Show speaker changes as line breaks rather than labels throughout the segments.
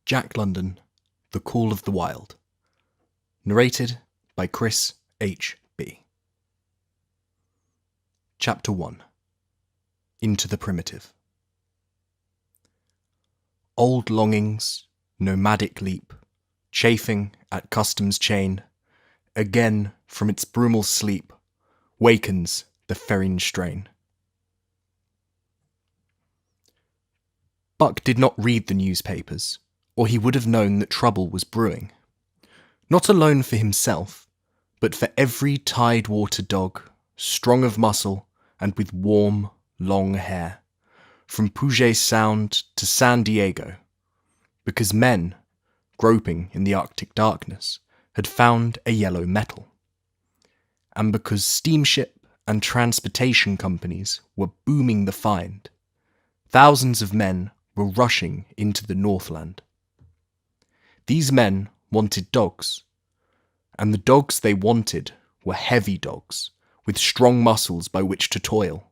Jack London, The Call of the Wild. Narrated by Chris H.B. Chapter 1. Into the Primitive. Old longings, nomadic leap, chafing at custom's chain, again from its brumal sleep, wakens the ferine strain. Buck did not read the newspapers, or he would have known that trouble was brewing. Not alone for himself, but for every tidewater dog, strong of muscle and with warm, long hair, from Puget Sound to San Diego, because men, groping in the Arctic darkness, had found a yellow metal, and because steamship and transportation companies were booming the find, thousands of men were rushing into the Northland. These men wanted dogs, and the dogs they wanted were heavy dogs, with strong muscles by which to toil,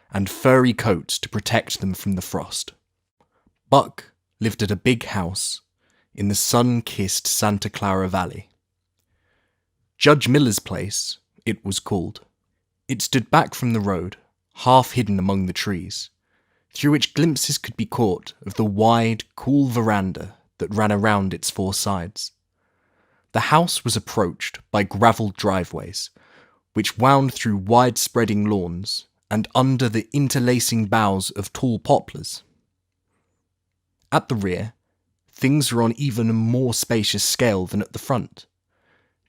and furry coats to protect them from the frost. Buck lived at a big house in the sun-kissed Santa Clara Valley. Judge Miller's place, it was called. It stood back from the road, half hidden among the trees, through which glimpses could be caught of the wide, cool veranda that ran around its four sides. The house was approached by gravelled driveways, which wound through wide-spreading lawns and under the interlacing boughs of tall poplars. At the rear, things were on even a more spacious scale than at the front.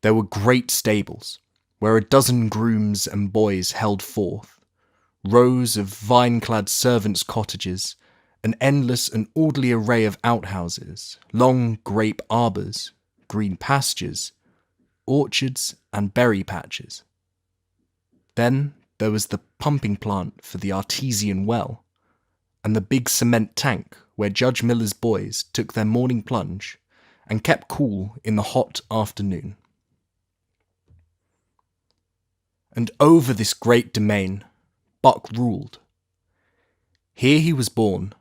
There were great stables, where a dozen grooms and boys held forth, rows of vine-clad servants' cottages, an endless and orderly array of outhouses, long grape arbours, green pastures, orchards and berry patches. Then there was the pumping plant for the artesian well, and the big cement tank where Judge Miller's boys took their morning plunge and kept cool in the hot afternoon. And over this great domain, Buck ruled. Here he was born,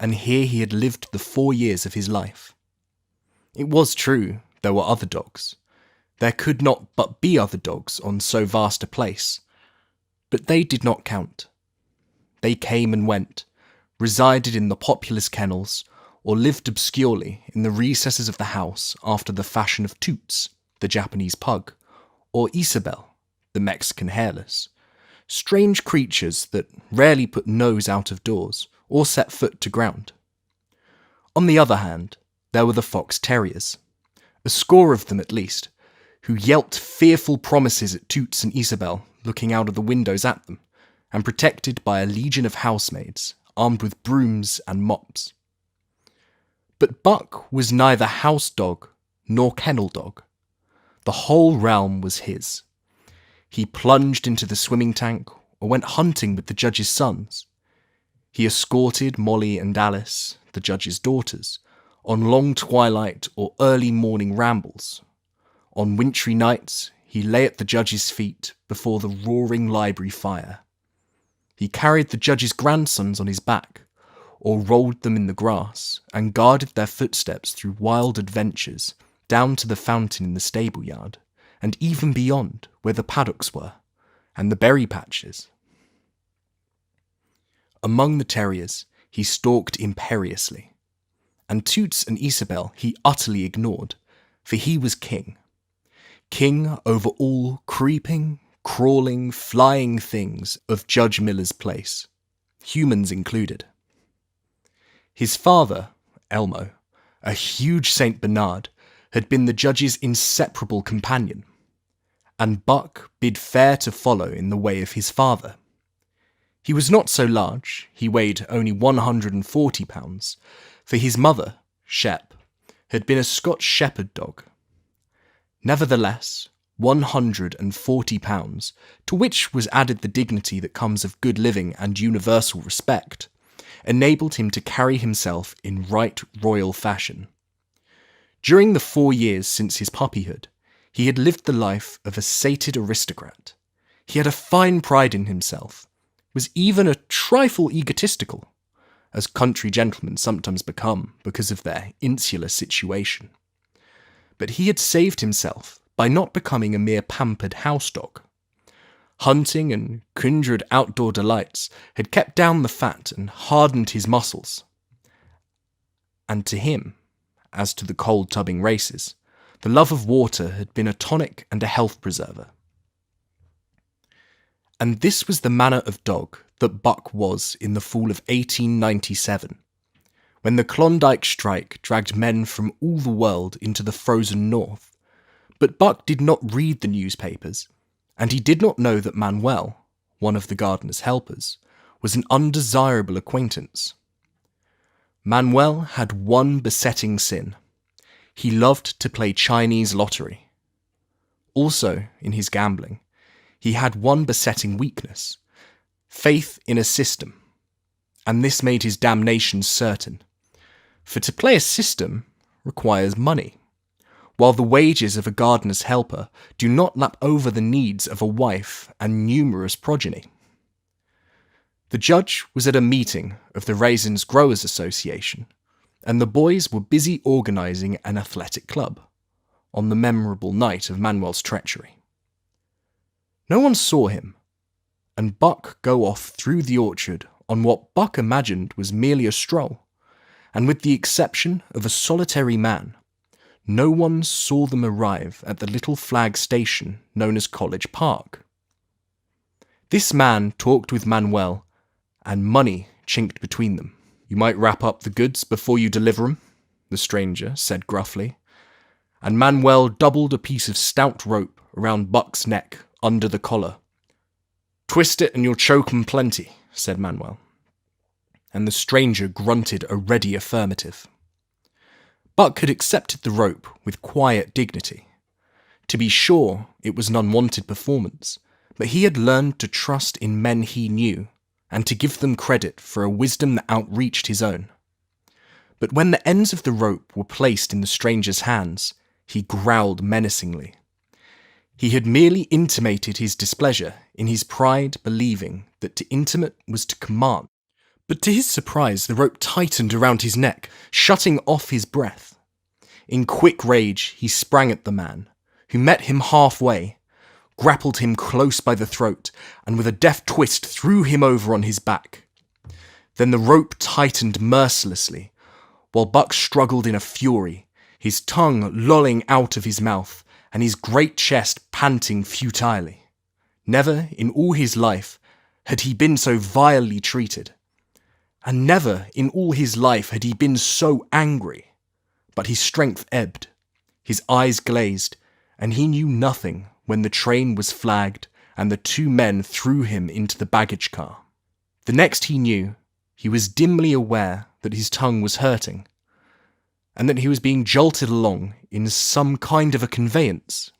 and here he had lived the 4 years of his life. It was true there were other dogs. There could not but be other dogs on so vast a place, but they did not count. They came and went, resided in the populous kennels, or lived obscurely in the recesses of the house after the fashion of Toots, the Japanese pug, or Isabel, the Mexican hairless. Strange creatures that rarely put nose out of doors or set foot to ground. On the other hand, there were the fox terriers, a score of them at least, who yelped fearful promises at Toots and Isabel looking out of the windows at them, and protected by a legion of housemaids armed with brooms and mops. But Buck was neither house dog nor kennel dog. The whole realm was his. He plunged into the swimming tank or went hunting with the judge's sons. He escorted Molly and Alice, the judge's daughters, on long twilight or early morning rambles. On wintry nights, he lay at the judge's feet before the roaring library fire. He carried the judge's grandsons on his back, or rolled them in the grass, and guarded their footsteps through wild adventures down to the fountain in the stable yard, and even beyond where the paddocks were, and the berry patches. Among the terriers, he stalked imperiously, and Toots and Isabel he utterly ignored, for he was king. King over all creeping, crawling, flying things of Judge Miller's place, humans included. His father, Elmo, a huge Saint Bernard, had been the judge's inseparable companion, and Buck bid fair to follow in the way of his father. He was not so large, he weighed only 140 pounds, for his mother, Shep, had been a Scotch shepherd dog. Nevertheless, 140 pounds, to which was added the dignity that comes of good living and universal respect, enabled him to carry himself in right royal fashion. During the 4 years since his puppyhood, he had lived the life of a sated aristocrat. He had a fine pride in himself, was even a trifle egotistical, as country gentlemen sometimes become because of their insular situation. But he had saved himself by not becoming a mere pampered house dog. Hunting and kindred outdoor delights had kept down the fat and hardened his muscles. And to him, as to the cold-tubbing races, the love of water had been a tonic and a health preserver. And this was the manner of dog that Buck was in the fall of 1897, when the Klondike strike dragged men from all the world into the frozen north. But Buck did not read the newspapers, and he did not know that Manuel, one of the gardener's helpers, was an undesirable acquaintance. Manuel had one besetting sin. He loved to play Chinese lottery. Also, in his gambling, he had one besetting weakness: faith in a system. And this made his damnation certain. For to play a system requires money, while the wages of a gardener's helper do not lap over the needs of a wife and numerous progeny. The judge was at a meeting of the Raisins Growers Association, and the boys were busy organising an athletic club on the memorable night of Manuel's treachery. No one saw him, and Buck go off through the orchard on what Buck imagined was merely a stroll, and with the exception of a solitary man, no one saw them arrive at the little flag station known as College Park. This man talked with Manuel, and money chinked between them. "You might wrap up the goods before you deliver 'em," the stranger said gruffly, and Manuel doubled a piece of stout rope around Buck's neck under the collar. "Twist it and you'll choke 'em plenty," said Manuel, and the stranger grunted a ready affirmative. Buck had accepted the rope with quiet dignity. To be sure, it was an unwanted performance, but he had learned to trust in men he knew, and to give them credit for a wisdom that outreached his own. But when the ends of the rope were placed in the stranger's hands, he growled menacingly. He had merely intimated his displeasure in his pride, believing that to intimate was to command. But to his surprise, the rope tightened around his neck, shutting off his breath. In quick rage, he sprang at the man, who met him halfway, grappled him close by the throat, and with a deft twist threw him over on his back. Then the rope tightened mercilessly, while Buck struggled in a fury, his tongue lolling out of his mouth, and his great chest panting futilely. Never in all his life had he been so vilely treated, and never in all his life had he been so angry. But his strength ebbed, his eyes glazed, and he knew nothing when the train was flagged and the two men threw him into the baggage car. The next he knew, he was dimly aware that his tongue was hurting, and that he was being jolted along in some kind of a conveyance.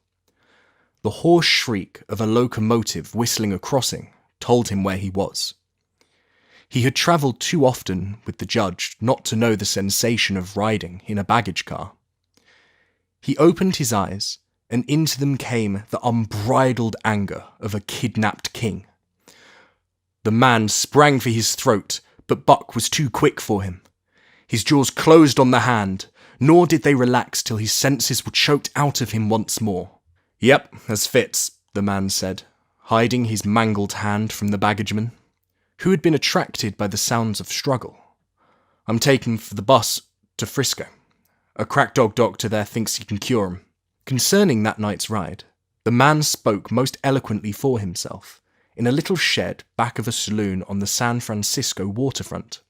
The hoarse shriek of a locomotive whistling a crossing told him where he was. He had travelled too often with the judge not to know the sensation of riding in a baggage car. He opened his eyes, and into them came the unbridled anger of a kidnapped king. The man sprang for his throat, but Buck was too quick for him. His jaws closed on the hand, nor did they relax till his senses were choked out of him once more. "Yep, as fits," the man said, hiding his mangled hand from the baggageman, who had been attracted by the sounds of struggle. "I'm taking for the bus to Frisco. A crack dog doctor there thinks he can cure 'em." Concerning that night's ride, the man spoke most eloquently for himself, in a little shed back of a saloon on the San Francisco waterfront.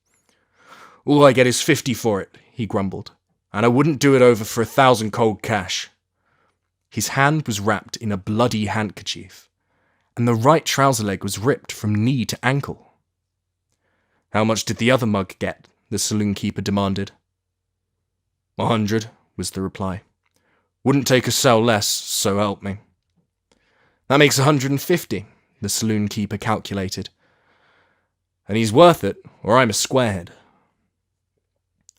"All I get is 50 for it," he grumbled, "and I wouldn't do it over for 1,000 cold cash." His hand was wrapped in a bloody handkerchief, and the right trouser leg was ripped from knee to ankle. "How much did the other mug get?" the saloon keeper demanded. 100, was the reply. "Wouldn't take a sell less, so help me." "That makes 150, the saloon keeper calculated. "And he's worth it, or I'm a squarehead."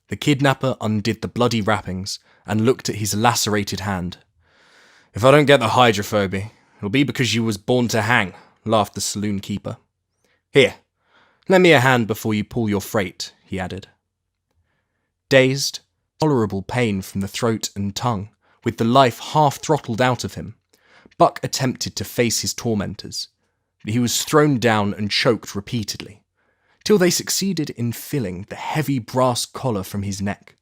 The kidnapper undid the bloody wrappings and looked at his lacerated hand. "If I don't get the hydrophobia, it'll be because you was born to hang," laughed the saloon keeper. "Here, lend me a hand before you pull your freight," he added. Dazed, tolerable pain from the throat and tongue, with the life half throttled out of him, Buck attempted to face his tormentors, but he was thrown down and choked repeatedly, till they succeeded in filling the heavy brass collar from his neck.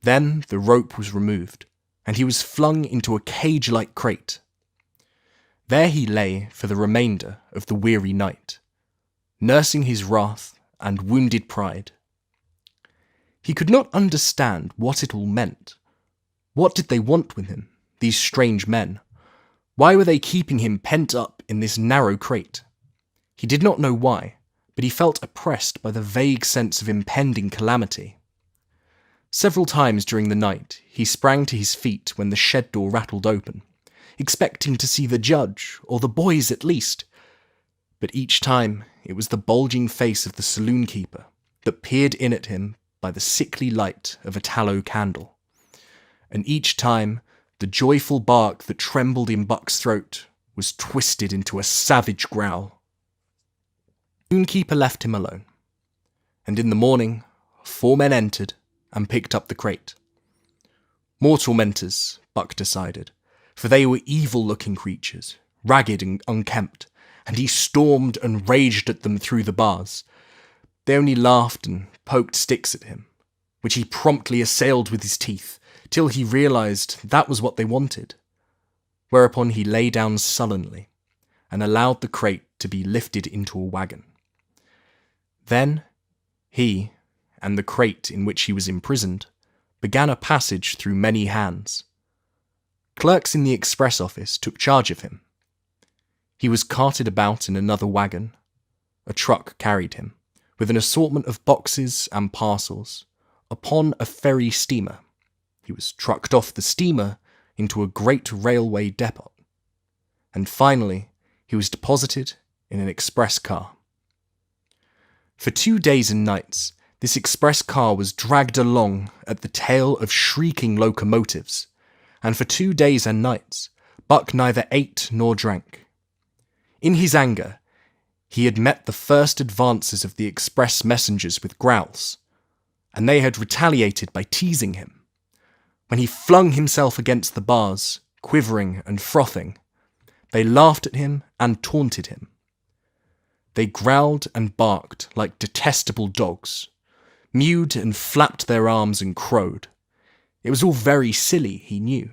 Then the rope was removed, and he was flung into a cage-like crate. There he lay for the remainder of the weary night, nursing his wrath and wounded pride. He could not understand what it all meant. What did they want with him, these strange men? Why were they keeping him pent up in this narrow crate? He did not know why, but he felt oppressed by the vague sense of impending calamity. Several times during the night, he sprang to his feet when the shed door rattled open, expecting to see the judge, or the boys at least. But each time, it was the bulging face of the saloon keeper that peered in at him by the sickly light of a tallow candle. And each time, the joyful bark that trembled in Buck's throat was twisted into a savage growl. The saloon-keeper left him alone, and in the morning, 4 men entered and picked up the crate. More tormentors, Buck decided, for they were evil-looking creatures, ragged and unkempt, and he stormed and raged at them through the bars. They only laughed and poked sticks at him, which he promptly assailed with his teeth, till he realized that was what they wanted, whereupon he lay down sullenly and allowed the crate to be lifted into a wagon. Then he, and the crate in which he was imprisoned, began a passage through many hands. Clerks in the express office took charge of him. He was carted about in another wagon. A truck carried him, with an assortment of boxes and parcels, upon a ferry steamer. He was trucked off the steamer into a great railway depot. And finally, he was deposited in an express car. For 2 days and nights, this express car was dragged along at the tail of shrieking locomotives, and for 2 days and nights, Buck neither ate nor drank. In his anger, he had met the first advances of the express messengers with growls, and they had retaliated by teasing him. When he flung himself against the bars, quivering and frothing, they laughed at him and taunted him. They growled and barked like detestable dogs, mewed and flapped their arms and crowed. It was all very silly, he knew,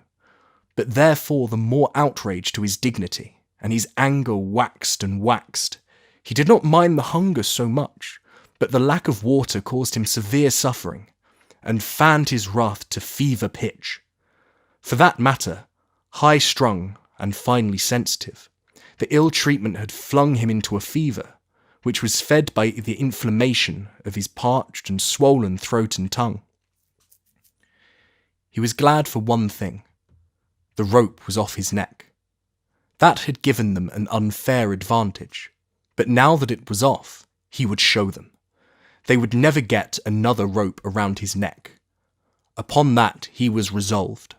but therefore the more outrage to his dignity, and his anger waxed and waxed. He did not mind the hunger so much, but the lack of water caused him severe suffering, and fanned his wrath to fever pitch. For that matter, high-strung and finely sensitive, the ill treatment had flung him into a fever, which was fed by the inflammation of his parched and swollen throat and tongue. He was glad for one thing. The rope was off his neck. That had given them an unfair advantage, but now that it was off, he would show them. They would never get another rope around his neck. Upon that he was resolved.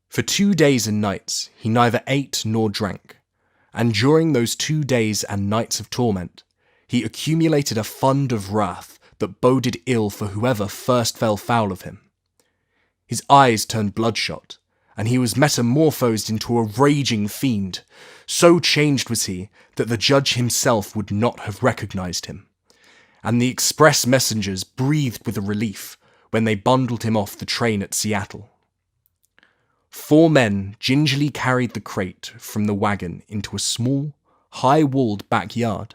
For 2 days and nights he neither ate nor drank, and during those 2 days and nights of torment, he accumulated a fund of wrath that boded ill for whoever first fell foul of him. His eyes turned bloodshot, and he was metamorphosed into a raging fiend. So changed was he that the judge himself would not have recognized him, and the express messengers breathed with a relief when they bundled him off the train at Seattle. 4 men gingerly carried the crate from the wagon into a small, high-walled backyard.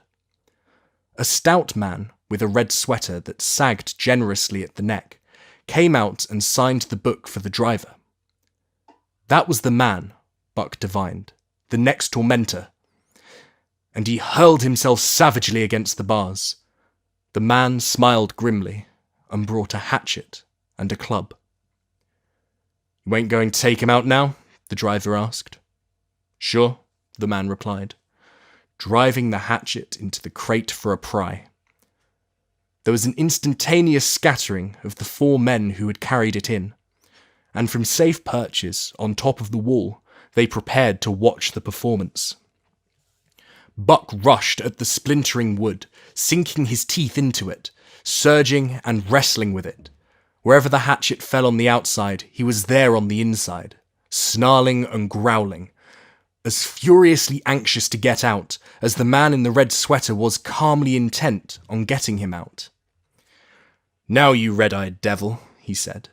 A stout man with a red sweater that sagged generously at the neck came out and signed the book for the driver. That was the man, Buck divined, the next tormentor, and he hurled himself savagely against the bars. The man smiled grimly and brought a hatchet and a club. "You ain't going to take him out now?" the driver asked. "Sure," the man replied, driving the hatchet into the crate for a pry. There was an instantaneous scattering of the 4 men who had carried it in, and from safe perches on top of the wall, they prepared to watch the performance. Buck rushed at the splintering wood, sinking his teeth into it, surging and wrestling with it. Wherever the hatchet fell on the outside, he was there on the inside, snarling and growling, as furiously anxious to get out as the man in the red sweater was calmly intent on getting him out. "Now, you red-eyed devil," he said,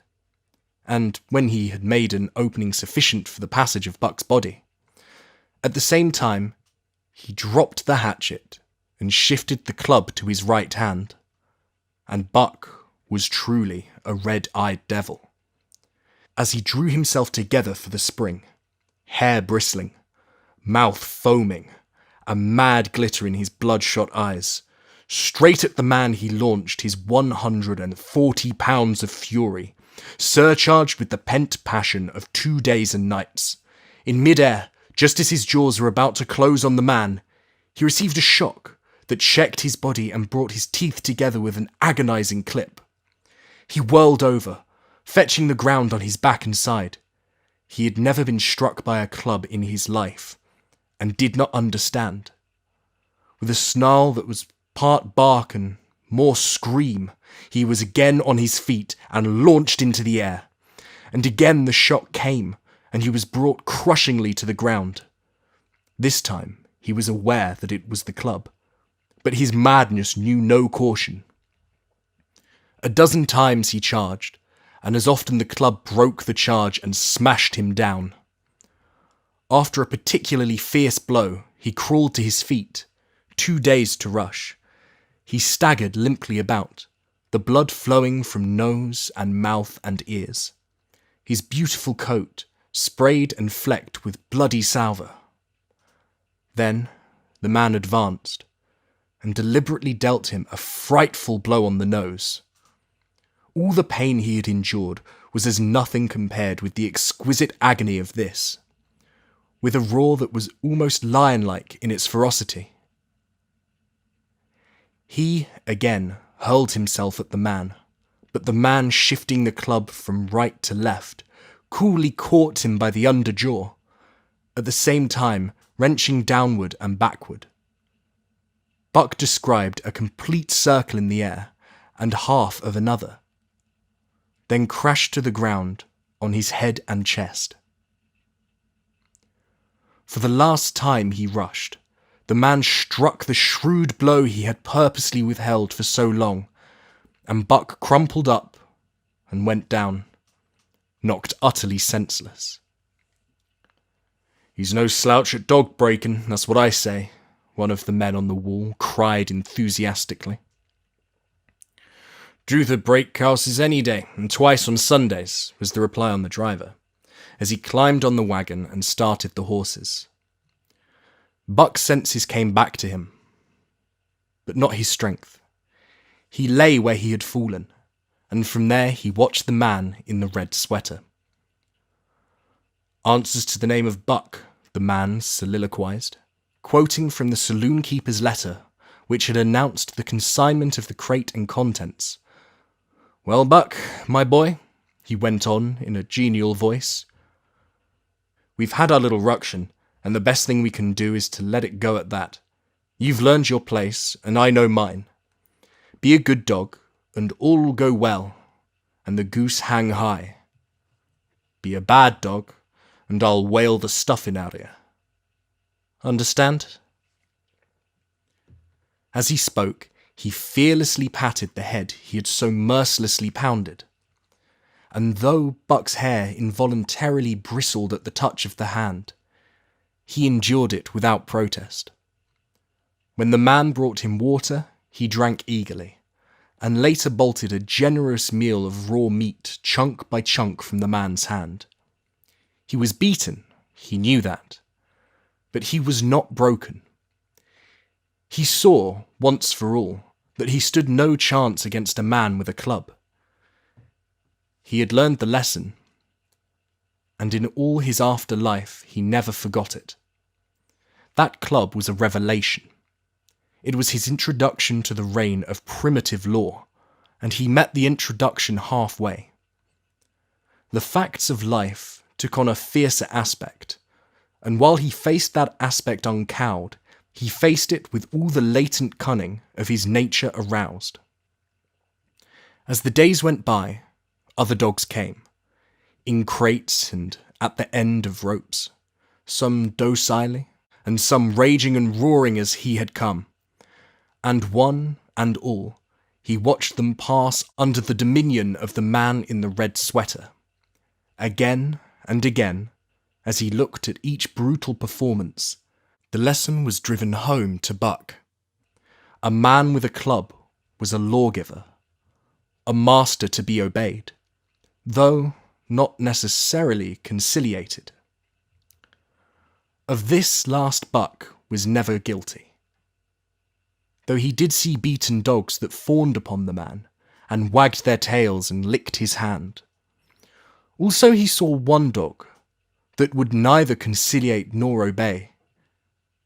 and when he had made an opening sufficient for the passage of Buck's body. At the same time, he dropped the hatchet and shifted the club to his right hand, and Buck was truly a red-eyed devil. As he drew himself together for the spring, hair bristling, mouth foaming, a mad glitter in his bloodshot eyes, straight at the man he launched his 140 pounds of fury, surcharged with the pent passion of 2 days and nights. In mid-air, just as his jaws were about to close on the man, he received a shock that checked his body and brought his teeth together with an agonizing clip. He whirled over, fetching the ground on his back and side. He had never been struck by a club in his life, and did not understand. With a snarl that was part bark and more scream, he was again on his feet and launched into the air. And again the shock came, and he was brought crushingly to the ground. This time he was aware that it was the club, but his madness knew no caution. A dozen times he charged, and as often the club broke the charge and smashed him down. After a particularly fierce blow, he crawled to his feet, too dazed to rush. He staggered limply about, the blood flowing from nose and mouth and ears. His beautiful coat sprayed and flecked with bloody salver. Then the man advanced and deliberately dealt him a frightful blow on the nose. All the pain he had endured was as nothing compared with the exquisite agony of this, with a roar that was almost lion-like in its ferocity. He, again, hurled himself at the man, but the man, shifting the club from right to left, coolly caught him by the under jaw, at the same time wrenching downward and backward. Buck described a complete circle in the air and half of another, then crashed to the ground on his head and chest. For the last time he rushed, the man struck the shrewd blow he had purposely withheld for so long, and Buck crumpled up and went down, knocked utterly senseless. "He's no slouch at dog breaking, that's what I say," one of the men on the wall cried enthusiastically. "Do the break houses any day, and twice on Sundays," was the reply on the driver, as he climbed on the wagon and started the horses. Buck's senses came back to him, but not his strength. He lay where he had fallen, and from there he watched the man in the red sweater. "Answers to the name of Buck," the man soliloquized, quoting from the saloon keeper's letter, which had announced the consignment of the crate and contents. "Well, Buck, my boy," he went on in a genial voice, "we've had our little ruction, and the best thing we can do is to let it go at that. You've learned your place, and I know mine. Be a good dog, and all will go well, and the goose hang high. Be a bad dog, and I'll whale the stuffing out of you. Understand?" As he spoke, he fearlessly patted the head he had so mercilessly pounded, and though Buck's hair involuntarily bristled at the touch of the hand, he endured it without protest. When the man brought him water, he drank eagerly, and later bolted a generous meal of raw meat chunk by chunk from the man's hand. He was beaten, he knew that, but he was not broken. He saw, once for all, that he stood no chance against a man with a club. He had learned the lesson, and in all his afterlife he never forgot it. That club was a revelation. It was his introduction to the reign of primitive law, and he met the introduction halfway. The facts of life took on a fiercer aspect, and while he faced that aspect uncowed, he faced it with all the latent cunning of his nature aroused. As the days went by, other dogs came, in crates and at the end of ropes, some docilely, and some raging and roaring as he had come. And one and all, he watched them pass under the dominion of the man in the red sweater. Again and again, as he looked at each brutal performance, the lesson was driven home to Buck. A man with a club was a lawgiver, a master to be obeyed, though not necessarily conciliated. Of this last Buck was never guilty, though he did see beaten dogs that fawned upon the man and wagged their tails and licked his hand. Also he saw one dog that would neither conciliate nor obey,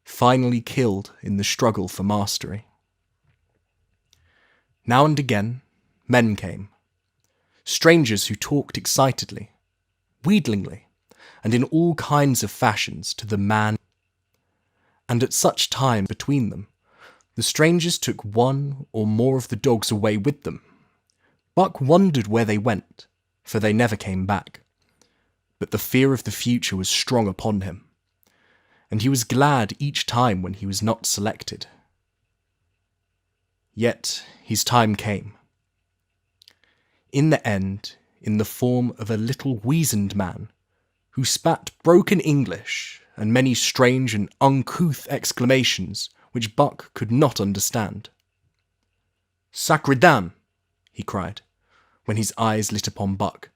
finally killed in the struggle for mastery. Now and again, men came, strangers who talked excitedly, wheedlingly, and in all kinds of fashions to the man, and at such time between them, the strangers took one or more of the dogs away with them. Buck wondered where they went, for they never came back, but the fear of the future was strong upon him, and he was glad each time when he was not selected. Yet his time came. In the end, in the form of a little weazened man, who spat broken English and many strange and uncouth exclamations which Buck could not understand. "Sacre dam!" he cried, when his eyes lit upon Buck.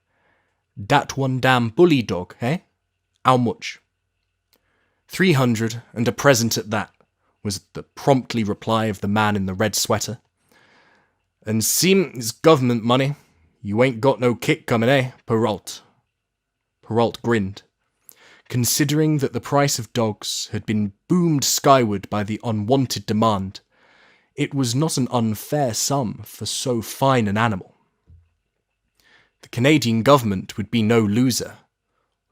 "Dat one damn bully dog, eh? How much?" 300, and a present at that, was the promptly reply of the man in the red sweater. "And seem it's government money. You ain't got no kick coming, eh, Perrault?" Perrault grinned, considering that the price of dogs had been boomed skyward by the unwanted demand. It was not an unfair sum for so fine an animal. The Canadian government would be no loser,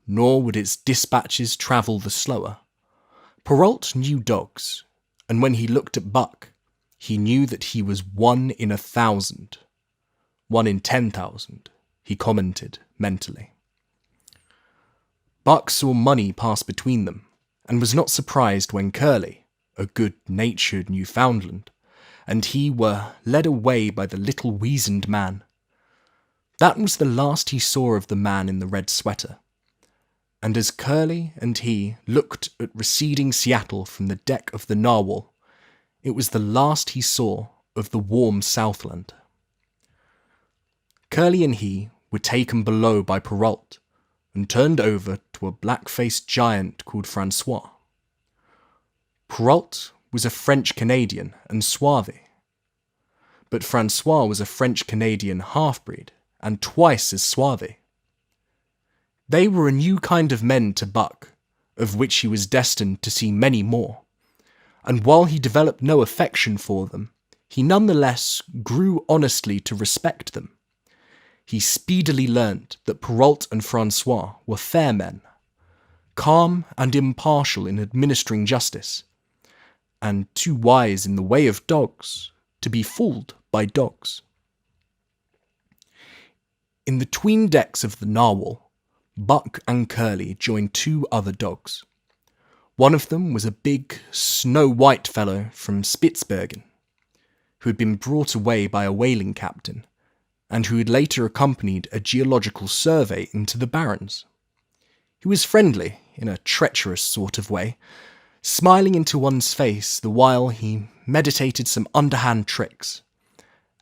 nor would its dispatches travel the slower. Perrault knew dogs, and when he looked at Buck, he knew that he was 1 in 1,000. 1 in 10,000, he commented mentally. Buck saw money pass between them, and was not surprised when Curly, a good-natured Newfoundland, and he were led away by the little weazened man. That was the last he saw of the man in the red sweater, and as Curly and he looked at receding Seattle from the deck of the Narwhal, it was the last he saw of the warm Southland. Curly and he were taken below by Perrault and turned over to a black-faced giant called Francois. Perrault was a French-Canadian and suave, but Francois was a French-Canadian half-breed and twice as suave. They were a new kind of men to Buck, of which he was destined to see many more, and while he developed no affection for them, he nonetheless grew honestly to respect them. He speedily learnt that Perrault and Francois were fair men, calm and impartial in administering justice, and too wise in the way of dogs to be fooled by dogs. In the 'tween decks of the Narwhal, Buck and Curly joined 2 other dogs. One of them was a big, snow-white fellow from Spitzbergen, who had been brought away by a whaling captain, and who had later accompanied a geological survey into the Barrens. He was friendly, in a treacherous sort of way, smiling into one's face the while he meditated some underhand tricks,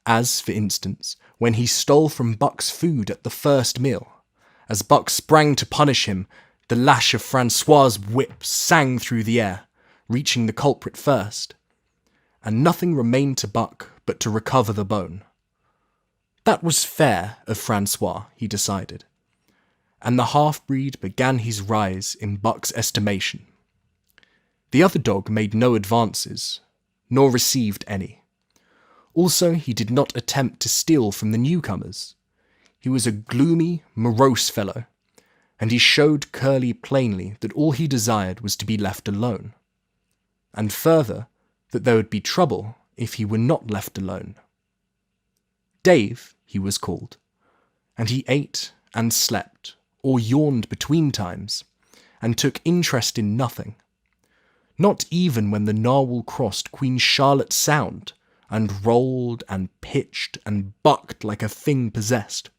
as, for instance, when he stole from Buck's food at the first meal. As Buck sprang to punish him, the lash of Francois's whip sang through the air, reaching the culprit first, and nothing remained to Buck but to recover the bone. That was fair of Francois, he decided, and the half-breed began his rise in Buck's estimation. The other dog made no advances, nor received any. Also, he did not attempt to steal from the newcomers. He was a gloomy, morose fellow, and he showed Curly plainly that all he desired was to be left alone, and further, that there would be trouble if he were not left alone. Dave, he was called, and he ate and slept, or yawned between times, and took interest in nothing. Not even when the narwhal crossed Queen Charlotte Sound, and rolled and pitched and bucked like a thing possessed.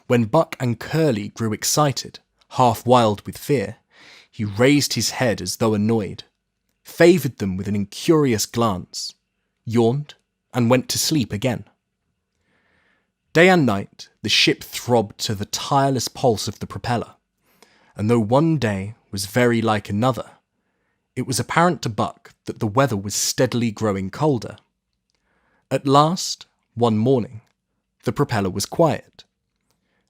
When Buck and Curly grew excited, half wild with fear, he raised his head as though annoyed, favoured them with an incurious glance, yawned, and went to sleep again. Day and night, the ship throbbed to the tireless pulse of the propeller, and though one day was very like another, it was apparent to Buck that the weather was steadily growing colder. At last, one morning, the propeller was quiet,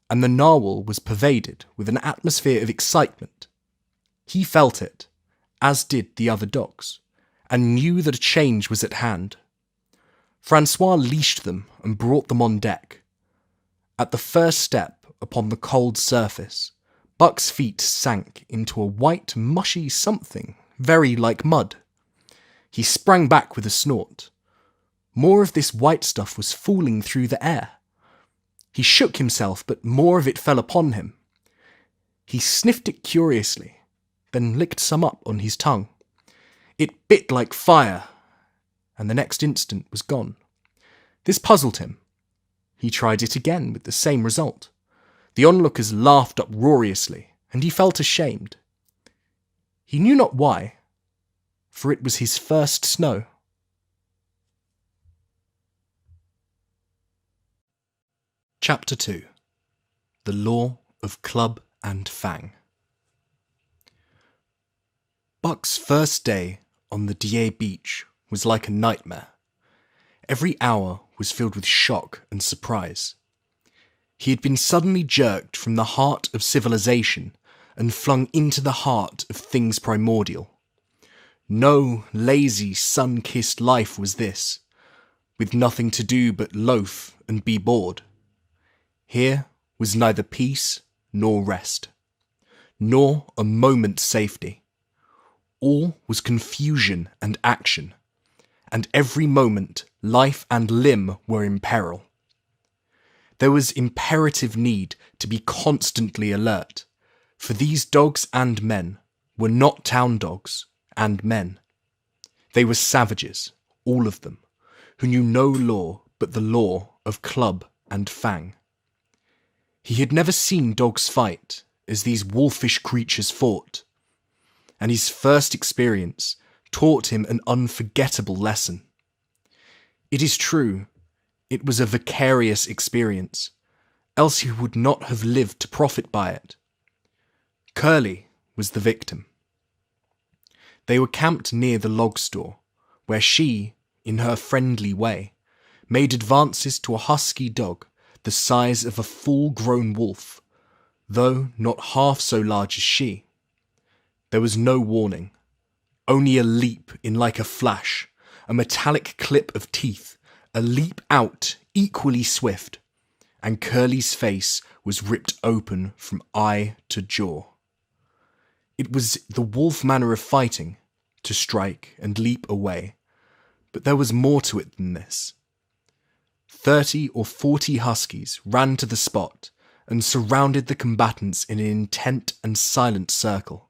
and the narwhal was pervaded with an atmosphere of excitement. He felt it, as did the other dogs, and knew that a change was at hand. Francois leashed them and brought them on deck. At the first step upon the cold surface, Buck's feet sank into a white, mushy something, very like mud. He sprang back with a snort. More of this white stuff was falling through the air. He shook himself, but more of it fell upon him. He sniffed it curiously, then licked some up on his tongue. It bit like fire, and the next instant was gone. This puzzled him. He tried it again with the same result. The onlookers laughed uproariously, and he felt ashamed. He knew not why, for it was his first snow. Chapter 2. The Law of Club and Fang. Buck's first day on the Die beach was like a nightmare. Every hour was filled with shock and surprise. He had been suddenly jerked from the heart of civilization and flung into the heart of things primordial. No lazy, sun-kissed life was this, with nothing to do but loaf and be bored. Here was neither peace nor rest, nor a moment's safety. All was confusion and action, and every moment life and limb were in peril. There was imperative need to be constantly alert, for these dogs and men were not town dogs and men. They were savages, all of them, who knew no law but the law of club and fang. He had never seen dogs fight as these wolfish creatures fought, and his first experience taught him an unforgettable lesson. It is true, it was a vicarious experience, else he would not have lived to profit by it. Curly was the victim. They were camped near the log store, where she, in her friendly way, made advances to a husky dog the size of a full-grown wolf, though not half so large as she. There was no warning, only a leap in like a flash, a metallic clip of teeth, a leap out equally swift, and Curly's face was ripped open from eye to jaw. It was the wolf manner of fighting, to strike and leap away, but there was more to it than this. 30 or 40 huskies ran to the spot and surrounded the combatants in an intent and silent circle.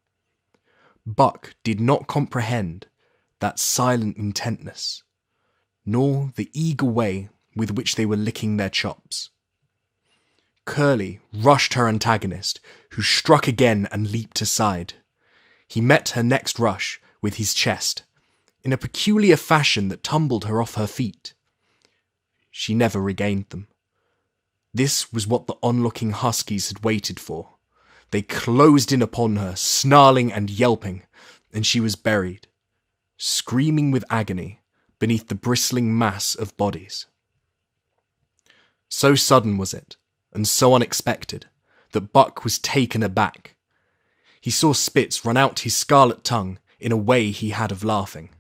Buck did not comprehend that silent intentness, nor the eager way with which they were licking their chops. Curly rushed her antagonist, who struck again and leaped aside. He met her next rush with his chest, in a peculiar fashion that tumbled her off her feet. She never regained them. This was what the onlooking huskies had waited for. They closed in upon her, snarling and yelping, and she was buried, screaming with agony, beneath the bristling mass of bodies. So sudden was it, and so unexpected, that Buck was taken aback. He saw Spitz run out his scarlet tongue in a way he had of laughing,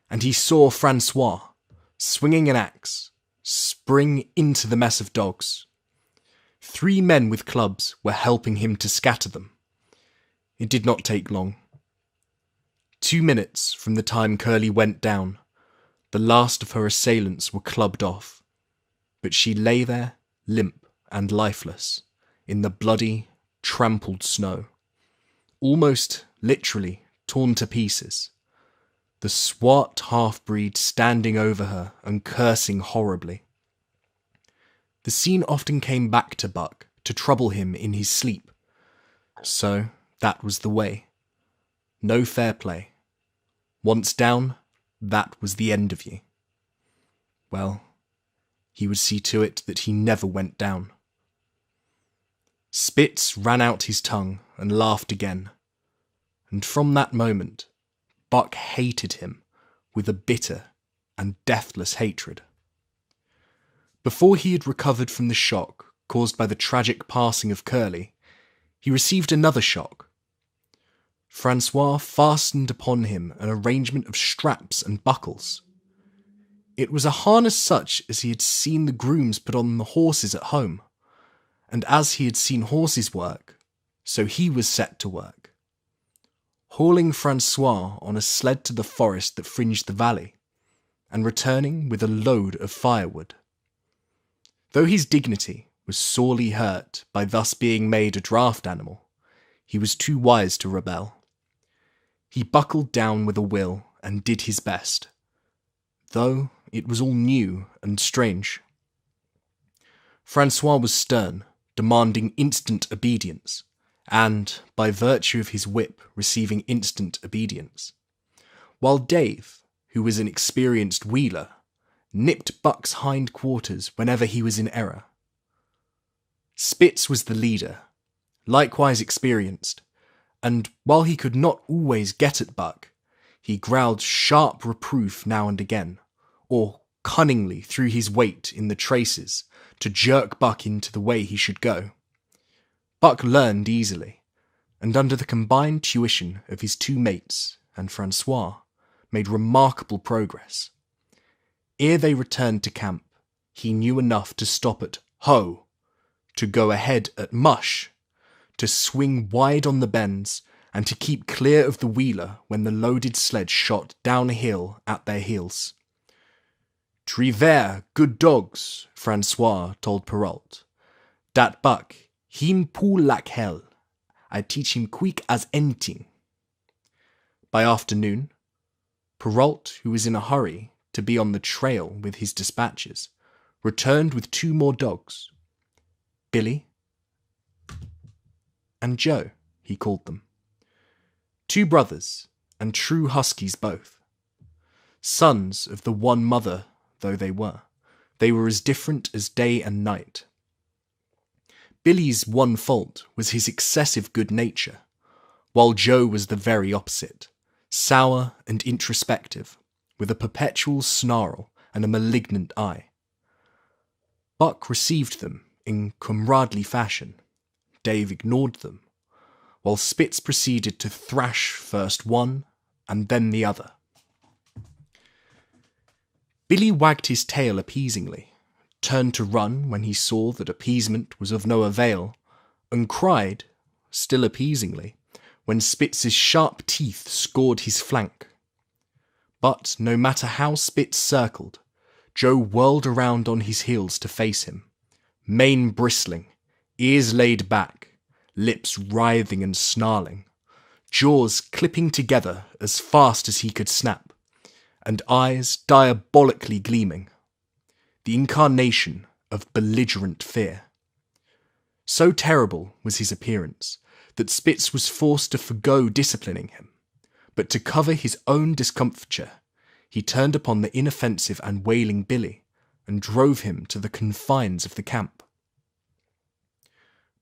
and he saw Francois, swinging an axe, spring into the mess of dogs. 3 men with clubs were helping him to scatter them. It did not take long. 2 minutes from the time Curly went down, the last of her assailants were clubbed off. but she lay there, limp and lifeless, in the bloody, trampled snow, almost literally torn to pieces, the swart half-breed standing over her and cursing horribly. The scene often came back to Buck to trouble him in his sleep, so that was the way. No fair play. Once down, that was the end of you. Well, he would see to it that he never went down. Spitz ran out his tongue and laughed again, and from that moment, Buck hated him with a bitter and deathless hatred. Before he had recovered from the shock caused by the tragic passing of Curly, he received another shock. Francois fastened upon him an arrangement of straps and buckles. It was a harness such as he had seen the grooms put on the horses at home, and as he had seen horses work, so he was set to work, hauling Francois on a sled to the forest that fringed the valley, and returning with a load of firewood. Though his dignity was sorely hurt by thus being made a draft animal, he was too wise to rebel. He buckled down with a will and did his best, though it was all new and strange. Francois was stern, demanding instant obedience, and, by virtue of his whip, receiving instant obedience, while Dave, who was an experienced wheeler, nipped Buck's hind quarters whenever he was in error. Spitz was the leader, likewise experienced, and while he could not always get at Buck, he growled sharp reproof now and again, or cunningly threw his weight in the traces to jerk Buck into the way he should go. Buck learned easily, and under the combined tuition of his two mates and Francois, made remarkable progress. Ere they returned to camp, he knew enough to stop at ho, to go ahead at mush, to swing wide on the bends, and to keep clear of the wheeler when the loaded sled shot down a hill at their heels. "Trivert, good dogs," Francois told Perrault. "Dat Buck, him pull like hell. I teach him quick as anything." By afternoon, Perrault, who was in a hurry to be on the trail with his dispatches, returned with two more dogs. Billy and Joe, he called them. Two brothers, and true huskies both. Sons of the one mother though they were as different as day and night. Billy's one fault was his excessive good nature, while Joe was the very opposite, sour and introspective, with a perpetual snarl and a malignant eye. Buck received them in comradely fashion. Dave ignored them, while Spitz proceeded to thrash first one and then the other. Billy wagged his tail appeasingly, turned to run when he saw that appeasement was of no avail, and cried, still appeasingly, when Spitz's sharp teeth scored his flank. But no matter how Spitz circled, Joe whirled around on his heels to face him, mane bristling, ears laid back, lips writhing and snarling, jaws clipping together as fast as he could snap, and eyes diabolically gleaming, the incarnation of belligerent fear. So terrible was his appearance that Spitz was forced to forgo disciplining him, but to cover his own discomfiture, he turned upon the inoffensive and wailing Billy and drove him to the confines of the camp.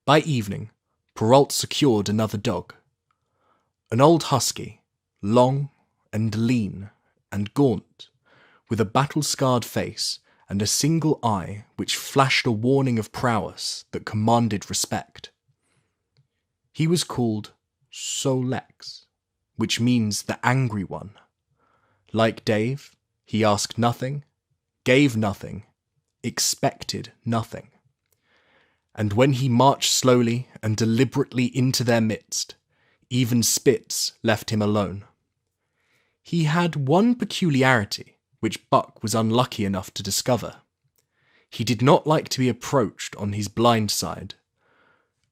By evening, Perrault secured another dog. An old husky, long and lean and gaunt, with a battle-scarred face and a single eye which flashed a warning of prowess that commanded respect. He was called Solex, which means the angry one. Like Dave, he asked nothing, gave nothing, expected nothing. And when he marched slowly and deliberately into their midst, even Spitz left him alone. He had one peculiarity which Buck was unlucky enough to discover. He did not like to be approached on his blind side.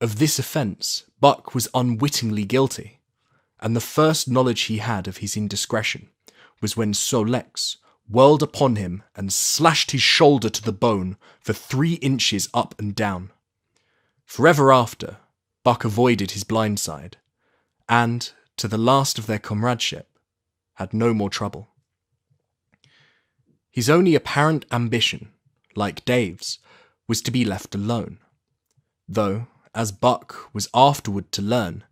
Of this offence, Buck was unwittingly guilty, and the first knowledge he had of his indiscretion was when Sol-leks whirled upon him and slashed his shoulder to the bone for 3 inches up and down. Forever after, Buck avoided his blind side, and, to the last of their comradeship, had no more trouble. His only apparent ambition, like Dave's, was to be left alone, though, as Buck was afterward to learn,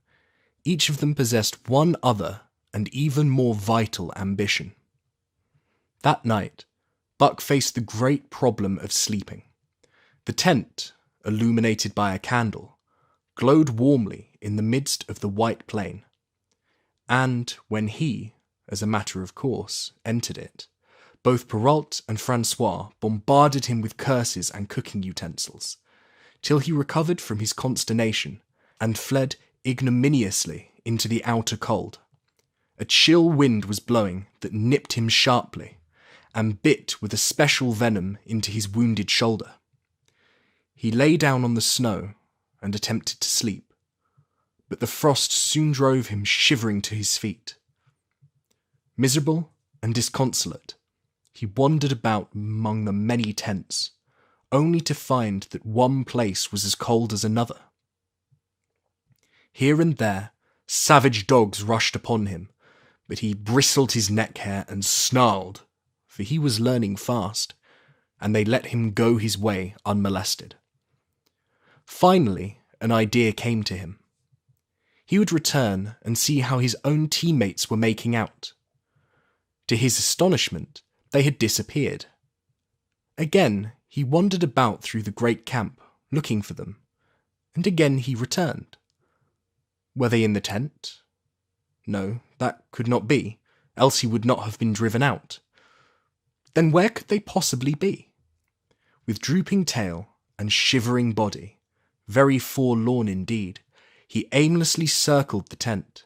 each of them possessed one other and even more vital ambition. That night, Buck faced the great problem of sleeping. The tent, illuminated by a candle, glowed warmly in the midst of the white plain, and when he, as a matter of course, entered it, both Perrault and Francois bombarded him with curses and cooking utensils, till he recovered from his consternation and fled ignominiously into the outer cold. A chill wind was blowing that nipped him sharply and bit with a special venom into his wounded shoulder. He lay down on the snow and attempted to sleep, but the frost soon drove him shivering to his feet. Miserable and disconsolate, he wandered about among the many tents, only to find that one place was as cold as another. Here and there, savage dogs rushed upon him, but he bristled his neck hair and snarled, for he was learning fast, and they let him go his way unmolested. Finally, an idea came to him. He would return and see how his own teammates were making out. To his astonishment, they had disappeared. Again, he wandered about through the great camp, looking for them, and again he returned. Were they in the tent? No, that could not be, else he would not have been driven out. Then where could they possibly be? With drooping tail and shivering body, very forlorn indeed, he aimlessly circled the tent.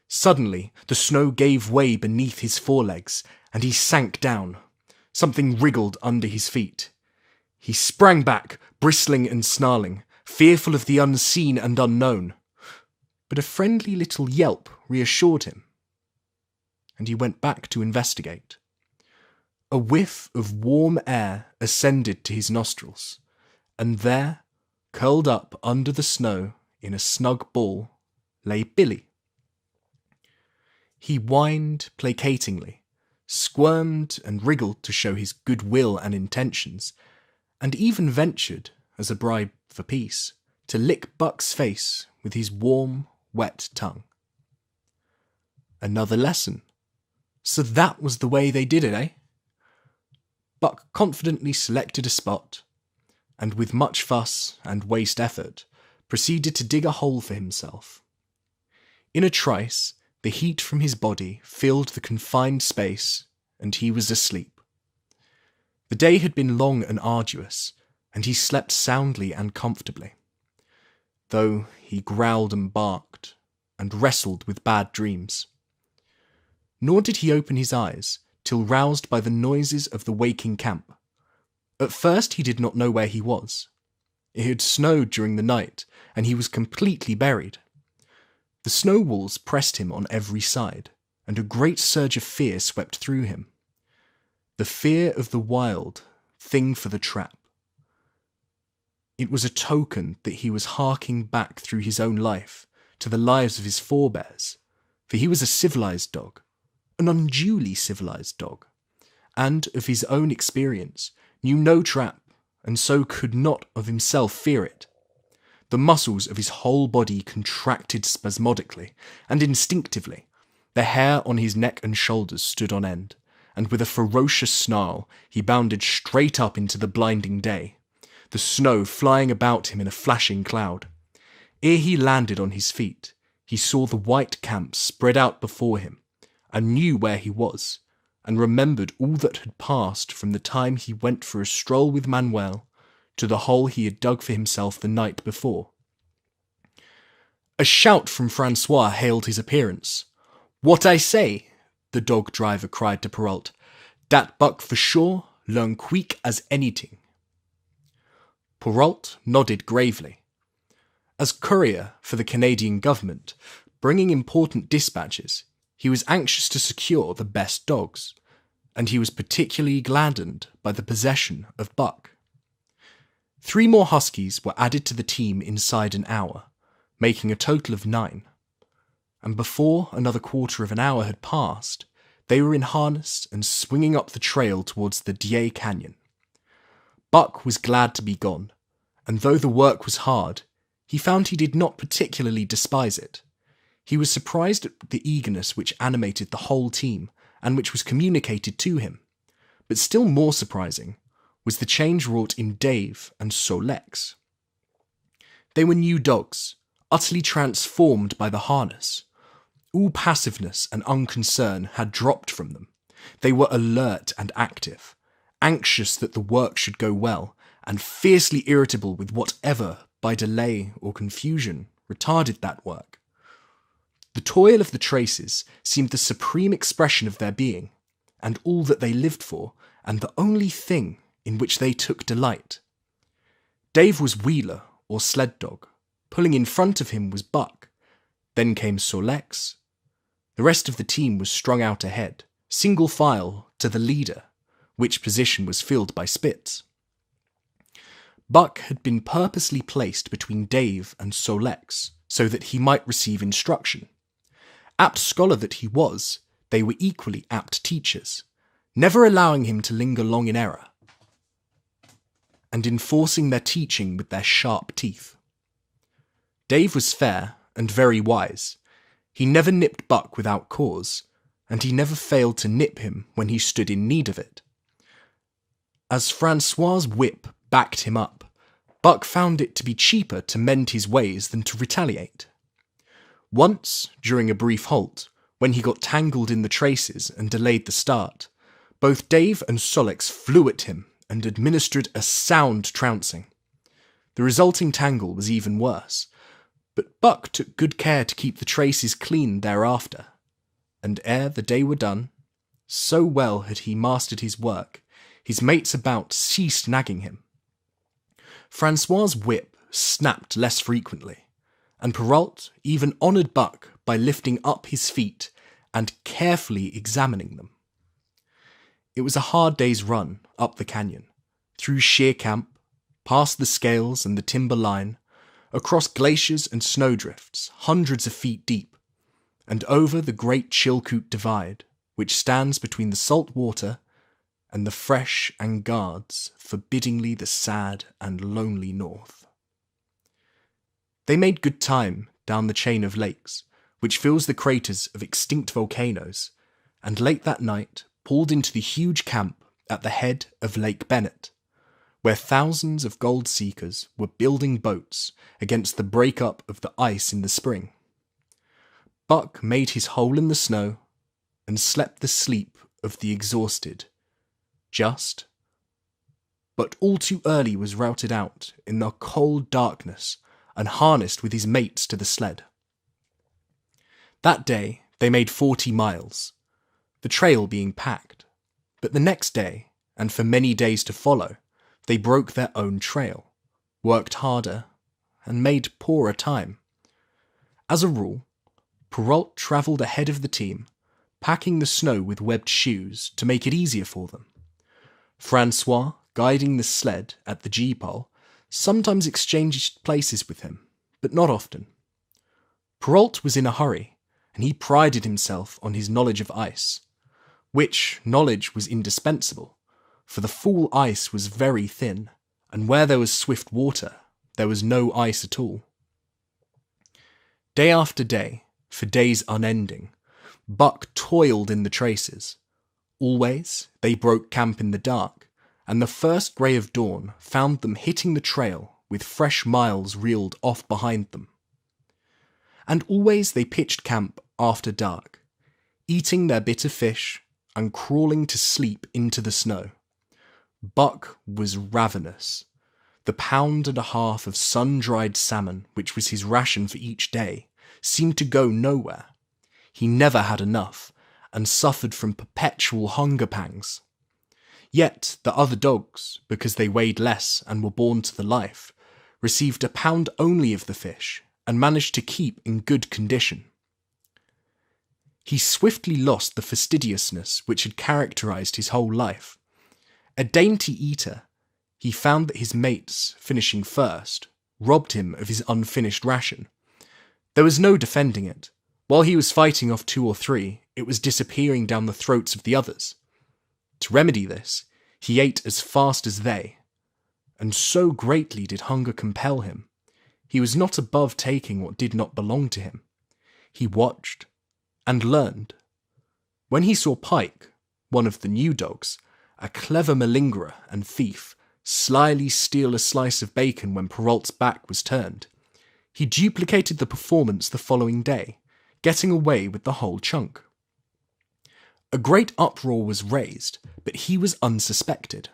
Suddenly, the snow gave way beneath his forelegs, and he sank down. Something wriggled under his feet. He sprang back, bristling and snarling, fearful of the unseen and unknown. But a friendly little yelp reassured him, and he went back to investigate. A whiff of warm air ascended to his nostrils, and there, curled up under the snow in a snug ball, lay Billy. He whined placatingly, squirmed and wriggled to show his good will and intentions, and even ventured, as a bribe for peace, to lick Buck's face with his warm, wet tongue. Another lesson. So that was the way they did it, eh? Buck confidently selected a spot, and with much fuss and waste effort, proceeded to dig a hole for himself. In a trice, the heat from his body filled the confined space, and he was asleep. The day had been long and arduous, and he slept soundly and comfortably, though he growled and barked, and wrestled with bad dreams. Nor did he open his eyes till roused by the noises of the waking camp. At first he did not know where he was. It had snowed during the night, and he was completely buried. The snow walls pressed him on every side, and a great surge of fear swept through him. The fear of the wild, thing for the trap. It was a token that he was harking back through his own life to the lives of his forebears, for he was a civilized dog, an unduly civilized dog, and of his own experience knew no trap, and so could not of himself fear it. The muscles of his whole body contracted spasmodically, and instinctively. The hair on his neck and shoulders stood on end, and with a ferocious snarl he bounded straight up into the blinding day, the snow flying about him in a flashing cloud. Ere he landed on his feet, he saw the white camp spread out before him, and knew where he was, and remembered all that had passed from the time he went for a stroll with Manuel to the hole he had dug for himself the night before. A shout from Francois hailed his appearance. "What I say?" the dog driver cried to Perrault. "Dat Buck for sure? learn quick as anything." Perrault nodded gravely. As courier for the Canadian government, bringing important dispatches, he was anxious to secure the best dogs, and he was particularly gladdened by the possession of Buck. 3 more huskies were added to the team inside an hour, making a total of 9. And before another quarter of an hour had passed, they were in harness and swinging up the trail towards the Die Canyon. Buck was glad to be gone, and though the work was hard, he found he did not particularly despise it. He was surprised at the eagerness which animated the whole team and which was communicated to him, but still more surprising was the change wrought in Dave and Solex. They were new dogs, utterly transformed by the harness. All passiveness and unconcern had dropped from them. They were alert and active, anxious that the work should go well, and fiercely irritable with whatever, by delay or confusion, retarded that work. The toil of the traces seemed the supreme expression of their being, and all that they lived for, and the only thing in which they took delight. Dave was wheeler, or sled dog. Pulling in front of him was Buck. Then came Solex. The rest of the team was strung out ahead, single file to the leader, which position was filled by Spitz. Buck had been purposely placed between Dave and Solex so that he might receive instruction. Apt scholar that he was, they were equally apt teachers, never allowing him to linger long in error, and enforcing their teaching with their sharp teeth. Dave was fair and very wise. He never nipped Buck without cause, and he never failed to nip him when he stood in need of it. As Francois's whip backed him up, Buck found it to be cheaper to mend his ways than to retaliate. Once, during a brief halt, when he got tangled in the traces and delayed the start, both Dave and Solex flew at him and administered a sound trouncing. The resulting tangle was even worse, but Buck took good care to keep the traces clean thereafter, and ere the day were done, so well had he mastered his work, his mates about ceased nagging him. Francois's whip snapped less frequently, and Perrault even honoured Buck by lifting up his feet and carefully examining them. It was a hard day's run up the canyon, through sheer camp, past the scales and the timber line, across glaciers and snowdrifts hundreds of feet deep, and over the great Chilkoot Divide, which stands between the salt water and the fresh and guards forbiddingly the sad and lonely north. They made good time down the chain of lakes, which fills the craters of extinct volcanoes, and late that night pulled into the huge camp at the head of Lake Bennett, where thousands of gold seekers were building boats against the break-up of the ice in the spring. Buck made his hole in the snow and slept the sleep of the exhausted, just, but all too early was routed out in the cold darkness and harnessed with his mates to the sled. That day they made 40 miles, the trail being packed, but the next day, and for many days to follow, they broke their own trail, worked harder, and made poorer time. As a rule, Perrault travelled ahead of the team, packing the snow with webbed shoes to make it easier for them. Francois, guiding the sled at the G-pole, sometimes exchanged places with him, but not often. Perrault was in a hurry, and he prided himself on his knowledge of ice, which knowledge was indispensable, for the fall ice was very thin, and where there was swift water, there was no ice at all. Day after day, for days unending, Buck toiled in the traces. Always they broke camp in the dark, and the first grey of dawn found them hitting the trail with fresh miles reeled off behind them. And always they pitched camp after dark, eating their bit of fish and crawling to sleep into the snow. Buck was ravenous. The pound and a half of sun-dried salmon, which was his ration for each day, seemed to go nowhere. He never had enough, and suffered from perpetual hunger pangs. Yet the other dogs, because they weighed less and were born to the life, received a pound only of the fish and managed to keep in good condition. He swiftly lost the fastidiousness which had characterized his whole life. A dainty eater, he found that his mates, finishing first, robbed him of his unfinished ration. There was no defending it. While he was fighting off 2 or 3, it was disappearing down the throats of the others. To remedy this, he ate as fast as they, and so greatly did hunger compel him, he was not above taking what did not belong to him. He watched and learned. When he saw Pike, one of the new dogs, a clever malingerer and thief, slyly steal a slice of bacon when Perrault's back was turned, he duplicated the performance the following day, getting away with the whole chunk. A great uproar was raised, but he was unsuspected,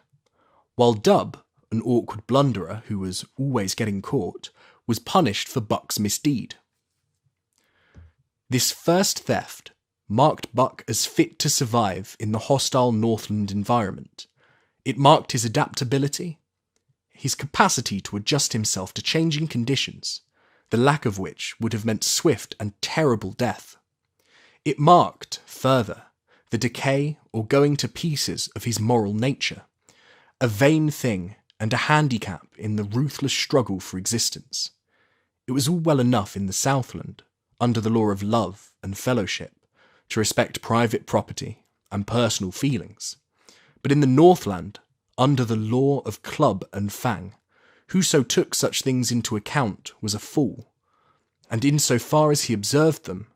while Dub, an awkward blunderer who was always getting caught, was punished for Buck's misdeed. This first theft marked Buck as fit to survive in the hostile Northland environment. It marked his adaptability, his capacity to adjust himself to changing conditions, the lack of which would have meant swift and terrible death. It marked, further, the decay or going to pieces of his moral nature, a vain thing and a handicap in the ruthless struggle for existence. It was all well enough in the Southland, under the law of love and fellowship, to respect private property and personal feelings. But in the Northland, under the law of club and fang, whoso took such things into account was a fool, and in so far as he observed them,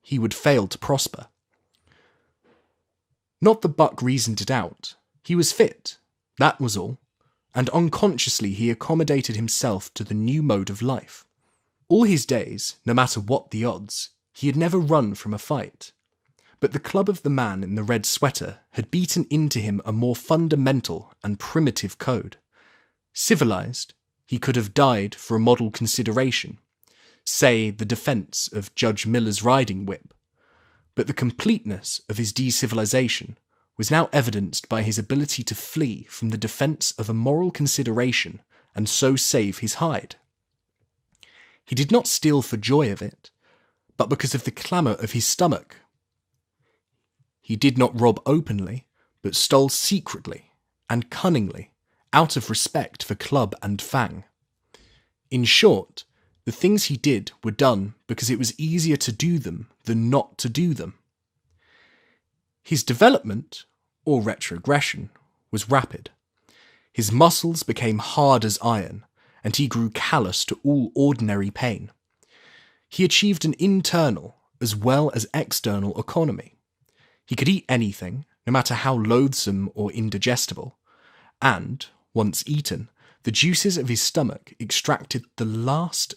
he would fail to prosper. Not that Buck reasoned it out. He was fit, that was all, and unconsciously he accommodated himself to the new mode of life. All his days, no matter what the odds, he had never run from a fight. But the club of the man in the red sweater had beaten into him a more fundamental and primitive code. Civilized, he could have died for a model consideration, say the defence of Judge Miller's riding whip. But the completeness of his decivilization was now evidenced by his ability to flee from the defence of a moral consideration and so save his hide. He did not steal for joy of it, but because of the clamour of his stomach. He did not rob openly, but stole secretly and cunningly, out of respect for club and fang. In short, the things he did were done because it was easier to do them than not to do them. His development, or retrogression, was rapid. His muscles became hard as iron, and he grew callous to all ordinary pain. He achieved an internal as well as external economy. He could eat anything, no matter how loathsome or indigestible, and, once eaten, the juices of his stomach extracted the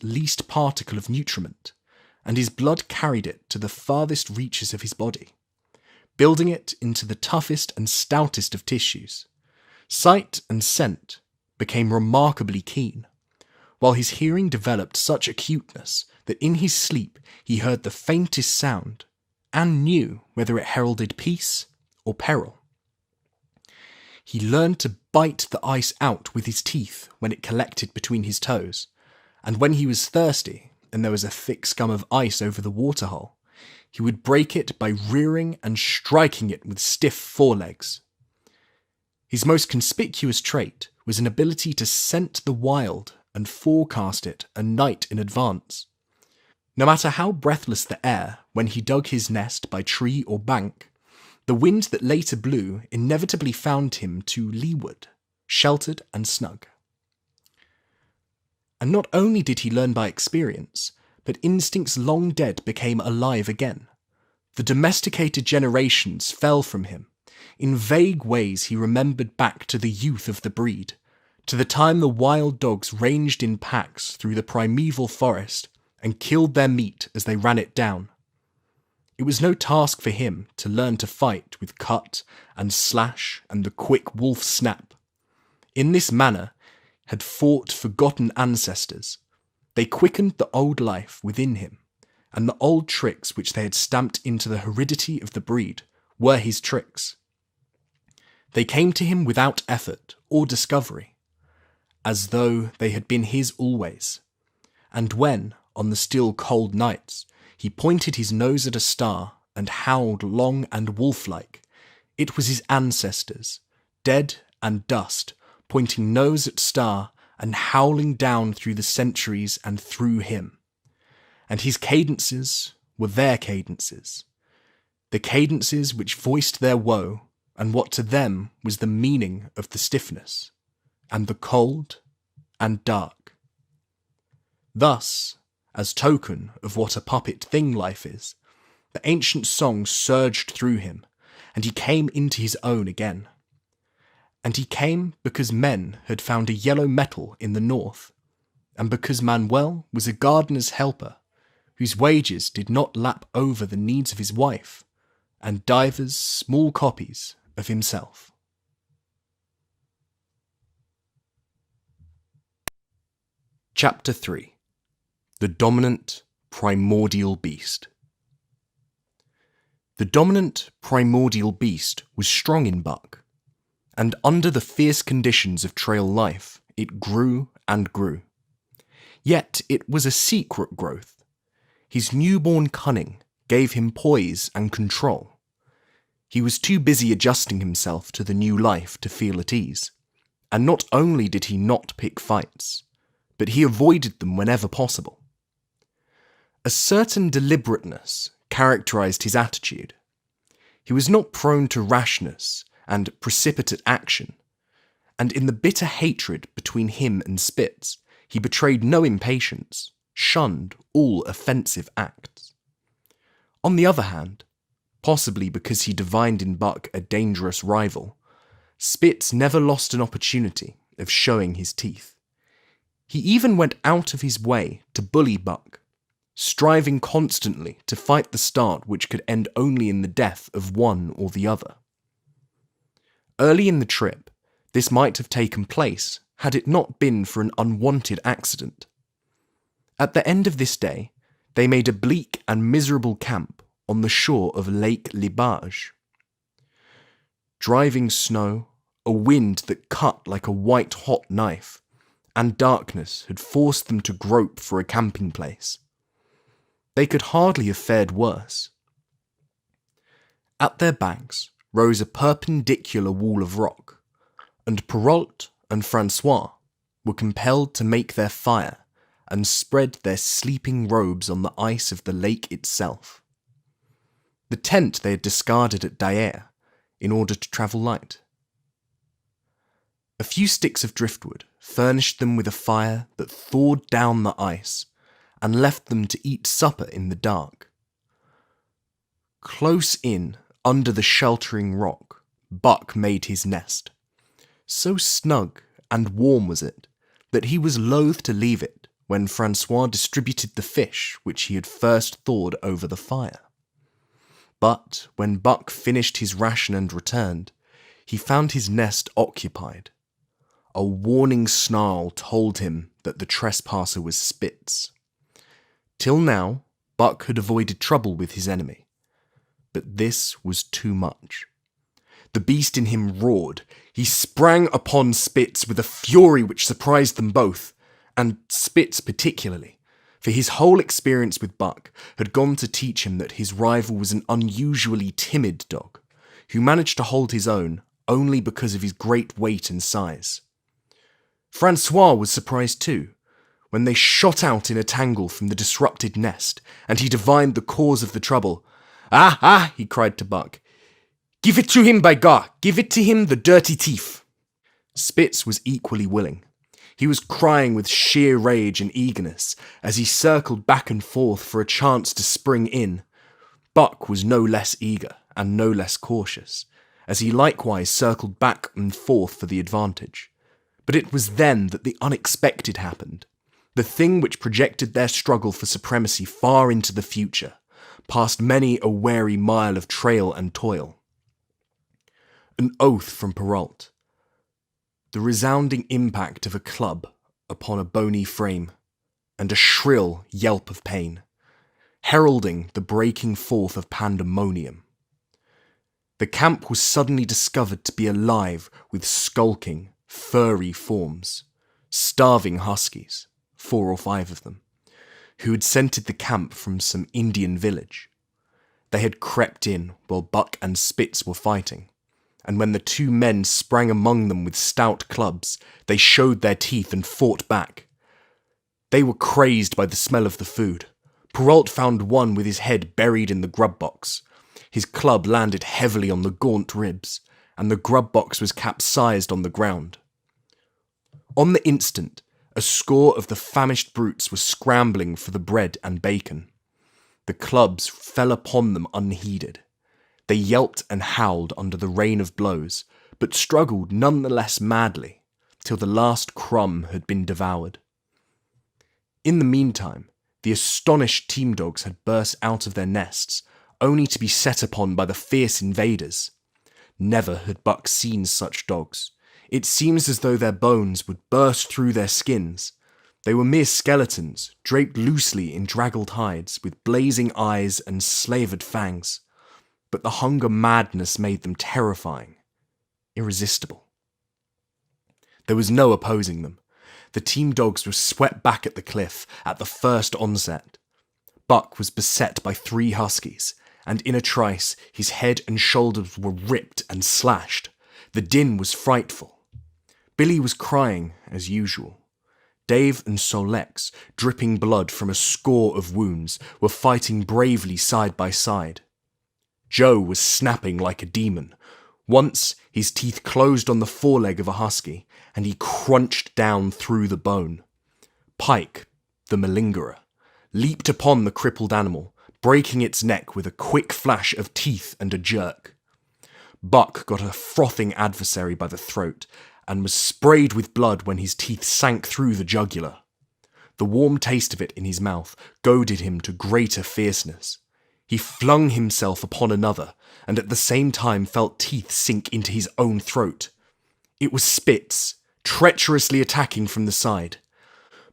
least particle of nutriment, and his blood carried it to the farthest reaches of his body, building it into the toughest and stoutest of tissues. Sight and scent became remarkably keen, while his hearing developed such acuteness that in his sleep he heard the faintest sound, and knew whether it heralded peace or peril. He learned to bite the ice out with his teeth when it collected between his toes, and when he was thirsty and there was a thick scum of ice over the waterhole, he would break it by rearing and striking it with stiff forelegs. His most conspicuous trait was an ability to scent the wild and forecast it a night in advance. No matter how breathless the air when he dug his nest by tree or bank, the wind that later blew inevitably found him to leeward, sheltered and snug. And not only did he learn by experience, but instincts long dead became alive again. The domesticated generations fell from him. In vague ways he remembered back to the youth of the breed, to the time the wild dogs ranged in packs through the primeval forest and killed their meat as they ran it down. It was no task for him to learn to fight with cut and slash and the quick wolf snap. In this manner had fought forgotten ancestors. They quickened the old life within him, and the old tricks which they had stamped into the heredity of the breed were his tricks. They came to him without effort or discovery, as though they had been his always. And when, on the still cold nights, he pointed his nose at a star and howled long and wolf-like, it was his ancestors, dead and dust, pointing nose at star and howling down through the centuries and through him. And his cadences were their cadences, the cadences which voiced their woe and what to them was the meaning of the stiffness, and the cold and dark. Thus, as token of what a puppet thing life is, the ancient song surged through him, and he came into his own again. And he came because men had found a yellow metal in the north, and because Manuel was a gardener's helper, whose wages did not lap over the needs of his wife, and divers small copies of himself. Chapter 3. The Dominant Primordial Beast. The dominant primordial beast was strong in Buck, and under the fierce conditions of trail life, it grew and grew. Yet it was a secret growth. His newborn cunning gave him poise and control. He was too busy adjusting himself to the new life to feel at ease, and not only did he not pick fights, but he avoided them whenever possible. A certain deliberateness characterized his attitude. He was not prone to rashness and precipitate action, and in the bitter hatred between him and Spitz, he betrayed no impatience, shunned all offensive acts. On the other hand, possibly because he divined in Buck a dangerous rival, Spitz never lost an opportunity of showing his teeth. He even went out of his way to bully Buck, striving constantly to fight the start which could end only in the death of one or the other. Early in the trip, this might have taken place had it not been for an unwanted accident. At the end of this day, they made a bleak and miserable camp on the shore of Lake Libage. Driving snow, a wind that cut like a white-hot knife, and darkness had forced them to grope for a camping place. They could hardly have fared worse. At their backs rose a perpendicular wall of rock, and Perrault and Francois were compelled to make their fire and spread their sleeping robes on the ice of the lake itself. The tent they had discarded at Daer in order to travel light. A few sticks of driftwood furnished them with a fire that thawed down the ice and left them to eat supper in the dark. Close in, under the sheltering rock, Buck made his nest. So snug and warm was it that he was loath to leave it when Francois distributed the fish which he had first thawed over the fire. But when Buck finished his ration and returned, he found his nest occupied. A warning snarl told him that the trespasser was Spitz. Till now, Buck had avoided trouble with his enemy, but this was too much. The beast in him roared. He sprang upon Spitz with a fury which surprised them both, and Spitz particularly, for his whole experience with Buck had gone to teach him that his rival was an unusually timid dog, who managed to hold his own only because of his great weight and size. Francois was surprised too, when they shot out in a tangle from the disrupted nest, and he divined the cause of the trouble. Ah, he cried to Buck. Give it to him, by God! Give it to him, the dirty thief! Spitz was equally willing. He was crying with sheer rage and eagerness as he circled back and forth for a chance to spring in. Buck was no less eager and no less cautious, as he likewise circled back and forth for the advantage. But it was then that the unexpected happened, the thing which projected their struggle for supremacy far into the future, past many a weary mile of trail and toil. An oath from Perrault, the resounding impact of a club upon a bony frame, and a shrill yelp of pain, heralding the breaking forth of pandemonium. The camp was suddenly discovered to be alive with skulking, furry forms, starving huskies, 4 or 5 of them, who had scented the camp from some Indian village. They had crept in while Buck and Spitz were fighting, and when the 2 men sprang among them with stout clubs, they showed their teeth and fought back. They were crazed by the smell of the food. Perrault found one with his head buried in the grub box. His club landed heavily on the gaunt ribs, and the grub box was capsized on the ground. On the instant, a score of the famished brutes were scrambling for the bread and bacon. The clubs fell upon them unheeded. They yelped and howled under the rain of blows, but struggled nonetheless madly, till the last crumb had been devoured. In the meantime, the astonished team dogs had burst out of their nests, only to be set upon by the fierce invaders. Never had Buck seen such dogs. It seems as though their bones would burst through their skins. They were mere skeletons, draped loosely in draggled hides, with blazing eyes and slavered fangs. But the hunger madness made them terrifying, irresistible. There was no opposing them. The team dogs were swept back at the cliff at the first onset. Buck was beset by 3 huskies, and in a trice his head and shoulders were ripped and slashed. The din was frightful. Billy was crying as usual. Dave and Solex, dripping blood from a score of wounds, were fighting bravely side by side. Joe was snapping like a demon. Once his teeth closed on the foreleg of a husky, and he crunched down through the bone. Pike, the malingerer, leaped upon the crippled animal, breaking its neck with a quick flash of teeth and a jerk. Buck got a frothing adversary by the throat, and was sprayed with blood when his teeth sank through the jugular. The warm taste of it in his mouth goaded him to greater fierceness. He flung himself upon another, and at the same time felt teeth sink into his own throat. It was Spitz, treacherously attacking from the side.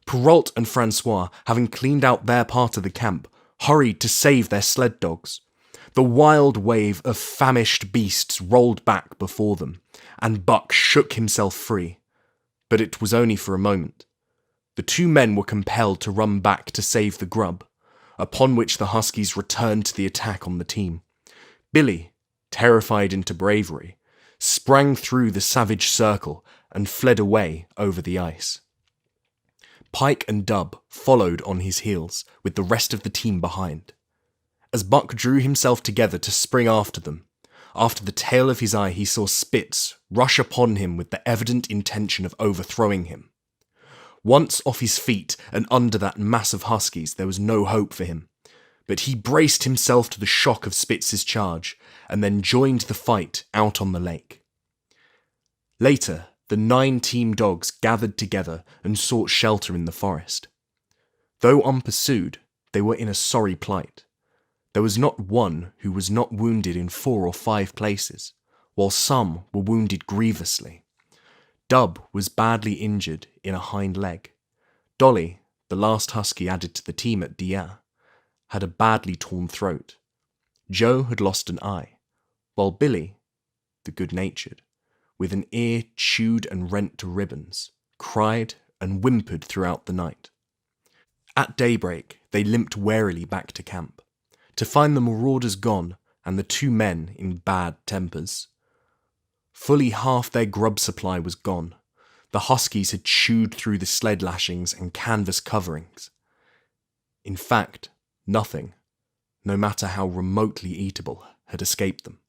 Perrault and Francois, having cleaned out their part of the camp, hurried to save their sled dogs. The wild wave of famished beasts rolled back before them, and Buck shook himself free. But it was only for a moment. The 2 men were compelled to run back to save the grub, upon which the huskies returned to the attack on the team. Billy, terrified into bravery, sprang through the savage circle and fled away over the ice. Pike and Dub followed on his heels, with the rest of the team behind. As Buck drew himself together to spring after them, after the tail of his eye he saw Spitz rush upon him with the evident intention of overthrowing him. Once off his feet and under that mass of huskies, there was no hope for him, but he braced himself to the shock of Spitz's charge, and then joined the fight out on the lake. Later, the 9 team dogs gathered together and sought shelter in the forest. Though unpursued, they were in a sorry plight. There was not one who was not wounded in 4 or 5 places, while some were wounded grievously. Dub was badly injured in a hind leg. Dolly, the last husky added to the team at Dieppe, had a badly torn throat. Joe had lost an eye, while Billy, the good-natured, with an ear chewed and rent to ribbons, cried and whimpered throughout the night. At daybreak, they limped warily back to camp, to find the marauders gone and the 2 men in bad tempers. Fully half their grub supply was gone. The huskies had chewed through the sled lashings and canvas coverings. In fact, nothing, no matter how remotely eatable, had escaped them.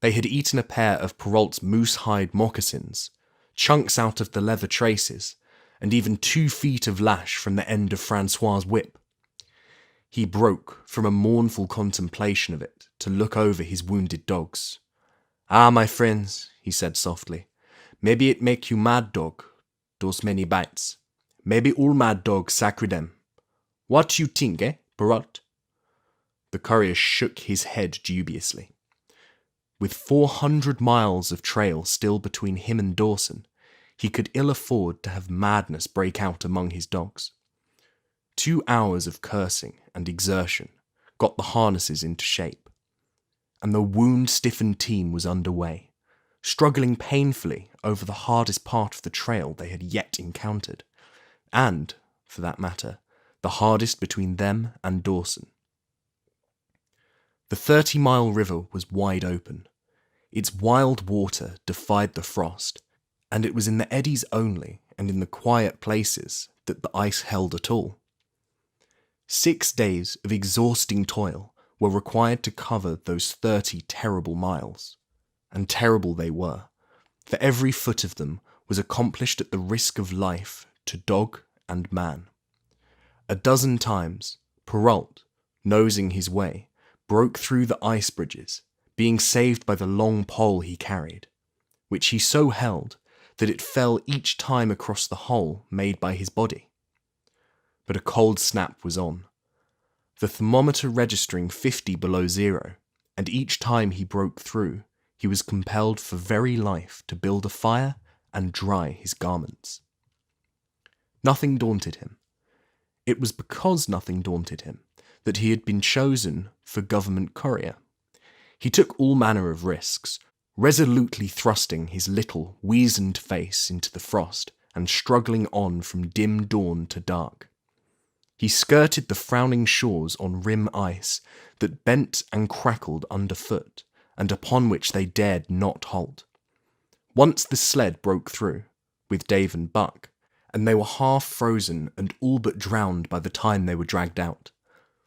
They had eaten a pair of Perrault's moose-hide moccasins, chunks out of the leather traces, and even 2 feet of lash from the end of Francois's whip. He broke from a mournful contemplation of it to look over his wounded dogs. "Ah, my friends," he said softly, "maybe it make you mad dog, those many bites. Maybe all mad dogs sacre them. What you think, Perrault?" The courier shook his head dubiously. With 400 miles of trail still between him and Dawson, he could ill afford to have madness break out among his dogs. 2 hours of cursing and exertion got the harnesses into shape. and the wound-stiffened team was underway, struggling painfully over the hardest part of the trail they had yet encountered, and, for that matter, the hardest between them and Dawson. The 30-mile river was wide open. Its wild water defied the frost, and it was in the eddies only and in the quiet places that the ice held at all. 6 days of exhausting toil were required to cover those 30 terrible miles, and terrible they were, for every foot of them was accomplished at the risk of life to dog and man. A dozen times, Perrault, nosing his way, broke through the ice bridges, being saved by the long pole he carried, which he so held that it fell each time across the hole made by his body. But a cold snap was on, the thermometer registering 50 below zero, and each time he broke through, he was compelled for very life to build a fire and dry his garments. Nothing daunted him. It was because nothing daunted him that he had been chosen for government courier. He took all manner of risks, resolutely thrusting his little, weazened face into the frost and struggling on from dim dawn to dark. He skirted the frowning shores on rim ice that bent and crackled underfoot, and upon which they dared not halt. Once the sled broke through, with Dave and Buck, and they were half frozen and all but drowned by the time they were dragged out.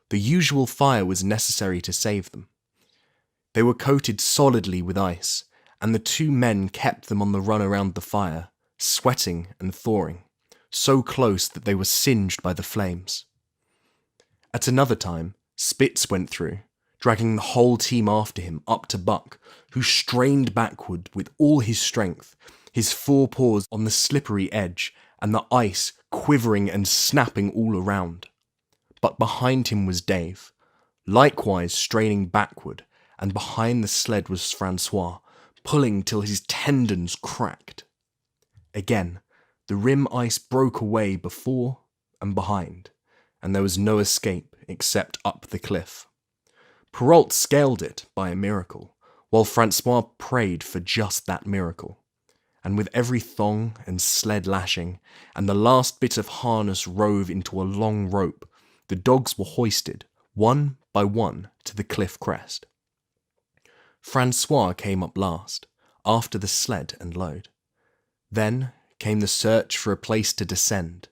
The usual fire was necessary to save them. They were coated solidly with ice, and the 2 men kept them on the run around the fire, sweating and thawing, so close that they were singed by the flames. At another time, Spitz went through, dragging the whole team after him up to Buck, who strained backward with all his strength, his forepaws on the slippery edge, and the ice quivering and snapping all around. But behind him was Dave, likewise straining backward, and behind the sled was Francois, pulling till his tendons cracked. Again, the rim ice broke away before and behind, and there was no escape except up the cliff. Perrault scaled it by a miracle, while Francois prayed for just that miracle. And with every thong and sled lashing, and the last bit of harness rove into a long rope, the dogs were hoisted, one by one, to the cliff crest. Francois came up last, after the sled and load. Then came the search for a place to descend,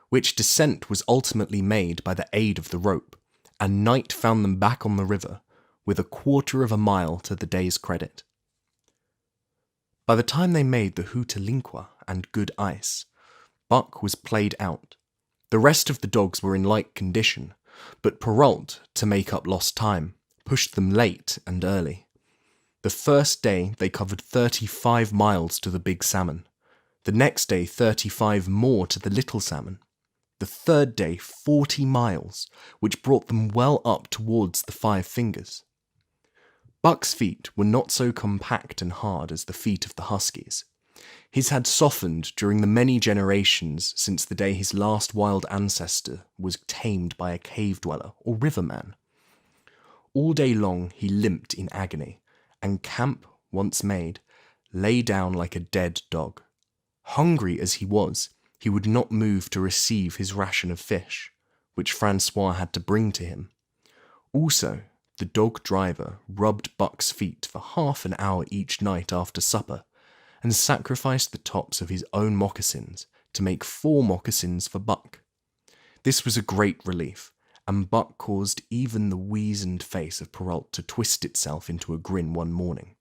which descent was ultimately made by the aid of the rope, and night found them back on the river, with 1/4 mile to the day's credit. By the time they made the Hootalinqua and good ice, Buck was played out. The rest of the dogs were in like condition, but Perrault, to make up lost time, pushed them late and early. The first day they covered 35 miles to the Big Salmon, the next day 35 more to the Little Salmon, the third day 40 miles, which brought them well up towards the 5 Fingers. Buck's feet were not so compact and hard as the feet of the huskies. His had softened during the many generations since the day his last wild ancestor was tamed by a cave dweller or riverman. All day long he limped in agony, and camp, once made, lay down like a dead dog. Hungry as he was, he would not move to receive his ration of fish, which Francois had to bring to him. Also, the dog driver rubbed Buck's feet for half an hour each night after supper, and sacrificed the tops of his own moccasins to make 4 moccasins for Buck. This was a great relief, and Buck caused even the weazened face of Perrault to twist itself into a grin one morning,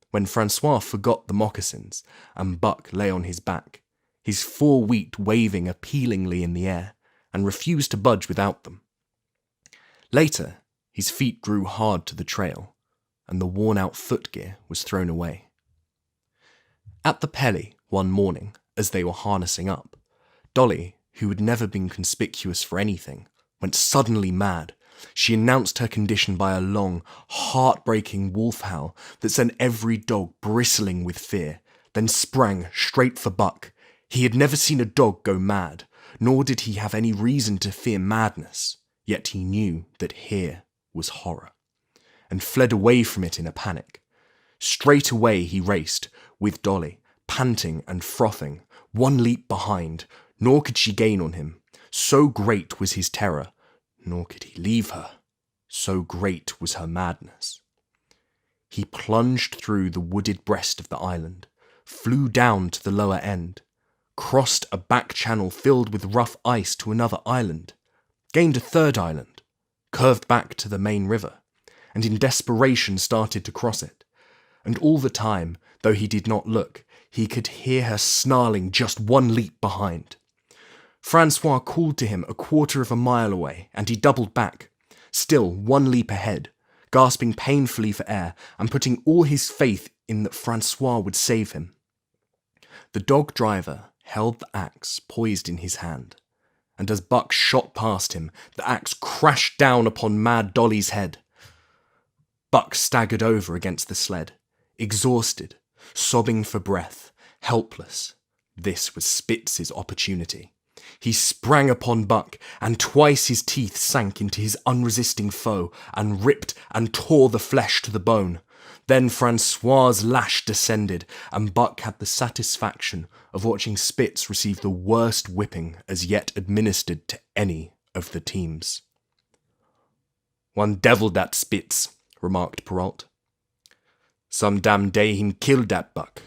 when Francois forgot the moccasins, and Buck lay on his back, his 4 feet waving appealingly in the air, and refused to budge without them. Later, his feet grew hard to the trail, and the worn-out footgear was thrown away. At the Pelly one morning, as they were harnessing up, Dolly, who had never been conspicuous for anything, went suddenly mad. She announced her condition by a long, heart-breaking wolf howl that sent every dog bristling with fear, then sprang straight for Buck. He had never seen a dog go mad, nor did he have any reason to fear madness, yet he knew that here was horror. and fled away from it in a panic. Straight away he raced, with Dolly, panting and frothing, one leap behind, nor could she gain on him. So great was his terror, nor could he leave her. So great was her madness. He plunged through the wooded breast of the island, flew down to the lower end, crossed a back channel filled with rough ice to another island, gained a third island, curved back to the main river, and in desperation started to cross it. And all the time, though he did not look, he could hear her snarling just one leap behind. Francois called to him a quarter of a mile away, and he doubled back, still one leap ahead, gasping painfully for air and putting all his faith in that Francois would save him. The dog driver held the axe poised in his hand, and as Buck shot past him, the axe crashed down upon Mad Dolly's head. Buck staggered over against the sled, exhausted, sobbing for breath, helpless. This was Spitz's opportunity. He sprang upon Buck, and twice his teeth sank into his unresisting foe and ripped and tore the flesh to the bone. Then Francois's lash descended, and Buck had the satisfaction of watching Spitz receive the worst whipping as yet administered to any of the teams. "One devil that Spitz," remarked Perrault. "Some damn day him kill dat Buck."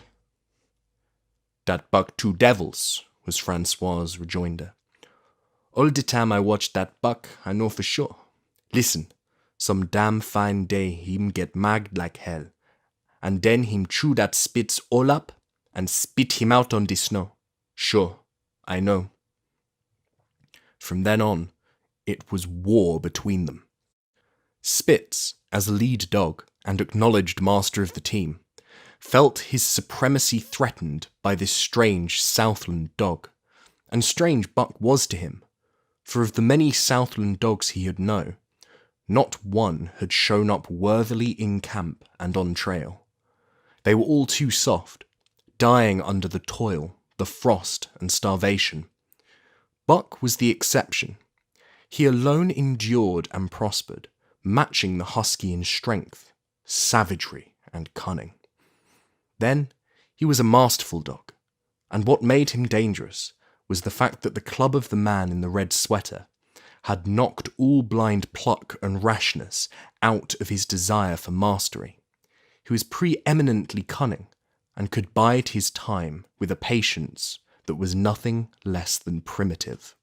"Dat Buck two devils," was Francois's rejoinder. "All the time I watch dat Buck, I know for sure. Listen, some damn fine day him get magged like hell, and then him chew dat Spitz all up and spit him out on the snow. Sure, I know." From then on, it was war between them. Spitz, as lead dog and acknowledged master of the team, felt his supremacy threatened by this strange Southland dog. And strange Buck was to him, for of the many Southland dogs he had known, not one had shown up worthily in camp and on trail. They were all too soft, dying under the toil, the frost and starvation. Buck was the exception. He alone endured and prospered, matching the husky in strength, savagery and cunning. Then he was a masterful dog, and what made him dangerous was the fact that the club of the man in the red sweater had knocked all blind pluck and rashness out of his desire for mastery. He was preeminently cunning and could bide his time with a patience that was nothing less than primitive.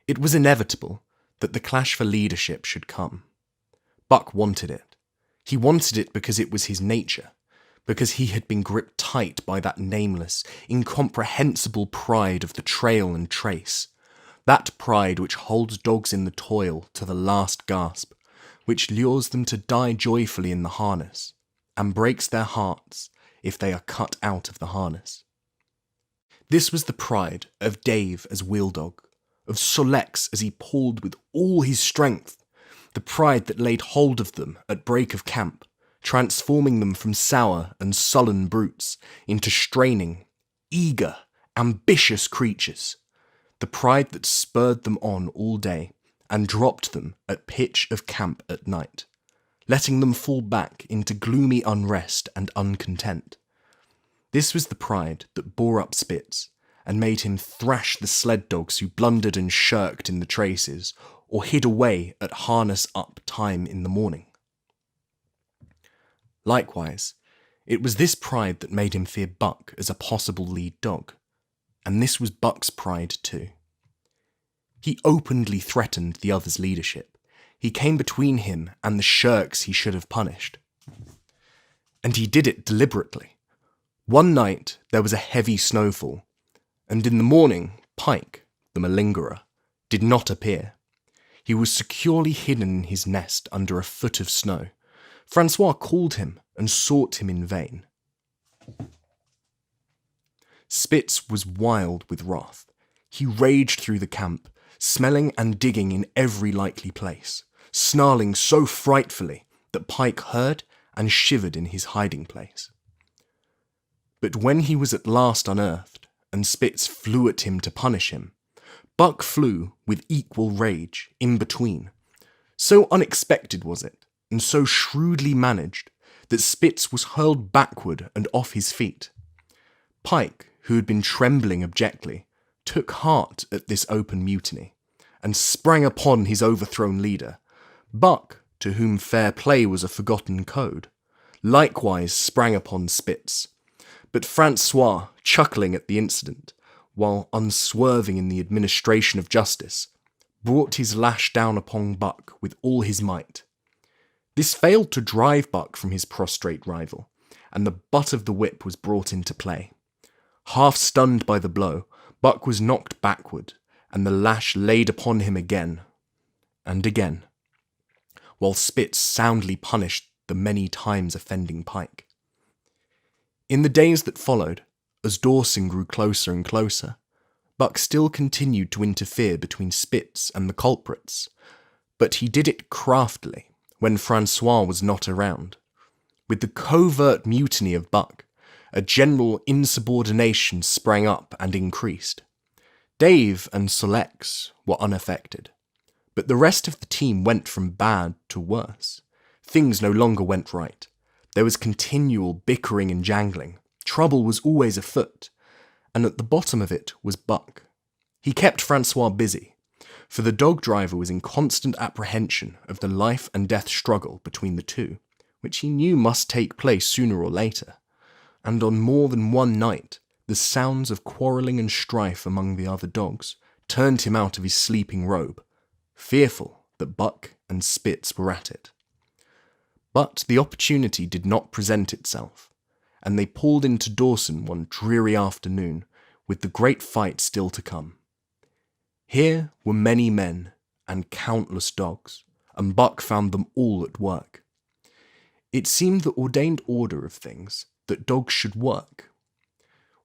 It was inevitable that the clash for leadership should come. Buck wanted it. He wanted it because it was his nature, because he had been gripped tight by that nameless, incomprehensible pride of the trail and trace, that pride which holds dogs in the toil to the last gasp, which lures them to die joyfully in the harness, and breaks their hearts if they are cut out of the harness. This was the pride of Dave as wheel dog, of Solex as he pulled with all his strength, the pride that laid hold of them at break of camp, transforming them from sour and sullen brutes into straining, eager, ambitious creatures, the pride that spurred them on all day and dropped them at pitch of camp at night, letting them fall back into gloomy unrest and uncontent. This was the pride that bore up Spitz and made him thrash the sled dogs who blundered and shirked in the traces or hid away at harness-up time in the morning. Likewise, it was this pride that made him fear Buck as a possible lead dog, and this was Buck's pride too. He openly threatened the other's leadership. He came between him and the shirks he should have punished. And he did it deliberately. One night there was a heavy snowfall, and in the morning Pike, the malingerer, did not appear. He was securely hidden in his nest under a foot of snow. Francois called him and sought him in vain. Spitz was wild with wrath. He raged through the camp, smelling and digging in every likely place, snarling so frightfully that Pike heard and shivered in his hiding place. But when he was at last unearthed, and Spitz flew at him to punish him, Buck flew with equal rage in between. So unexpected was it, and so shrewdly managed that Spitz was hurled backward and off his feet. Pike, who had been trembling abjectly, took heart at this open mutiny, and sprang upon his overthrown leader. Buck, to whom fair play was a forgotten code, likewise sprang upon Spitz. But Francois, chuckling at the incident, while unswerving in the administration of justice, brought his lash down upon Buck with all his might. This failed to drive Buck from his prostrate rival, and the butt of the whip was brought into play. Half stunned by the blow, Buck was knocked backward, and the lash laid upon him again and again, while Spitz soundly punished the many times offending Pike. In the days that followed, as Dawson grew closer and closer, Buck still continued to interfere between Spitz and the culprits, but he did it craftily when Francois was not around. With the covert mutiny of Buck, a general insubordination sprang up and increased. Dave and Solex were unaffected, but the rest of the team went from bad to worse. Things no longer went right. There was continual bickering and jangling. Trouble was always afoot, and at the bottom of it was Buck. He kept Francois busy, for the dog driver was in constant apprehension of the life and death struggle between the two, which he knew must take place sooner or later. And on more than one night, the sounds of quarrelling and strife among the other dogs turned him out of his sleeping robe, fearful that Buck and Spitz were at it. But the opportunity did not present itself, and they pulled into Dawson one dreary afternoon, with the great fight still to come. Here were many men and countless dogs, and Buck found them all at work. It seemed the ordained order of things that dogs should work.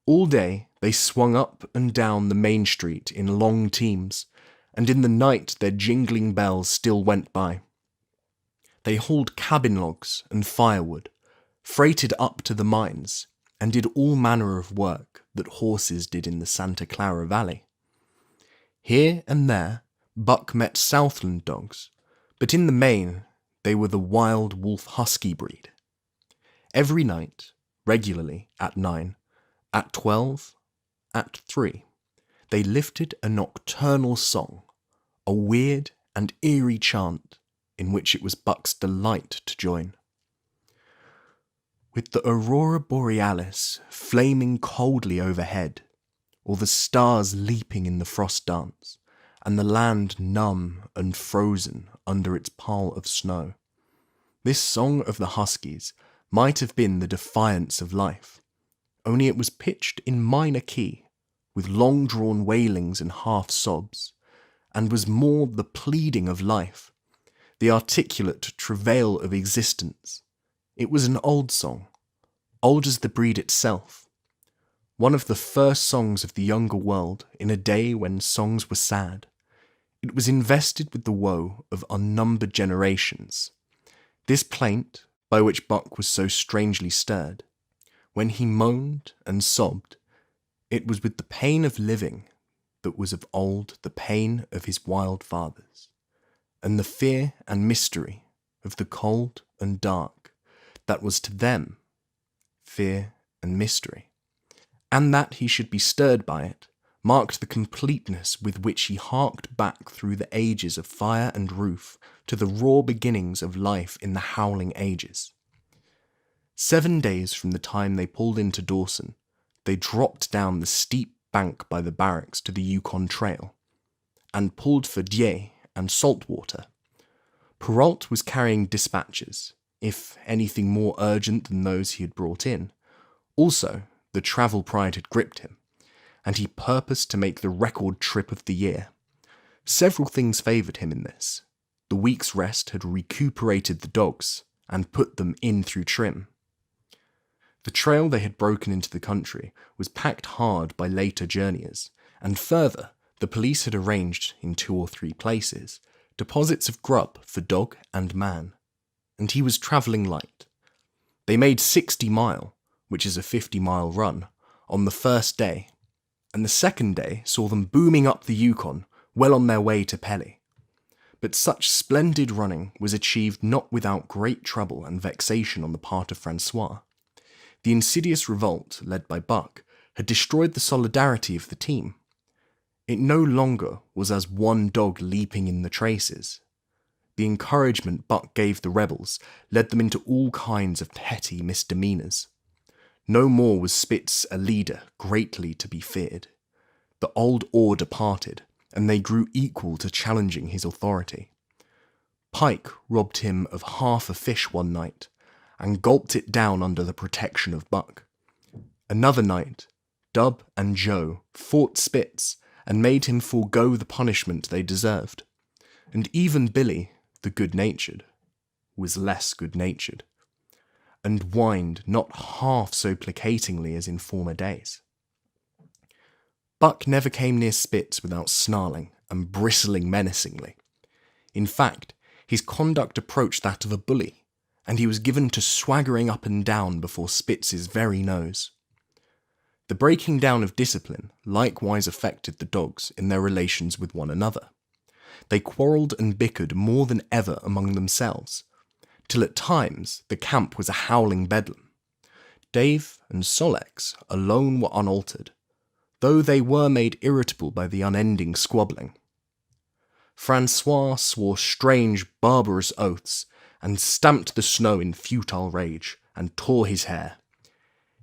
All day they swung up and down the main street in long teams, and in the night their jingling bells still went by. They hauled cabin logs and firewood, freighted up to the mines, and did all manner of work that horses did in the Santa Clara Valley. Here and there, Buck met Southland dogs, but in the main they were the wild wolf husky breed. Every night, regularly at 9, at 12, at 3, they lifted a nocturnal song, a weird and eerie chant in which it was Buck's delight to join. With the aurora borealis flaming coldly overhead, or the stars leaping in the frost dance, and the land numb and frozen under its pall of snow, this song of the huskies might have been the defiance of life, only it was pitched in minor key, with long-drawn wailings and half-sobs, and was more the pleading of life, the articulate travail of existence. It was an old song, old as the breed itself, one of the first songs of the younger world in a day when songs were sad. It was invested with the woe of unnumbered generations. This plaint, by which Buck was so strangely stirred, when he moaned and sobbed, it was with the pain of living that was of old the pain of his wild fathers, and the fear and mystery of the cold and dark that was to them fear and mystery, and that he should be stirred by it marked the completeness with which he harked back through the ages of fire and roof to the raw beginnings of life in the howling ages. 7 days from the time they pulled into Dawson, they dropped down the steep bank by the barracks to the Yukon Trail, and pulled for Dieppe and Saltwater. Perrault was carrying dispatches, if anything more urgent than those he had brought in. Also, the travel pride had gripped him, and he purposed to make the record trip of the year. Several things favoured him in this. The week's rest had recuperated the dogs and put them in through trim. The trail they had broken into the country was packed hard by later journeyers, and further, the police had arranged, in 2 or 3 places, deposits of grub for dog and man, and he was travelling light. They made 60 Mile, which is a 50-mile run, on the first day, and the second day saw them booming up the Yukon, well on their way to Pelly. But such splendid running was achieved not without great trouble and vexation on the part of Francois. The insidious revolt, led by Buck, had destroyed the solidarity of the team. It no longer was as one dog leaping in the traces. The encouragement Buck gave the rebels led them into all kinds of petty misdemeanors. No more was Spitz a leader greatly to be feared. The old awe departed, and they grew equal to challenging his authority. Pike robbed him of half a fish one night, and gulped it down under the protection of Buck. Another night, Dub and Joe fought Spitz and made him forego the punishment they deserved. And even Billy, the good-natured, was less good-natured, and whined not half so placatingly as in former days. Buck never came near Spitz without snarling and bristling menacingly. In fact, his conduct approached that of a bully, and he was given to swaggering up and down before Spitz's very nose. The breaking down of discipline likewise affected the dogs in their relations with one another. They quarrelled and bickered more than ever among themselves, till at times the camp was a howling bedlam. Dave and Solex alone were unaltered, though they were made irritable by the unending squabbling. Francois swore strange, barbarous oaths, and stamped the snow in futile rage, and tore his hair.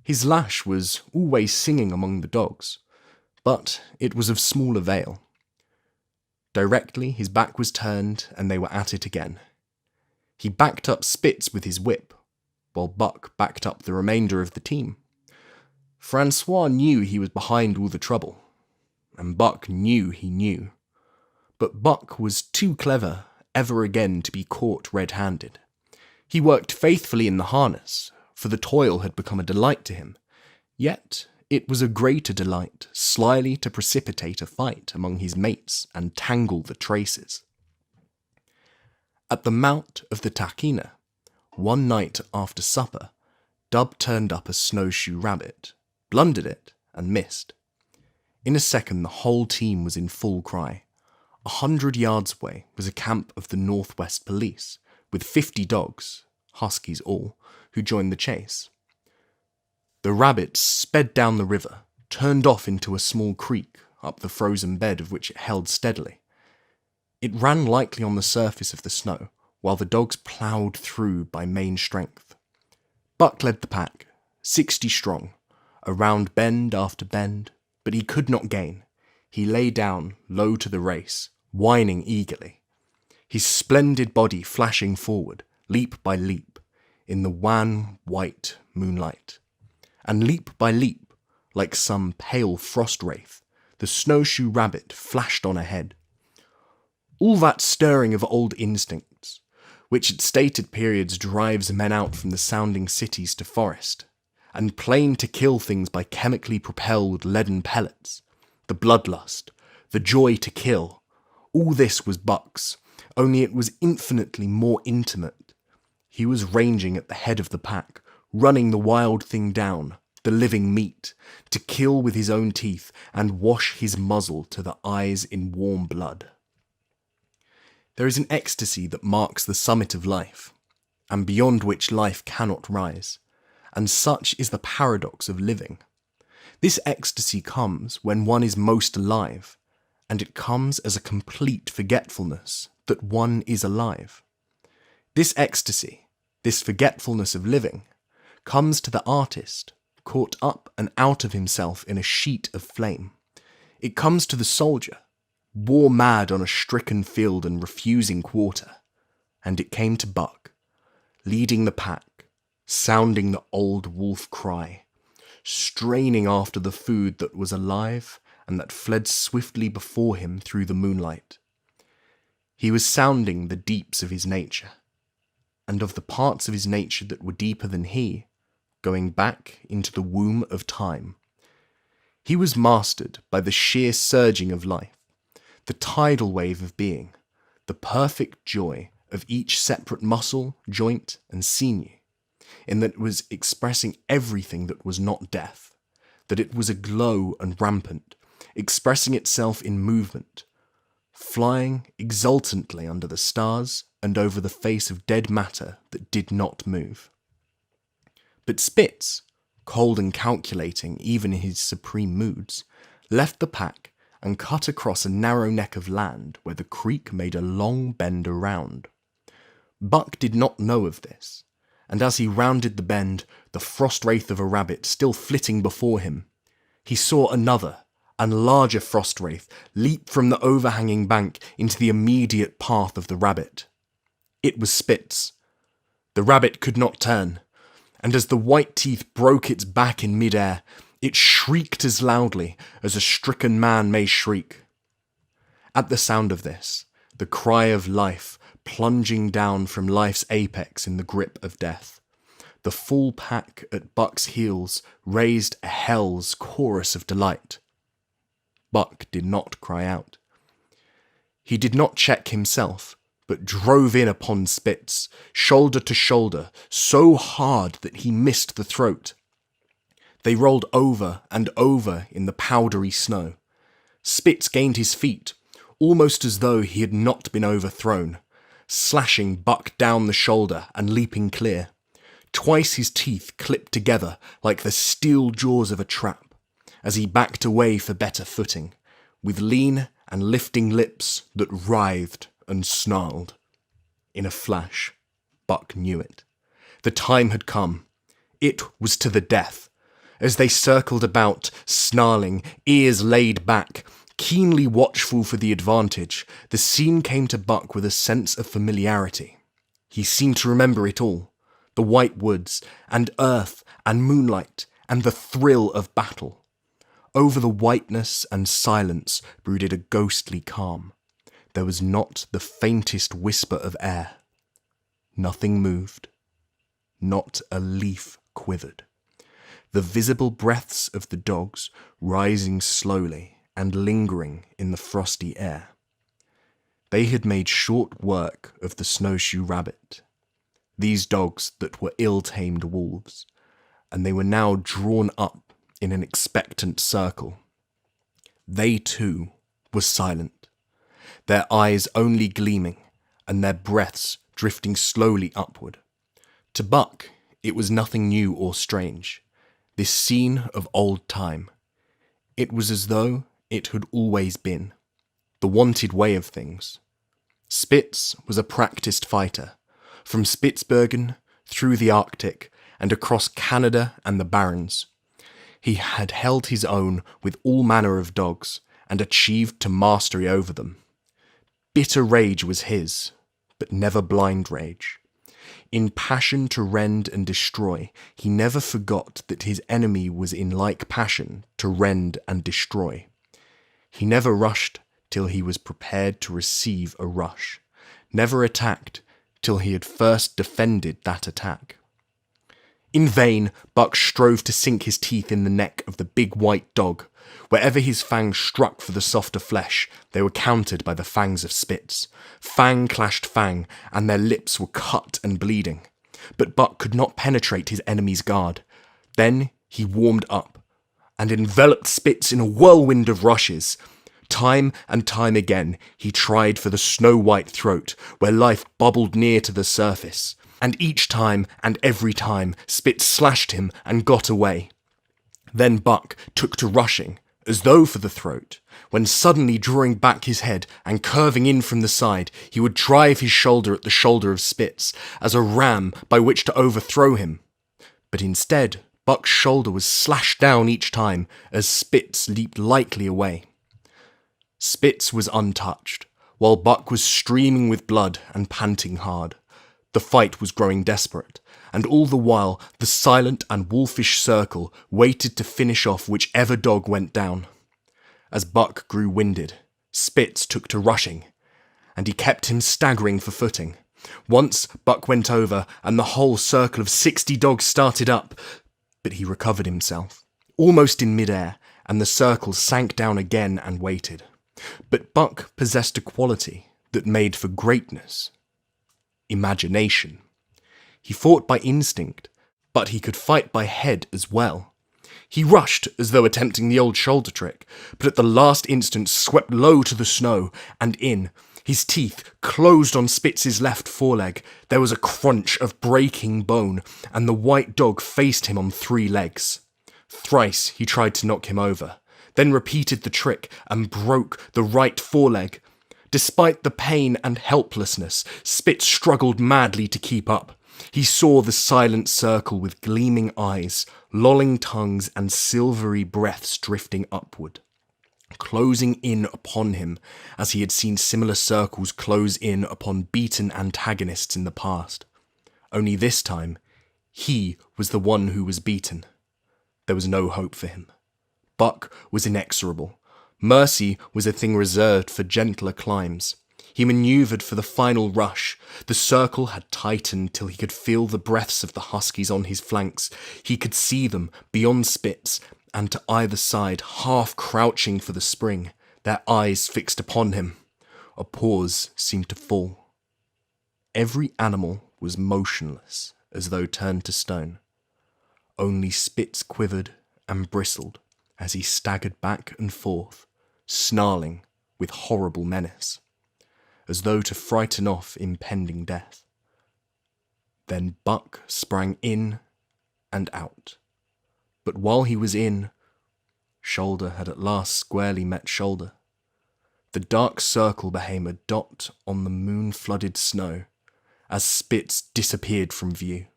His lash was always singing among the dogs, but it was of small avail. Directly his back was turned, and they were at it again. He backed up Spitz with his whip, while Buck backed up the remainder of the team. Francois knew he was behind all the trouble, and Buck knew he knew. But Buck was too clever ever again to be caught red-handed. He worked faithfully in the harness, for the toil had become a delight to him. Yet it was a greater delight slyly to precipitate a fight among his mates and tangle the traces. At the mount of the Tahkeena, one night after supper, Dub turned up a snowshoe rabbit, blundered it, and missed. In a second the whole team was in full cry. 100 yards away was a camp of the Northwest Police, with 50 dogs, huskies all, who joined the chase. The rabbit sped down the river, turned off into a small creek, up the frozen bed of which it held steadily. It ran lightly on the surface of the snow, while the dogs ploughed through by main strength. Buck led the pack, 60 strong, around bend after bend, but he could not gain. He lay down, low to the race, whining eagerly, his splendid body flashing forward, leap by leap, in the wan, white moonlight. And leap by leap, like some pale frost wraith, the snowshoe rabbit flashed on ahead. All that stirring of old instincts, which at stated periods drives men out from the sounding cities to forest, and plain to kill things by chemically propelled leaden pellets, the bloodlust, the joy to kill, all this was Buck's, only it was infinitely more intimate. He was ranging at the head of the pack, running the wild thing down, the living meat, to kill with his own teeth and wash his muzzle to the eyes in warm blood. There is an ecstasy that marks the summit of life, and beyond which life cannot rise, and such is the paradox of living. This ecstasy comes when one is most alive, and it comes as a complete forgetfulness that one is alive. This ecstasy, this forgetfulness of living, comes to the artist, caught up and out of himself in a sheet of flame. It comes to the soldier, war mad on a stricken field and refusing quarter. And it came to Buck, leading the pack, sounding the old wolf cry, straining after the food that was alive and that fled swiftly before him through the moonlight. He was sounding the deeps of his nature, and of the parts of his nature that were deeper than he, going back into the womb of time. He was mastered by the sheer surging of life, the tidal wave of being, the perfect joy of each separate muscle, joint, and sinew, in that it was expressing everything that was not death, that it was aglow and rampant, expressing itself in movement, flying exultantly under the stars and over the face of dead matter that did not move. But Spitz, cold and calculating even in his supreme moods, left the pack and cut across a narrow neck of land where the creek made a long bend around. Buck did not know of this, and as he rounded the bend, the frost wraith of a rabbit still flitting before him, he saw another and larger frost wraith leap from the overhanging bank into the immediate path of the rabbit. It was Spitz. The rabbit could not turn, and as the white teeth broke its back in mid-air, it shrieked as loudly as a stricken man may shriek. At the sound of this, the cry of life plunging down from life's apex in the grip of death, the full pack at Buck's heels raised a hell's chorus of delight. Buck did not cry out. He did not check himself, but drove in upon Spitz, shoulder to shoulder, so hard that he missed the throat. They rolled over and over in the powdery snow. Spitz gained his feet, almost as though he had not been overthrown, slashing Buck down the shoulder and leaping clear. Twice his teeth clipped together like the steel jaws of a trap, as he backed away for better footing, with lean and lifting lips that writhed and snarled. In a flash, Buck knew it. The time had come. It was to the death. As they circled about, snarling, ears laid back, keenly watchful for the advantage, the scene came to Buck with a sense of familiarity. He seemed to remember it all, the white woods, and earth, and moonlight, and the thrill of battle. Over the whiteness and silence brooded a ghostly calm. There was not the faintest whisper of air. Nothing moved. Not a leaf quivered. The visible breaths of the dogs rising slowly and lingering in the frosty air. They had made short work of the snowshoe rabbit, these dogs that were ill-tamed wolves, and they were now drawn up in an expectant circle. They too were silent, their eyes only gleaming and their breaths drifting slowly upward. To Buck, it was nothing new or strange. This scene of old time. It was as though it had always been. The wanted way of things. Spitz was a practiced fighter. From Spitsbergen, through the Arctic, and across Canada and the Barrens. He had held his own with all manner of dogs, and achieved to mastery over them. Bitter rage was his, but never blind rage. In passion to rend and destroy, he never forgot that his enemy was in like passion to rend and destroy. He never rushed till he was prepared to receive a rush, never attacked till he had first defended that attack. In vain, Buck strove to sink his teeth in the neck of the big white dog. Wherever his fangs struck for the softer flesh, they were countered by the fangs of Spitz. Fang clashed fang, and their lips were cut and bleeding. But Buck could not penetrate his enemy's guard. Then he warmed up, and enveloped Spitz in a whirlwind of rushes. Time and time again he tried for the snow-white throat, where life bubbled near to the surface. And each time and every time Spitz slashed him and got away. Then Buck took to rushing, as though for the throat, when suddenly drawing back his head and curving in from the side, he would drive his shoulder at the shoulder of Spitz, as a ram by which to overthrow him. But instead, Buck's shoulder was slashed down each time, as Spitz leaped lightly away. Spitz was untouched, while Buck was streaming with blood and panting hard. The fight was growing desperate, and all the while the silent and wolfish circle waited to finish off whichever dog went down. As Buck grew winded, Spitz took to rushing, and he kept him staggering for footing. Once Buck went over, and the whole circle of 60 dogs started up, but he recovered himself, almost in mid-air, and the circle sank down again and waited. But Buck possessed a quality that made for greatness. Imagination. He fought by instinct, but he could fight by head as well. He rushed as though attempting the old shoulder trick, but at the last instant swept low to the snow and in. His teeth closed on Spitz's left foreleg. There was a crunch of breaking bone, and the white dog faced him on 3 legs. Thrice he tried to knock him over, then repeated the trick and broke the right foreleg. Despite the pain and helplessness, Spitz struggled madly to keep up. He saw the silent circle with gleaming eyes, lolling tongues, and silvery breaths drifting upward, closing in upon him as he had seen similar circles close in upon beaten antagonists in the past. Only this time, he was the one who was beaten. There was no hope for him. Buck was inexorable. Mercy was a thing reserved for gentler climbs. He manoeuvred for the final rush. The circle had tightened till he could feel the breaths of the huskies on his flanks. He could see them beyond Spitz and to either side, half crouching for the spring, their eyes fixed upon him. A pause seemed to fall. Every animal was motionless, as though turned to stone. Only Spitz quivered and bristled as he staggered back and forth, snarling with horrible menace, as though to frighten off impending death. Then Buck sprang in and out. But while he was in, shoulder had at last squarely met shoulder. The dark circle became a dot on the moon-flooded snow as Spitz disappeared from view.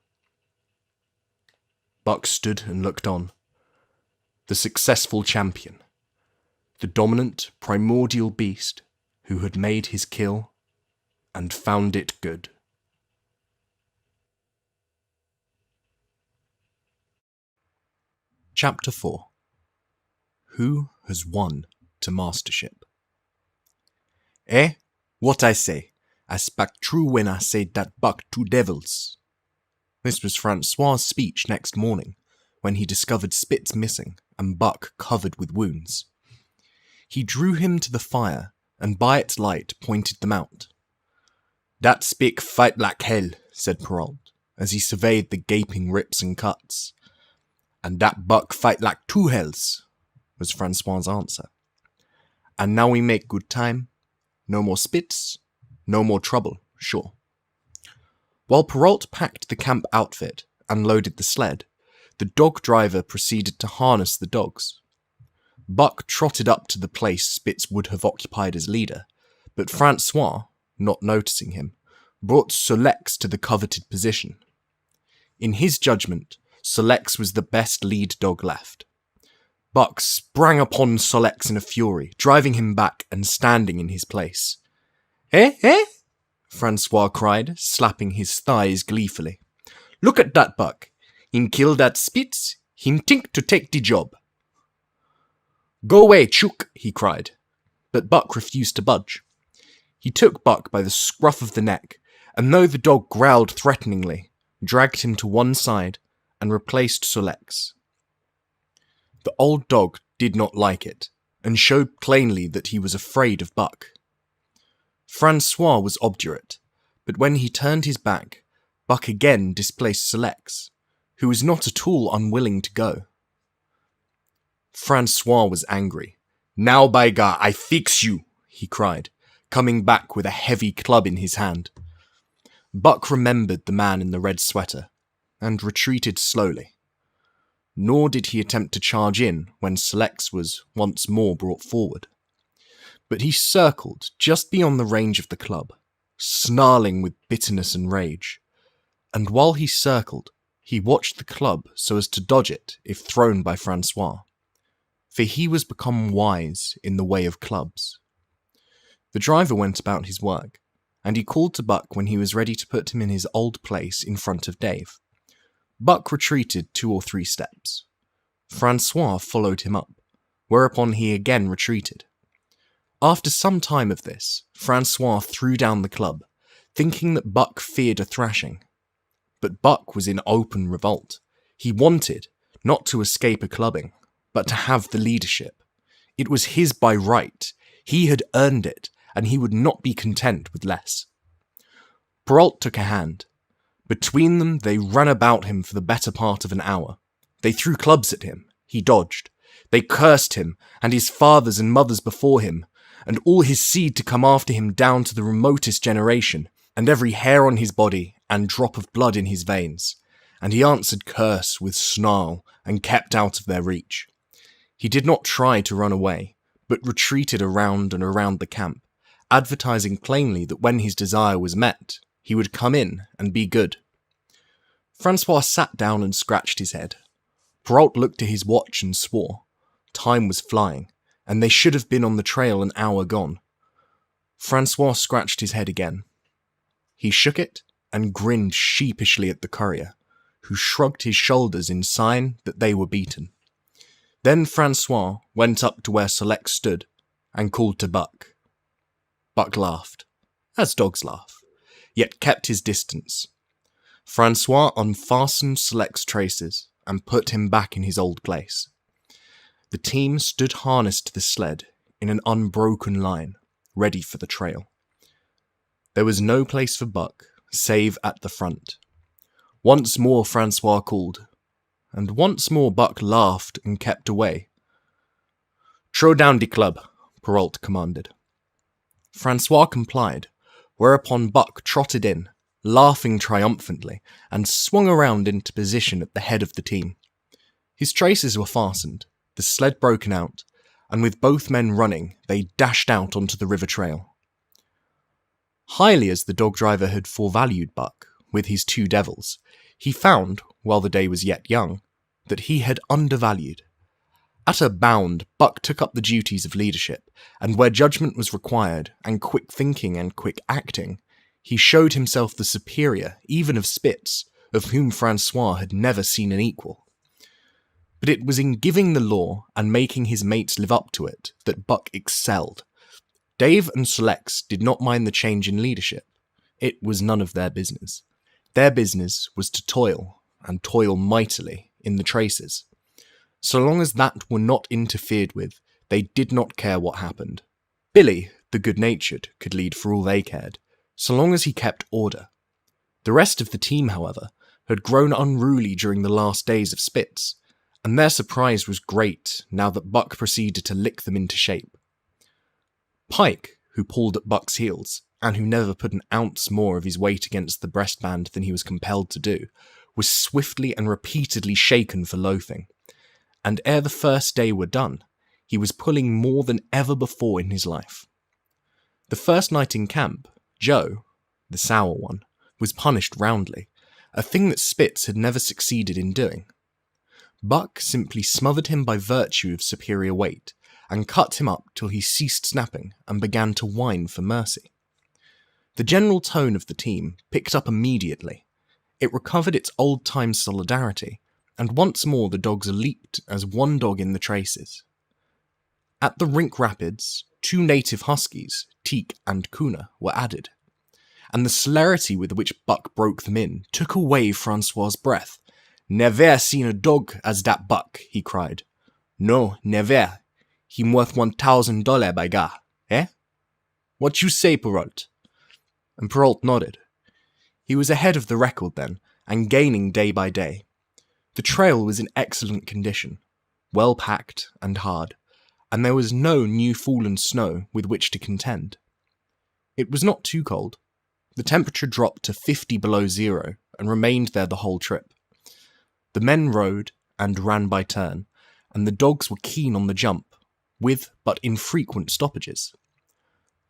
Buck stood and looked on. The successful champion, the dominant primordial beast who had made his kill and found it good. Chapter 4. Who has won to mastership? What I say? I spak true when I said that Buck 2 devils. This was Francois's speech next morning, when he discovered Spitz missing and Buck covered with wounds. He drew him to the fire, and by its light pointed them out. "That Spick fight like hell," said Perrault, as he surveyed the gaping rips and cuts. "And that Buck fight like 2 hells," was Francois's answer. "And now we make good time. No more Spitz, no more trouble, sure." While Perrault packed the camp outfit and loaded the sled, the dog driver proceeded to harness the dogs. Buck trotted up to the place Spitz would have occupied as leader, but Francois, not noticing him, brought Solex to the coveted position. In his judgment, Solex was the best lead dog left. Buck sprang upon Solex in a fury, driving him back and standing in his place. Eh? Francois cried, slapping his thighs gleefully. "Look at that Buck. Him kill that Spitz, him think to take the job." "Go away, Chook," he cried, but Buck refused to budge. He took Buck by the scruff of the neck, and though the dog growled threateningly, dragged him to one side and replaced Solex. The old dog did not like it, and showed plainly that he was afraid of Buck. Francois was obdurate, but when he turned his back, Buck again displaced Solex, who was not at all unwilling to go. Francois was angry. "Now, by God, I fix you," he cried, coming back with a heavy club in his hand. Buck remembered the man in the red sweater, and retreated slowly. Nor did he attempt to charge in when Solex was once more brought forward. But he circled just beyond the range of the club, snarling with bitterness and rage. And while he circled, he watched the club so as to dodge it if thrown by Francois, for he was become wise in the way of clubs. The driver went about his work, and he called to Buck when he was ready to put him in his old place in front of Dave. Buck retreated 2 or 3 steps. Francois followed him up, whereupon he again retreated. After some time of this, Francois threw down the club, thinking that Buck feared a thrashing. But Buck was in open revolt. He wanted, not to escape a clubbing, but to have the leadership. It was his by right. He had earned it, and he would not be content with less. Perrault took a hand. Between them, they ran about him for the better part of an hour. They threw clubs at him, He dodged. They cursed him, and his fathers and mothers before him, and all his seed to come after him down to the remotest generation, and every hair on his body and drop of blood in his veins. And he answered curse with snarl, and kept out of their reach. He did not try to run away, but retreated around and around the camp, advertising plainly that when his desire was met, he would come in and be good. Francois sat down and scratched his head. Perrault looked at his watch and swore. Time was flying, and they should have been on the trail an hour gone. Francois scratched his head again. He shook it and grinned sheepishly at the courier, who shrugged his shoulders in sign that they were beaten. Then Francois went up to where Select stood and called to Buck. Buck laughed, as dogs laugh, yet kept his distance. Francois unfastened Select's traces and put him back in his old place. The team stood harnessed to the sled in an unbroken line, ready for the trail. There was no place for Buck, save at the front. Once more Francois called, and once more Buck laughed and kept away. "Throw down the club," Perrault commanded. Francois complied, whereupon Buck trotted in, laughing triumphantly, and swung around into position at the head of the team. His traces were fastened, the sled broken out, and with both men running, they dashed out onto the river trail. Highly as the dog driver had forevalued Buck, with his two devils, he found, while the day was yet young, that he had undervalued. At a bound, Buck took up the duties of leadership, and where judgment was required, and quick thinking and quick acting, he showed himself the superior, even of Spitz, of whom Francois had never seen an equal. But it was in giving the law and making his mates live up to it that Buck excelled. Dave and Selects did not mind the change in leadership. It was none of their business. Their business was to toil, and toil mightily, in the traces. So long as that were not interfered with, they did not care what happened. Billy, the good-natured, could lead for all they cared, so long as he kept order. The rest of the team, however, had grown unruly during the last days of Spitz, and their surprise was great now that Buck proceeded to lick them into shape. Pike, who pulled at Buck's heels, and who never put an ounce more of his weight against the breastband than he was compelled to do, was swiftly and repeatedly shaken for loafing, and ere the first day were done, he was pulling more than ever before in his life. The first night in camp, Joe, the sour one, was punished roundly, a thing that Spitz had never succeeded in doing. Buck simply smothered him by virtue of superior weight, and cut him up till he ceased snapping and began to whine for mercy. The general tone of the team picked up immediately. It recovered its old-time solidarity, and once more the dogs leaped as one dog in the traces. At the Rink Rapids, 2 native huskies, Teak and Kuna, were added, and the celerity with which Buck broke them in took away Francois' breath. "Never seen a dog as that Buck," he cried. "No, never. Him worth $1,000 by God, eh? What you say, Perrault?" And Perrault nodded. He was ahead of the record then, and gaining day by day. The trail was in excellent condition, well packed and hard, and there was no new fallen snow with which to contend. It was not too cold. The temperature dropped to 50 below zero and remained there the whole trip. The men rode and ran by turn, and the dogs were keen on the jump, with but infrequent stoppages.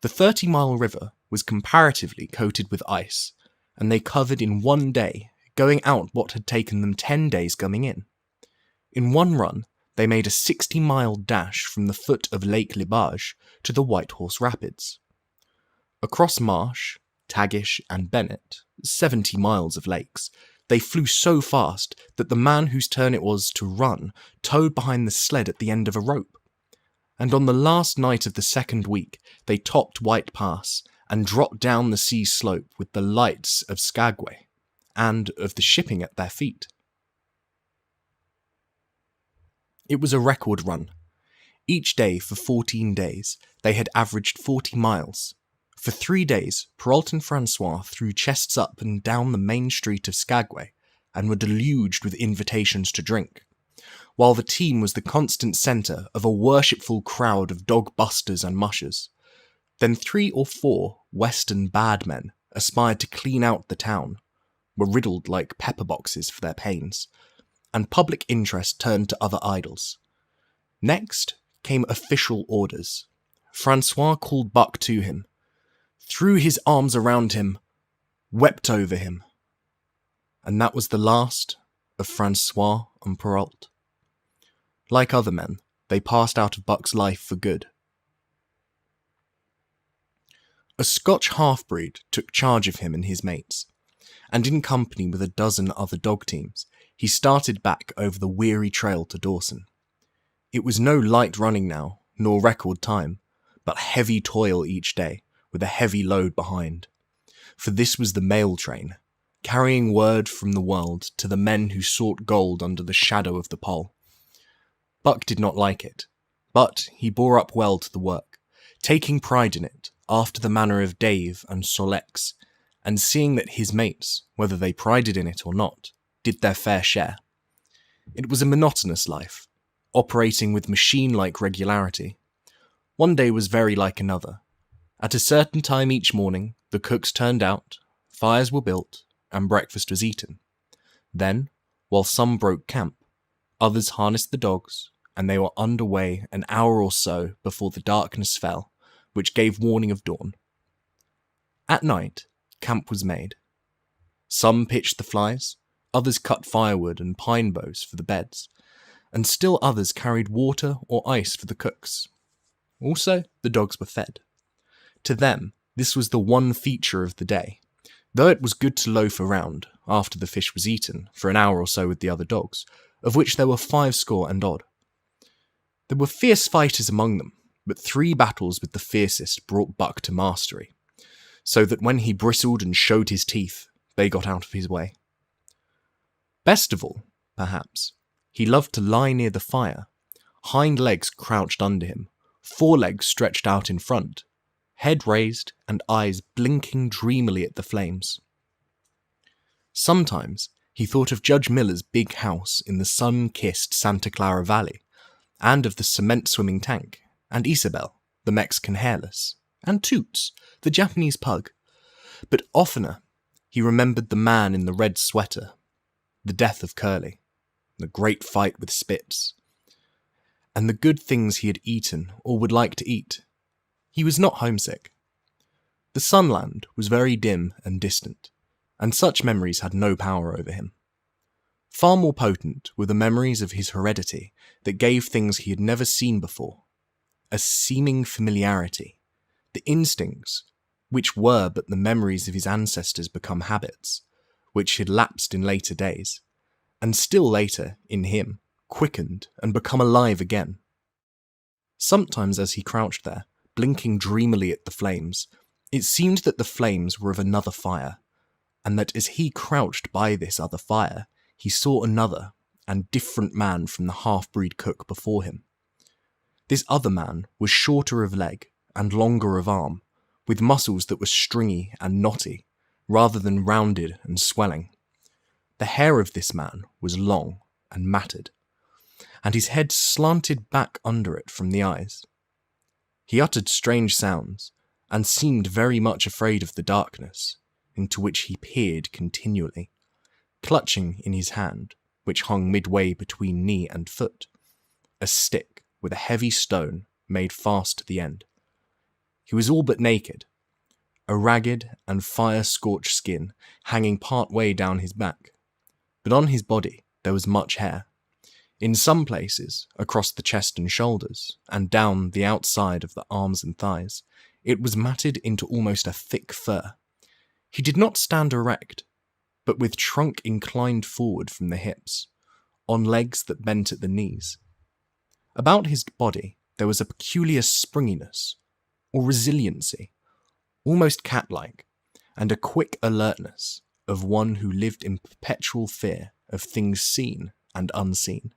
The 30-mile river was comparatively coated with ice, and they covered in one day, going out what had taken them 10 days coming in. In one run, they made a 60-mile dash from the foot of Lake Libage to the White Horse Rapids. Across Marsh, Tagish, and Bennett, 70 miles of lakes, they flew so fast that the man whose turn it was to run towed behind the sled at the end of a rope. And on the last night of the second week, they topped White Pass and dropped down the sea slope with the lights of Skagway and of the shipping at their feet. It was a record run. Each day for 14 days, they had averaged 40 miles. For 3 days, Perrault and Francois threw chests up and down the main street of Skagway and were deluged with invitations to drink. while the team was the constant centre of a worshipful crowd of dog busters and mushers. Then 3 or 4 Western bad men aspired to clean out the town, were riddled like pepper boxes for their pains, and public interest turned to other idols. Next came official orders. Francois called Buck to him, threw his arms around him, wept over him. And that was the last of Francois and Perrault. Like other men, they passed out of Buck's life for good. A Scotch half-breed took charge of him and his mates, and in company with a dozen other dog teams, he started back over the weary trail to Dawson. It was no light running now, nor record time, but heavy toil each day, with a heavy load behind. For this was the mail train, carrying word from the world to the men who sought gold under the shadow of the pole. Buck did not like it, but he bore up well to the work, taking pride in it after the manner of Dave and Solex, and seeing that his mates, whether they prided in it or not, did their fair share. It was a monotonous life, operating with machine-like regularity. One day was very like another. At a certain time each morning, the cooks turned out, fires were built, and breakfast was eaten. Then, while some broke camp, others harnessed the dogs, and they were under way an hour or so before the darkness fell, which gave warning of dawn. At night, camp was made. Some pitched the flies, others cut firewood and pine boughs for the beds, and still others carried water or ice for the cooks. Also, the dogs were fed. To them, this was the one feature of the day, though it was good to loaf around, after the fish was eaten, for an hour or so with the other dogs, of which there were 50 and odd. There were fierce fighters among them, but 3 battles with the fiercest brought Buck to mastery, so that when he bristled and showed his teeth, they got out of his way. Best of all, perhaps, he loved to lie near the fire, hind legs crouched under him, forelegs stretched out in front, head raised and eyes blinking dreamily at the flames. Sometimes he thought of Judge Miller's big house in the sun-kissed Santa Clara Valley, and of the cement-swimming tank, and Isabel, the Mexican hairless, and Toots, the Japanese pug. But oftener he remembered the man in the red sweater, the death of Curly, the great fight with Spitz, and the good things he had eaten or would like to eat. He was not homesick. The Sunland was very dim and distant, and such memories had no power over him. Far more potent were the memories of his heredity that gave things he had never seen before, a seeming familiarity, the instincts, which were but the memories of his ancestors become habits, which had lapsed in later days, and still later, in him, quickened and become alive again. Sometimes as he crouched there, blinking dreamily at the flames, it seemed that the flames were of another fire, and that as he crouched by this other fire, he saw another and different man from the half-breed cook before him. This other man was shorter of leg and longer of arm, with muscles that were stringy and knotty, rather than rounded and swelling. The hair of this man was long and matted, and his head slanted back under it from the eyes. He uttered strange sounds, and seemed very much afraid of the darkness, into which he peered continually, clutching in his hand, which hung midway between knee and foot, a stick with a heavy stone made fast to the end. He was all but naked, a ragged and fire-scorched skin hanging part way down his back, but on his body there was much hair. In some places, across the chest and shoulders, and down the outside of the arms and thighs, it was matted into almost a thick fur. He did not stand erect, but with trunk inclined forward from the hips, on legs that bent at the knees. About his body there was a peculiar springiness, or resiliency, almost cat-like, and a quick alertness of one who lived in perpetual fear of things seen and unseen.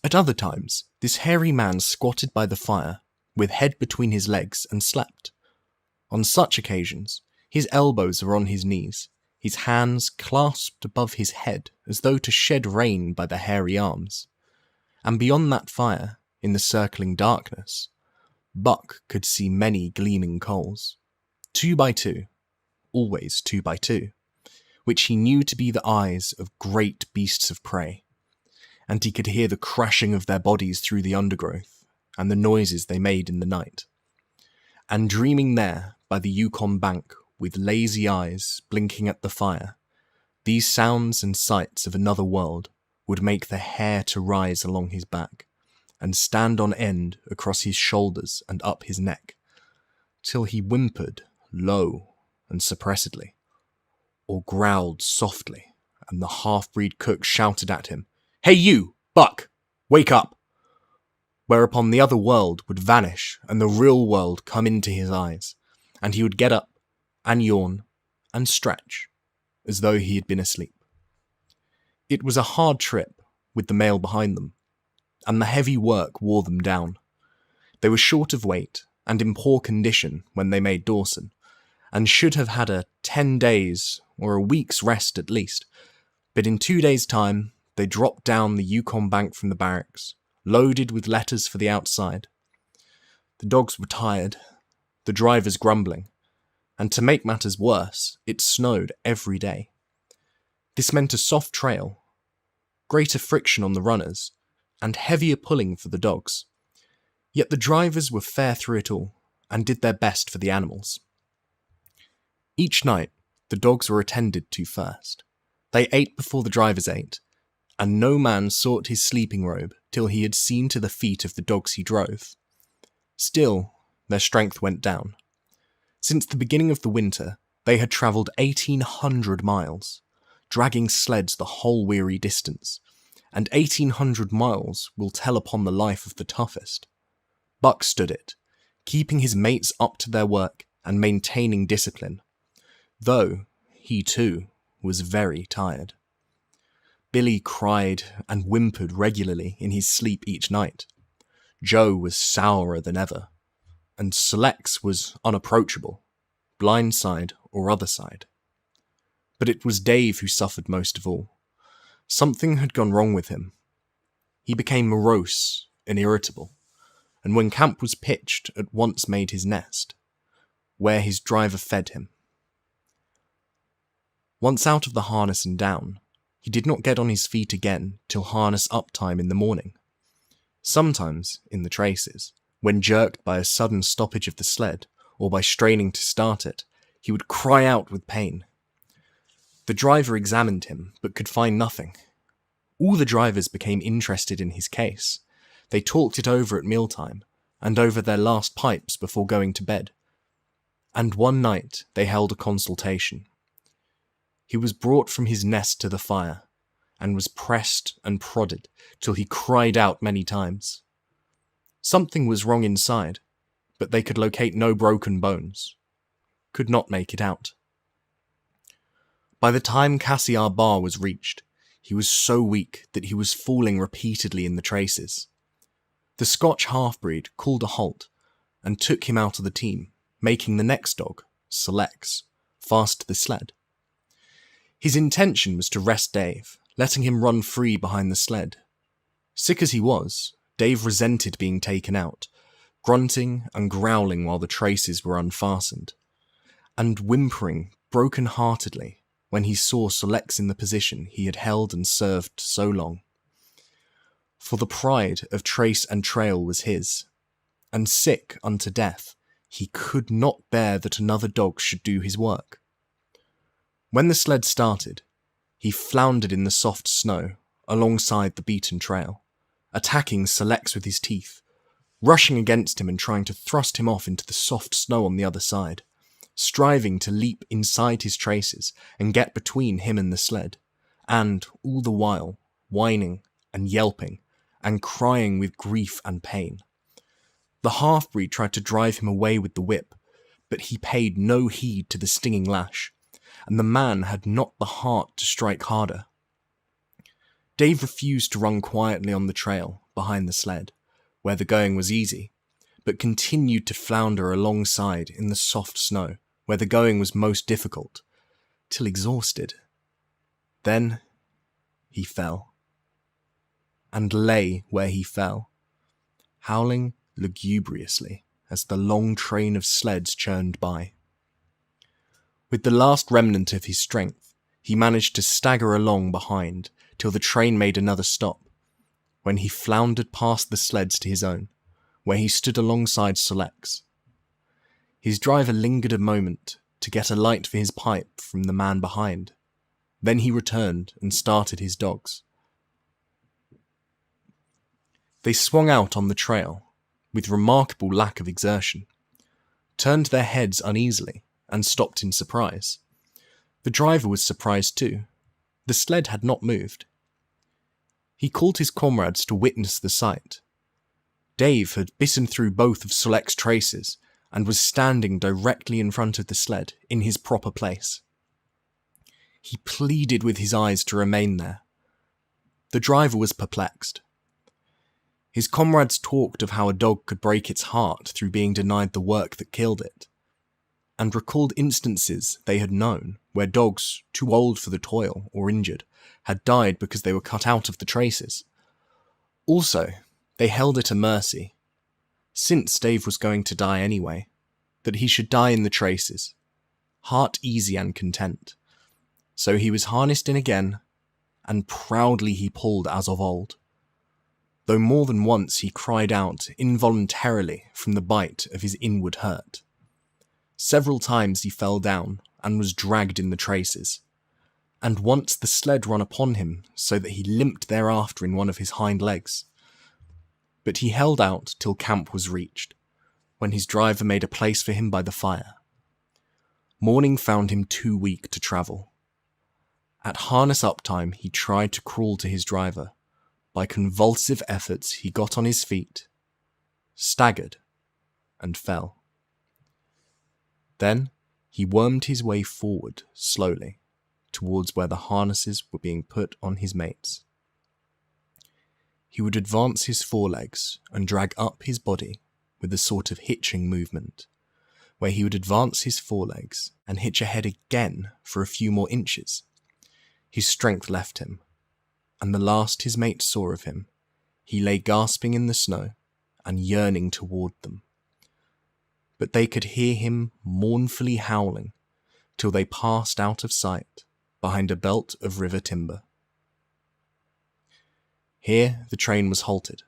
At other times, this hairy man squatted by the fire, with head between his legs, and slept. On such occasions, his elbows were on his knees, his hands clasped above his head as though to shed rain by the hairy arms. And beyond that fire, in the circling darkness, Buck could see many gleaming coals, 2 by 2, always 2 by 2, which he knew to be the eyes of great beasts of prey, and he could hear the crashing of their bodies through the undergrowth, and the noises they made in the night. And dreaming there, by the Yukon bank, with lazy eyes blinking at the fire, these sounds and sights of another world would make the hair to rise along his back, and stand on end across his shoulders and up his neck, till he whimpered low and suppressedly, or growled softly, and the half-breed cook shouted at him, "Hey you, Buck, wake up!" Whereupon the other world would vanish and the real world come into his eyes, and he would get up and yawn and stretch as though he had been asleep. It was a hard trip with the mail behind them, and the heavy work wore them down. They were short of weight and in poor condition when they made Dawson, and should have had a 10 days or a week's rest at least, but in 2 days' time they dropped down the Yukon bank from the barracks, loaded with letters for the outside. The dogs were tired, the drivers grumbling, and to make matters worse, it snowed every day. This meant a soft trail, greater friction on the runners, and heavier pulling for the dogs. Yet the drivers were fair through it all, and did their best for the animals. Each night, the dogs were attended to first. They ate before the drivers ate, and no man sought his sleeping robe till he had seen to the feet of the dogs he drove. Still, their strength went down. Since the beginning of the winter, they had travelled 1,800 miles, dragging sleds the whole weary distance, and 1,800 miles will tell upon the life of the toughest. Buck stood it, keeping his mates up to their work and maintaining discipline, though he too was very tired. Billy cried and whimpered regularly in his sleep each night. Joe was sourer than ever, and Selects was unapproachable, blind side or other side. But it was Dave who suffered most of all. Something had gone wrong with him. He became morose and irritable, and when camp was pitched, at once made his nest, where his driver fed him. Once out of the harness and down, he did not get on his feet again till harness up time in the morning. Sometimes, in the traces, when jerked by a sudden stoppage of the sled, or by straining to start it, he would cry out with pain. The driver examined him, but could find nothing. All the drivers became interested in his case. They talked it over at mealtime, and over their last pipes before going to bed. And one night they held a consultation. He was brought from his nest to the fire, and was pressed and prodded till he cried out many times. Something was wrong inside, but they could locate no broken bones. Could not make it out. By the time Cassiar Bar was reached, he was so weak that he was falling repeatedly in the traces. The Scotch half-breed called a halt and took him out of the team, making the next dog, Selects, fast to the sled. His intention was to rest Dave, letting him run free behind the sled. Sick as he was, Dave resented being taken out, grunting and growling while the traces were unfastened, and whimpering broken-heartedly when he saw Selects in the position he had held and served so long. For the pride of trace and trail was his, and sick unto death, he could not bear that another dog should do his work. When the sled started, he floundered in the soft snow alongside the beaten trail, attacking Selects with his teeth, rushing against him and trying to thrust him off into the soft snow on the other side, striving to leap inside his traces and get between him and the sled, and all the while whining and yelping and crying with grief and pain. The half-breed tried to drive him away with the whip, but he paid no heed to the stinging lash, and the man had not the heart to strike harder. Dave refused to run quietly on the trail behind the sled, where the going was easy, but continued to flounder alongside in the soft snow, where the going was most difficult, till exhausted. Then he fell, and lay where he fell, howling lugubriously as the long train of sleds churned by. With the last remnant of his strength, he managed to stagger along behind till the train made another stop, when he floundered past the sleds to his own, where he stood alongside Solex. His driver lingered a moment to get a light for his pipe from the man behind. Then he returned and started his dogs. They swung out on the trail, with remarkable lack of exertion, turned their heads uneasily, and stopped in surprise. The driver was surprised too. The sled had not moved. He called his comrades to witness the sight. Dave had bitten through both of Solex's traces and was standing directly in front of the sled in his proper place. He pleaded with his eyes to remain there. The driver was perplexed. His comrades talked of how a dog could break its heart through being denied the work that killed it, and recalled instances they had known where dogs, too old for the toil or injured, had died because they were cut out of the traces. Also, they held it a mercy, since Dave was going to die anyway, that he should die in the traces, heart easy and content. So he was harnessed in again, and proudly he pulled as of old, though more than once he cried out involuntarily from the bite of his inward hurt. Several times he fell down and was dragged in the traces, and once the sled ran upon him so that he limped thereafter in one of his hind legs. But he held out till camp was reached, when his driver made a place for him by the fire. Morning found him too weak to travel. At harness-up time he tried to crawl to his driver. By convulsive efforts he got on his feet, staggered, and fell. Then he wormed his way forward slowly towards where the harnesses were being put on his mates. He would advance his forelegs and drag up his body with a sort of hitching movement, where he would advance his forelegs and hitch ahead again for a few more inches. His strength left him, and the last his mates saw of him, he lay gasping in the snow and yearning toward them. But they could hear him mournfully howling till they passed out of sight behind a belt of river timber. Here the train was halted.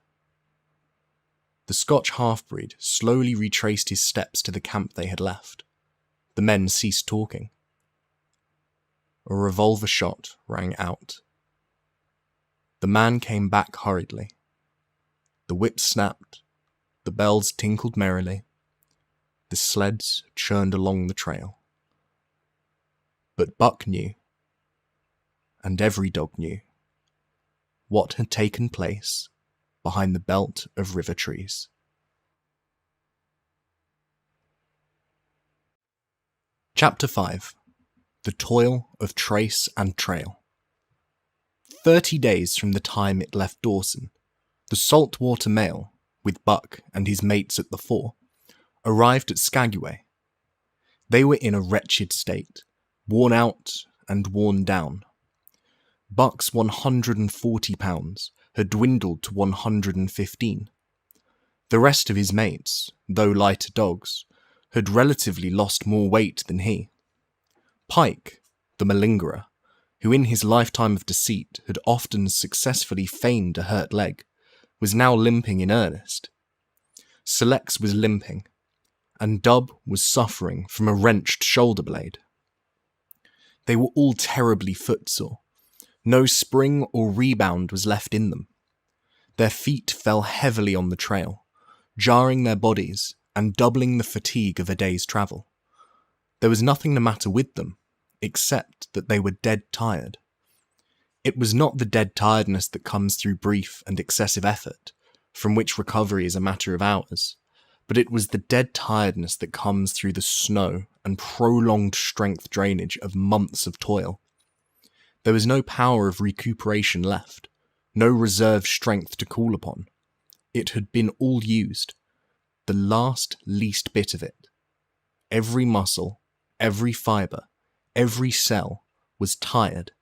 The Scotch half-breed slowly retraced his steps to the camp they had left. The men ceased talking. A revolver shot rang out. The man came back hurriedly. The whips snapped, the bells tinkled merrily, the sleds churned along the trail. But Buck knew, and every dog knew, what had taken place behind the belt of river trees. Chapter 5. The Toil of Trace and Trail. 30 days from the time it left Dawson, the saltwater mail, with Buck and his mates at the fore, arrived at Skagway. They were in a wretched state, worn out and worn down. Buck's 140 pounds had dwindled to 115. The rest of his mates, though lighter dogs, had relatively lost more weight than he. Pike, the malingerer, who in his lifetime of deceit had often successfully feigned a hurt leg, was now limping in earnest. Solex was limping, and Dub was suffering from a wrenched shoulder blade. They were all terribly footsore. No spring or rebound was left in them. Their feet fell heavily on the trail, jarring their bodies and doubling the fatigue of a day's travel. There was nothing the matter with them, except that they were dead tired. It was not the dead tiredness that comes through brief and excessive effort, from which recovery is a matter of hours, but it was the dead tiredness that comes through the snow and prolonged strength drainage of months of toil. There was no power of recuperation left, no reserve strength to call upon. It had been all used, the last least bit of it. Every muscle, every fibre, every cell was tired,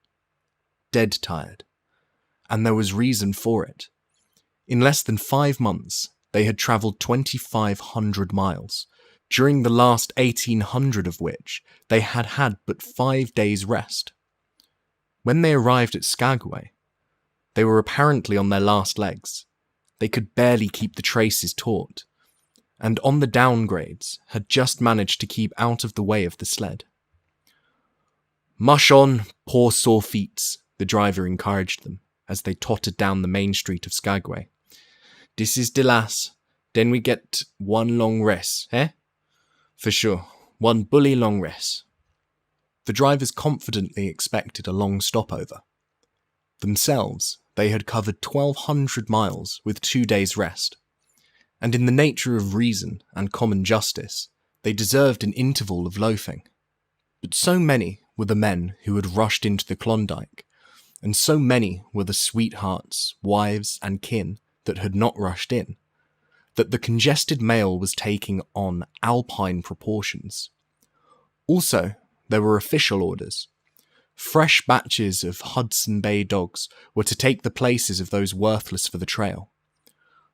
dead tired, and there was reason for it. In less than 5 months, they had travelled 2,500 miles, during the last 1,800 of which they had had but 5 days' rest. When they arrived at Skagway, they were apparently on their last legs. They could barely keep the traces taut, and on the downgrades had just managed to keep out of the way of the sled. "Mush on, poor sore feets," the driver encouraged them as they tottered down the main street of Skagway. "This is the last, then we get one long rest, eh? For sure, one bully long rest." The drivers confidently expected a long stopover. Themselves, they had covered 1,200 miles with 2 days' rest, and in the nature of reason and common justice, they deserved an interval of loafing. But so many were the men who had rushed into the Klondike, and so many were the sweethearts, wives, and kin that had not rushed in, that the congested mail was taking on alpine proportions. Also, there were official orders. Fresh batches of Hudson Bay dogs were to take the places of those worthless for the trail.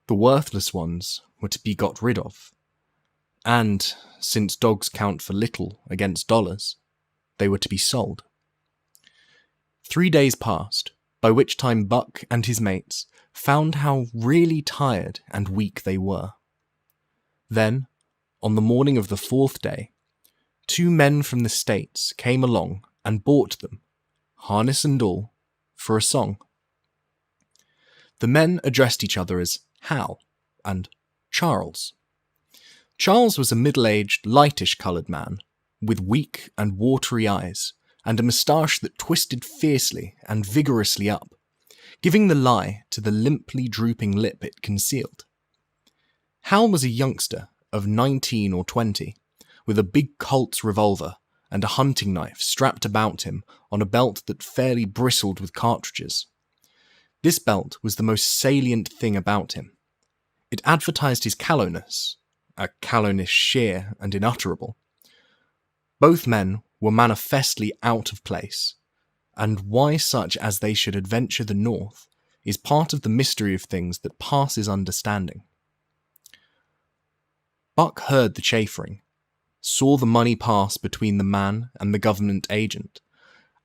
The worthless ones were to be got rid of. And, since dogs count for little against dollars, they were to be sold. 3 days passed, by which time Buck and his mates found how really tired and weak they were. Then, on the morning of the 4th day, 2 men from the States came along and bought them, harness and all, for a song. The men addressed each other as Hal and Charles. Charles was a middle-aged, lightish-coloured man, with weak and watery eyes, and a moustache that twisted fiercely and vigorously up, giving the lie to the limply drooping lip it concealed. Hal was a youngster of 19 or 20, with a big Colt's revolver and a hunting knife strapped about him on a belt that fairly bristled with cartridges. This belt was the most salient thing about him. It advertised his callowness, a callowness sheer and unutterable. Both men were manifestly out of place, and why such as they should adventure the north is part of the mystery of things that passes understanding. Buck heard the chaffering, saw the money pass between the man and the government agent,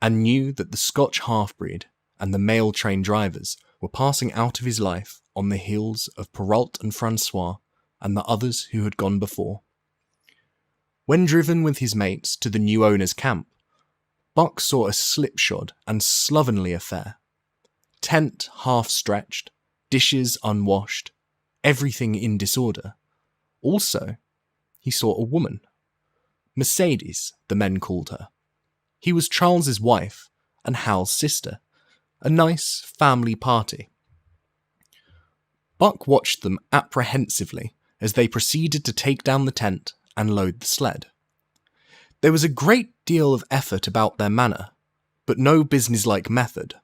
and knew that the Scotch half-breed and the mail train drivers were passing out of his life on the heels of Perrault and Francois and the others who had gone before. When driven with his mates to the new owner's camp, Buck saw a slipshod and slovenly affair. Tent half-stretched, dishes unwashed, everything in disorder. Also, he saw a woman. Mercedes, the men called her. He was Charles's wife and Hal's sister. A nice family party. Buck watched them apprehensively as they proceeded to take down the tent and load the sled. There was a great deal of effort about their manner, but no businesslike method.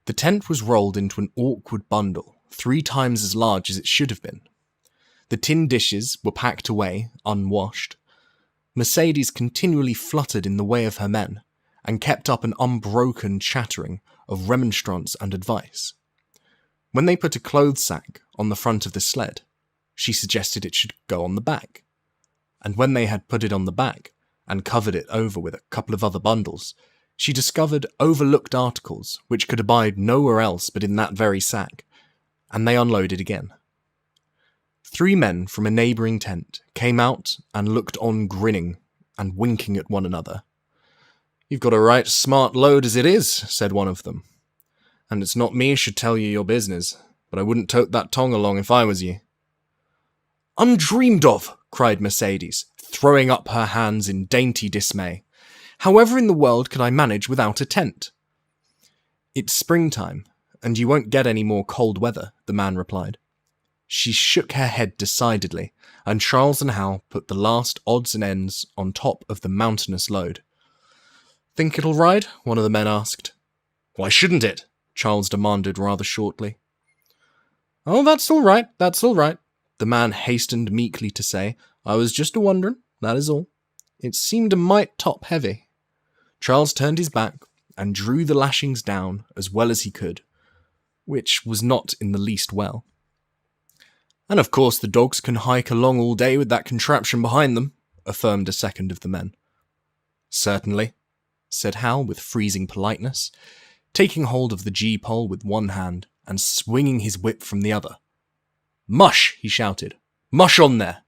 The tent was rolled into an awkward bundle, 3 times as large as it should have been. The tin dishes were packed away, unwashed. Mercedes continually fluttered in the way of her men, and kept up an unbroken chattering of remonstrance and advice. When they put a clothes sack on the front of the sled, she suggested it should go on the back. And when they had put it on the back, and covered it over with a couple of other bundles, she discovered overlooked articles which could abide nowhere else but in that very sack, and they unloaded again. 3 men from a neighbouring tent came out and looked on grinning and winking at one another. "You've got a right smart load as it is," said one of them. "And it's not me should tell you your business, but I wouldn't tote that tongue along if I was you." "Undreamed of!" cried Mercedes, throwing up her hands in dainty dismay. "However in the world could I manage without a tent?" "It's springtime, and you won't get any more cold weather," the man replied. She shook her head decidedly, and Charles and Hal put the last odds and ends on top of the mountainous load. "Think it'll ride?" one of the men asked. "Why shouldn't it?" Charles demanded rather shortly. "Oh, that's all right, the man hastened meekly to say. "I was just a-wondering, that is all. It seemed a mite top-heavy." Charles turned his back and drew the lashings down as well as he could, which was not in the least well. And of course the dogs can hike along all day with that contraption behind them, affirmed a second of the men. Certainly, said Hal with freezing politeness, taking hold of the G-pole with one hand and swinging his whip from the other. Mush, he shouted. Mush on there!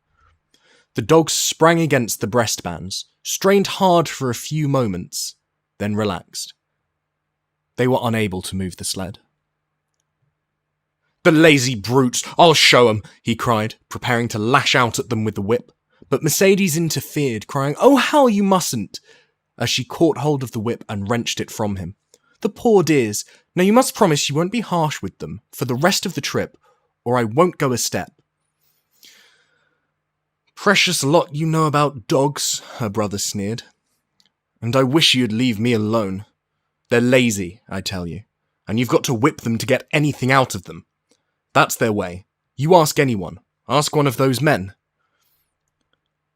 The dogs sprang against the breastbands, strained hard for a few moments, then relaxed. They were unable to move the sled. The lazy brutes! I'll show 'em! He cried, preparing to lash out at them with the whip. But Mercedes interfered, crying, "Oh, Hal, you mustn't!" as she caught hold of the whip and wrenched it from him. The poor dears! Now you must promise you won't be harsh with them for the rest of the trip, or I won't go a step. Precious lot you know about dogs, her brother sneered. And I wish you'd leave me alone. They're lazy, I tell you, and you've got to whip them to get anything out of them. That's their way. You ask anyone. Ask one of those men.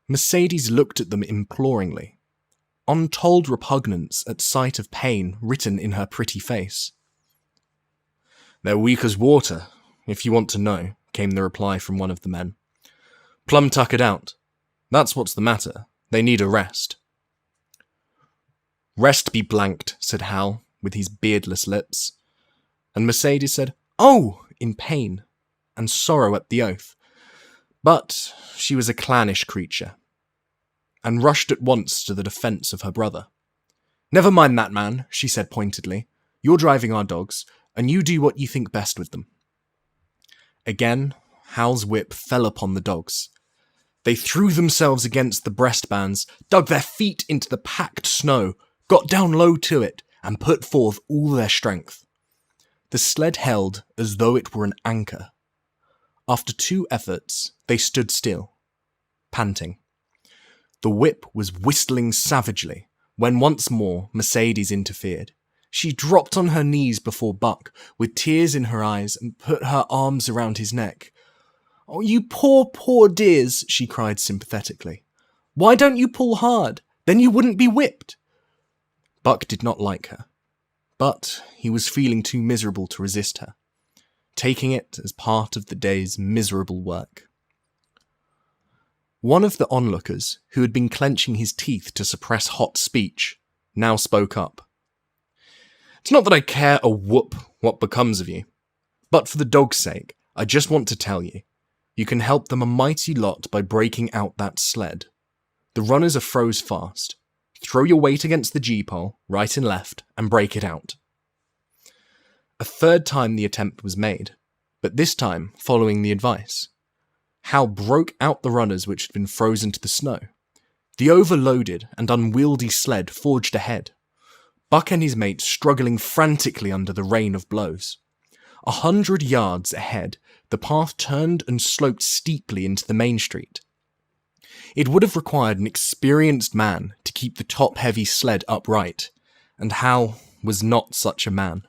Mercedes looked at them imploringly, untold repugnance at sight of pain written in her pretty face. They're weak as water, if you want to know, came the reply from one of the men. Plumb tuckered out. That's what's the matter. They need a rest. Rest be blanked, said Hal, with his beardless lips. And Mercedes said, "Oh!" in pain and sorrow at the oath. But she was a clannish creature, and rushed at once to the defence of her brother. "Never mind that, man," she said pointedly. "You're driving our dogs, and you do what you think best with them." Again, Hal's whip fell upon the dogs. They threw themselves against the breastbands, dug their feet into the packed snow, got down low to it, and put forth all their strength. The sled held as though it were an anchor. After 2 efforts, they stood still, panting. The whip was whistling savagely when once more Mercedes interfered. She dropped on her knees before Buck, with tears in her eyes, and put her arms around his neck. "Oh, you poor, poor dears," she cried sympathetically. "Why don't you pull hard? Then you wouldn't be whipped." Buck did not like her, but he was feeling too miserable to resist her, taking it as part of the day's miserable work. One of the onlookers, who had been clenching his teeth to suppress hot speech, now spoke up. "It's not that I care a whoop what becomes of you, but for the dog's sake, I just want to tell you, you can help them a mighty lot by breaking out that sled. The runners are froze fast. Throw your weight against the G-pole, right and left, and break it out." A third time the attempt was made, but this time following the advice. Hal broke out the runners which had been frozen to the snow. The overloaded and unwieldy sled forged ahead, Buck and his mate struggling frantically under the rain of blows. 100 yards ahead, the path turned and sloped steeply into the main street. It would have required an experienced man to keep the top-heavy sled upright, and Hal was not such a man.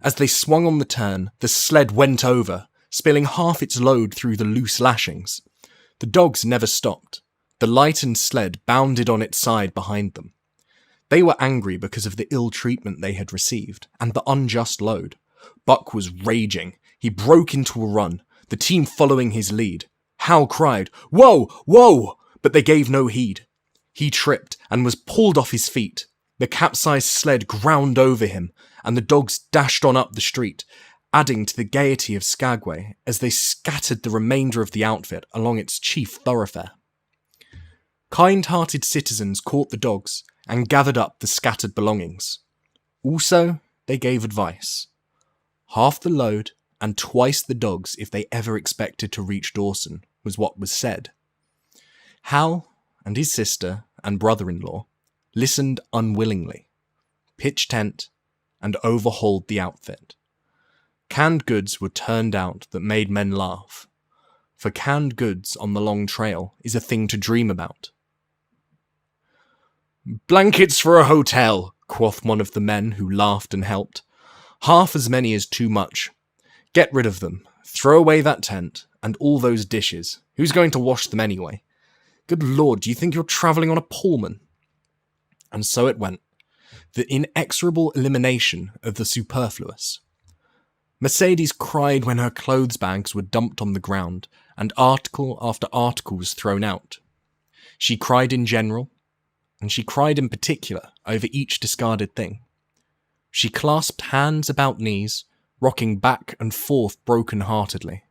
As they swung on the turn, the sled went over, spilling half its load through the loose lashings. The dogs never stopped. The lightened sled bounded on its side behind them. They were angry because of the ill treatment they had received, and the unjust load. Buck was raging. He broke into a run, the team following his lead. Hal cried, "Whoa! Whoa!" but they gave no heed. He tripped and was pulled off his feet. The capsized sled ground over him, and the dogs dashed on up the street, adding to the gaiety of Skagway as they scattered the remainder of the outfit along its chief thoroughfare. Kind-hearted citizens caught the dogs and gathered up the scattered belongings. Also, they gave advice. Half the load and twice the dogs if they ever expected to reach Dawson, was what was said. Hal and his sister and brother-in-law listened unwillingly, pitched tent, and overhauled the outfit. Canned goods were turned out that made men laugh, for canned goods on the long trail is a thing to dream about. "Blankets for a hotel," quoth one of the men who laughed and helped. "Half as many is too much. Get rid of them, throw away that tent, and all those dishes. Who's going to wash them anyway? Good Lord, do you think you're travelling on a Pullman?" And so it went. the inexorable elimination of the superfluous. Mercedes cried when her clothes bags were dumped on the ground and article after article was thrown out. She cried in general, and she cried in particular over each discarded thing. She clasped hands about knees, rocking back and forth broken-heartedly.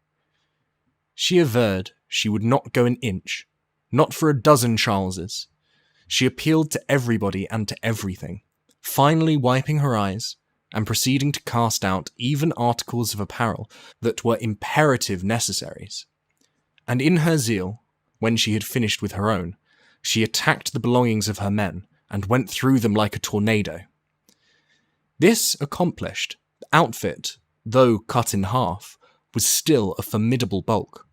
She averred she would not go an inch, not for a dozen Charleses. She appealed to everybody and to everything, finally wiping her eyes and proceeding to cast out even articles of apparel that were imperative necessaries. And in her zeal, when she had finished with her own, she attacked the belongings of her men and went through them like a tornado. This accomplished, the outfit, though cut in half, was still a formidable bulk.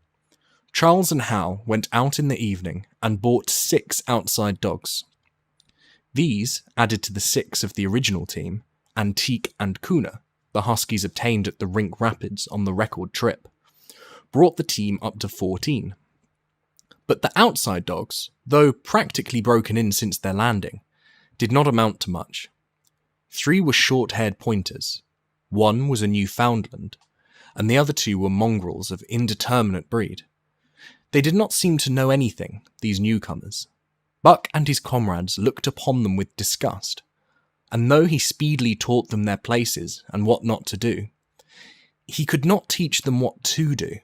Charles and Hal went out in the evening and bought 6 outside dogs. These, added to the 6 of the original team, Antique and Kuna, the huskies obtained at the Rink Rapids on the record trip, brought the team up to 14. But the outside dogs, though practically broken in since their landing, did not amount to much. 3 were short-haired pointers, 1 was a Newfoundland, and the other 2 were mongrels of indeterminate breed. They did not seem to know anything, these newcomers. Buck and his comrades looked upon them with disgust, and though he speedily taught them their places and what not to do, he could not teach them what to do.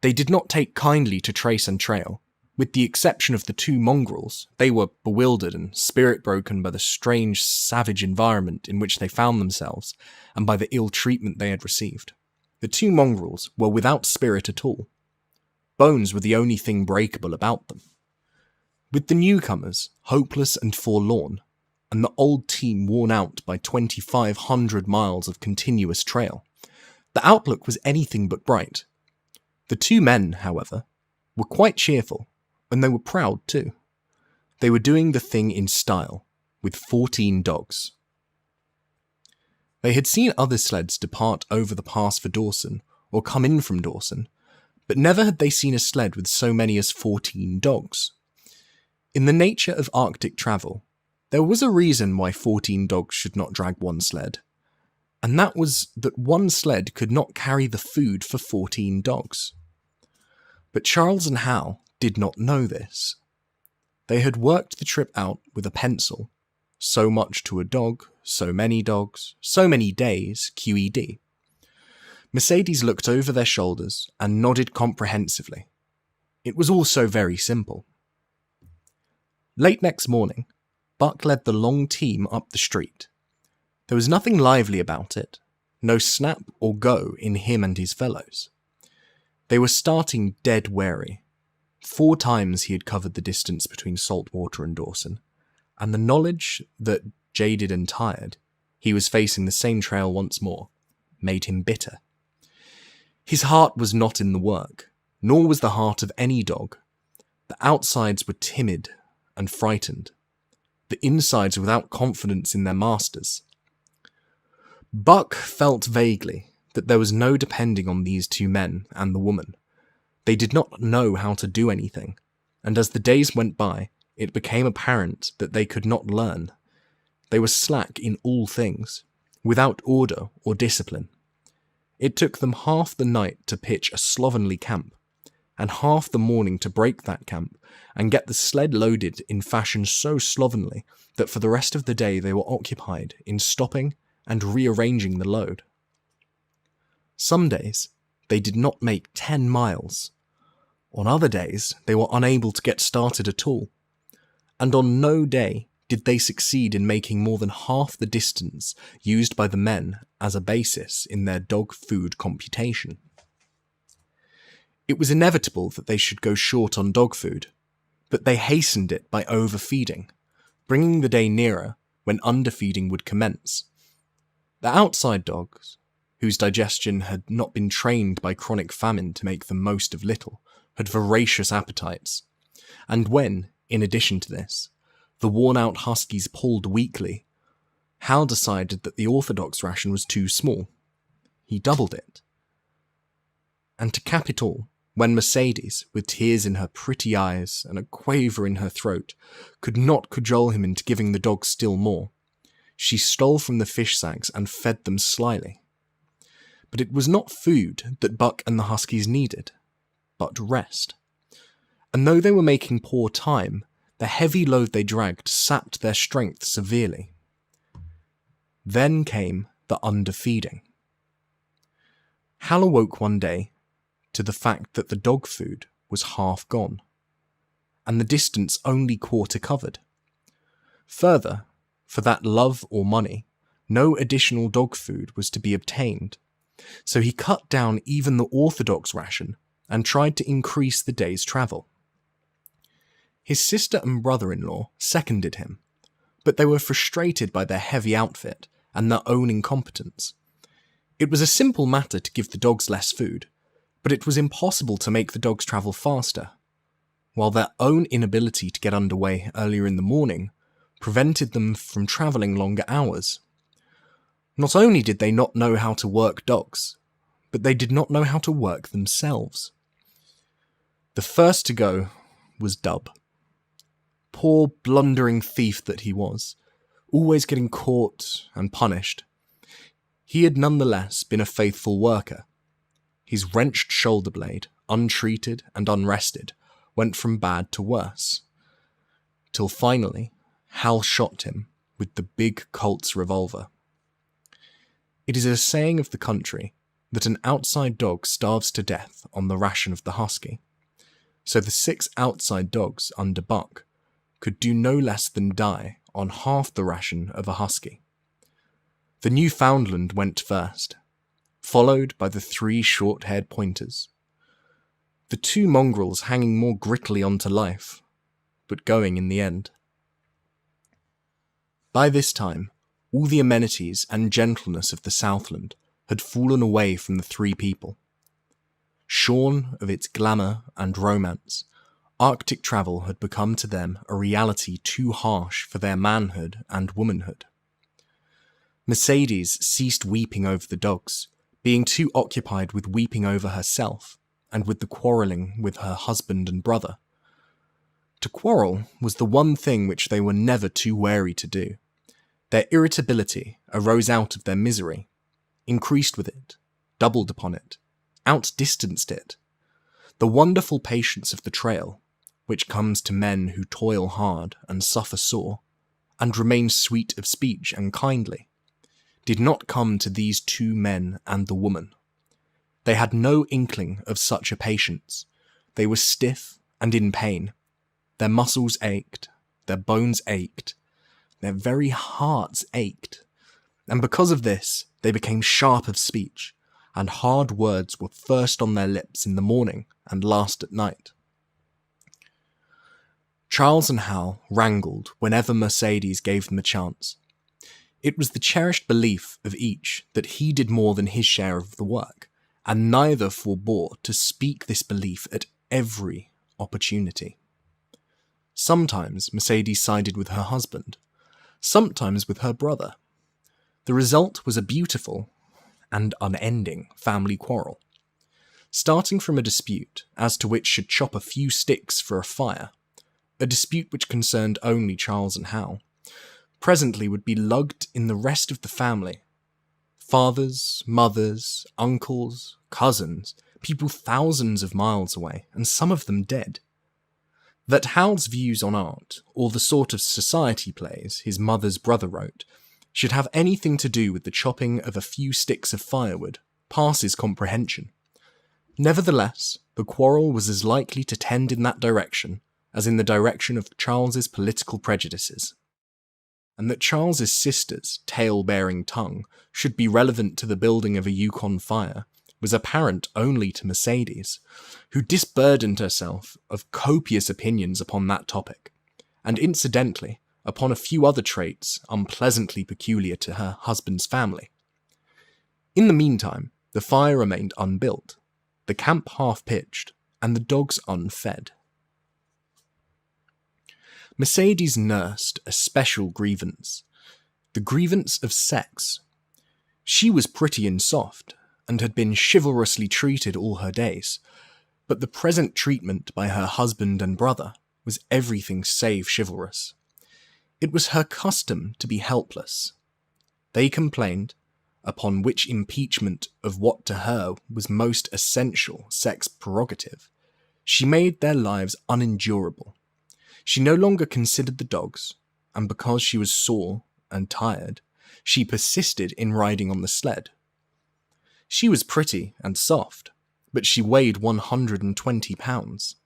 They did not take kindly to trace and trail. With the exception of the 2 mongrels, they were bewildered and spirit-broken by the strange, savage environment in which they found themselves and by the ill treatment they had received. The 2 mongrels were without spirit at all. Bones were the only thing breakable about them. With the newcomers, hopeless and forlorn, and the old team worn out by 2,500 miles of continuous trail, the outlook was anything but bright. The 2 men, however, were quite cheerful, and they were proud too. They were doing the thing in style, with 14 dogs. They had seen other sleds depart over the pass for Dawson, or come in from Dawson, but never had they seen a sled with so many as 14 dogs. In the nature of Arctic travel, there was a reason why 14 dogs should not drag one sled, and that was that one sled could not carry the food for 14 dogs. But Charles and Hal did not know this. They had worked the trip out with a pencil, so much to a dog, so many dogs, so many days, QED. Mercedes looked over their shoulders and nodded comprehensively. It was all so very simple. Late next morning, Buck led the long team up the street. There was nothing lively about it, no snap or go in him and his fellows. They were starting dead wary. 4 times he had covered the distance between Saltwater and Dawson, and the knowledge that, jaded and tired, he was facing the same trail once more, made him bitter. His heart was not in the work, nor was the heart of any dog. The outsides were timid and frightened, the insides without confidence in their masters. Buck felt vaguely that there was no depending on these 2 men and the woman. They did not know how to do anything, and as the days went by, it became apparent that they could not learn. They were slack in all things, without order or discipline. It took them half the night to pitch a slovenly camp, and half the morning to break that camp and get the sled loaded in fashion so slovenly that for the rest of the day they were occupied in stopping and rearranging the load. Some days they did not make 10 miles. On other days they were unable to get started at all, and on no day did they succeed in making more than half the distance used by the men as a basis in their dog food computation. It was inevitable that they should go short on dog food, but they hastened it by overfeeding, bringing the day nearer when underfeeding would commence. The outside dogs, whose digestion had not been trained by chronic famine to make the most of little, had voracious appetites, and when, in addition to this, the worn-out huskies pulled weakly, Hal decided that the orthodox ration was too small. He doubled it. And to cap it all, when Mercedes, with tears in her pretty eyes and a quaver in her throat, could not cajole him into giving the dogs still more, She stole from the fish sacks and fed them slyly. But it was not food that Buck and the huskies needed, but rest. And though they were making poor time, the heavy load they dragged sapped their strength severely. Then came the underfeeding. Hal awoke one day to the fact that the dog food was half gone, and the distance only quarter covered. Further, for that love or money, no additional dog food was to be obtained, so he cut down even the orthodox ration and tried to increase the day's travel. His sister and brother-in-law seconded him, but they were frustrated by their heavy outfit and their own incompetence. It was a simple matter to give the dogs less food, but it was impossible to make the dogs travel faster, while their own inability to get underway earlier in the morning prevented them from travelling longer hours. Not only did they not know how to work dogs, but they did not know how to work themselves. The first to go was Dub. Poor blundering thief that he was, always getting caught and punished. He had nonetheless been a faithful worker. His wrenched shoulder blade, untreated and unrested, went from bad to worse, till finally Hal shot him with the big Colt's revolver. It is a saying of the country that an outside dog starves to death on the ration of the husky, so the 6 outside dogs under Buck could do no less than die on half the ration of a husky. The Newfoundland went first, followed by the 3 short-haired pointers, the 2 mongrels hanging more grittily onto life, but going in the end. By this time, all the amenities and gentleness of the Southland had fallen away from the 3 people. Shorn of its glamour and romance, Arctic travel had become to them a reality too harsh for their manhood and womanhood. Mercedes ceased weeping over the dogs, being too occupied with weeping over herself and with the quarrelling with her husband and brother. To quarrel was the one thing which they were never too wary to do. Their irritability arose out of their misery, increased with it, doubled upon it, outdistanced it. The wonderful patience of the trail, which comes to men who toil hard and suffer sore, and remain sweet of speech and kindly, did not come to these 2 men and the woman. They had no inkling of such a patience. They were stiff and in pain. Their muscles ached, their bones ached, their very hearts ached, and because of this they became sharp of speech, and hard words were first on their lips in the morning and last at night. Charles and Hal wrangled whenever Mercedes gave them a chance. It was the cherished belief of each that he did more than his share of the work, and neither forbore to speak this belief at every opportunity. Sometimes Mercedes sided with her husband, sometimes with her brother. The result was a beautiful and unending family quarrel, starting from a dispute as to which should chop a few sticks for a fire, a dispute which concerned only Charles and Hal, presently would be lugged in the rest of the family. Fathers, mothers, uncles, cousins, people thousands of miles away, and some of them dead. That Hal's views on art, or the sort of society plays his mother's brother wrote, should have anything to do with the chopping of a few sticks of firewood passes comprehension. Nevertheless, the quarrel was as likely to tend in that direction as in the direction of Charles's political prejudices. And that Charles's sister's tale-bearing tongue should be relevant to the building of a Yukon fire was apparent only to Mercedes, who disburdened herself of copious opinions upon that topic, and incidentally upon a few other traits unpleasantly peculiar to her husband's family. In the meantime, the fire remained unbuilt, the camp half-pitched, and the dogs unfed. Mercedes nursed a special grievance, the grievance of sex. She was pretty and soft, and had been chivalrously treated all her days, but the present treatment by her husband and brother was everything save chivalrous. It was her custom to be helpless, They complained, upon which impeachment of what to her was most essential sex prerogative, she made their lives unendurable. She no longer considered the dogs, and because she was sore and tired, she persisted in riding on the sled. She was pretty and soft, but she weighed 120 pounds,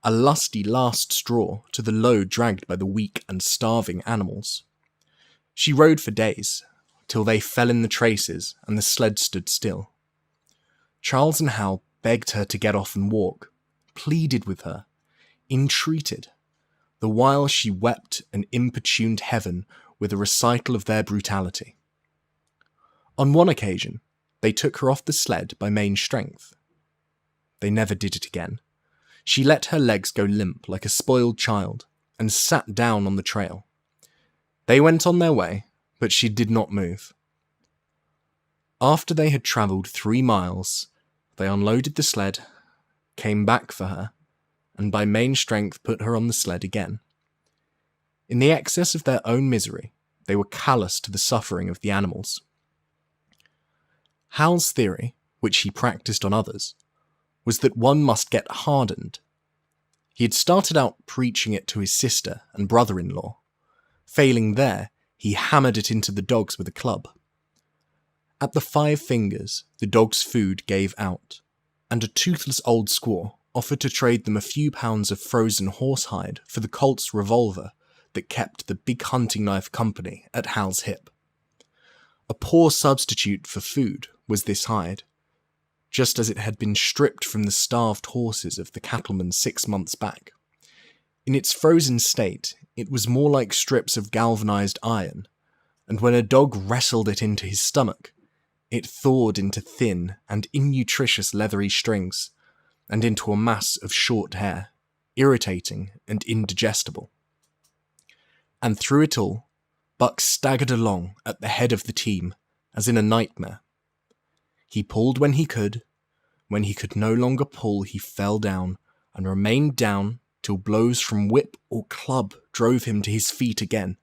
a lusty last straw to the load dragged by the weak and starving animals. She rode for days, till they fell in the traces and the sled stood still. Charles and Hal begged her to get off and walk, pleaded with her, entreated, the while she wept and importuned heaven with a recital of their brutality. On one occasion, they took her off the sled by main strength. They never did it again. She let her legs go limp like a spoiled child and sat down on the trail. They went on their way, but she did not move. After they had travelled 3 miles, they unloaded the sled, came back for her, and by main strength put her on the sled again. In the excess of their own misery, they were callous to the suffering of the animals. Hal's theory, which he practiced on others, was that one must get hardened. He had started out preaching it to his sister and brother-in-law. Failing there, he hammered it into the dogs with a club. At the 5 fingers, the dogs' food gave out, and a toothless old squaw offered to trade them a few pounds of frozen horsehide for the Colt's revolver that kept the big hunting knife company at Hal's hip. A poor substitute for food was this hide, just as it had been stripped from the starved horses of the cattlemen 6 months back. In its frozen state, it was more like strips of galvanized iron, and when a dog wrestled it into his stomach, it thawed into thin and innutritious leathery strings, and into a mass of short hair, irritating and indigestible. And through it all, Buck staggered along at the head of the team, as in a nightmare. He pulled when he could no longer pull he fell down, and remained down till blows from whip or club drove him to his feet again.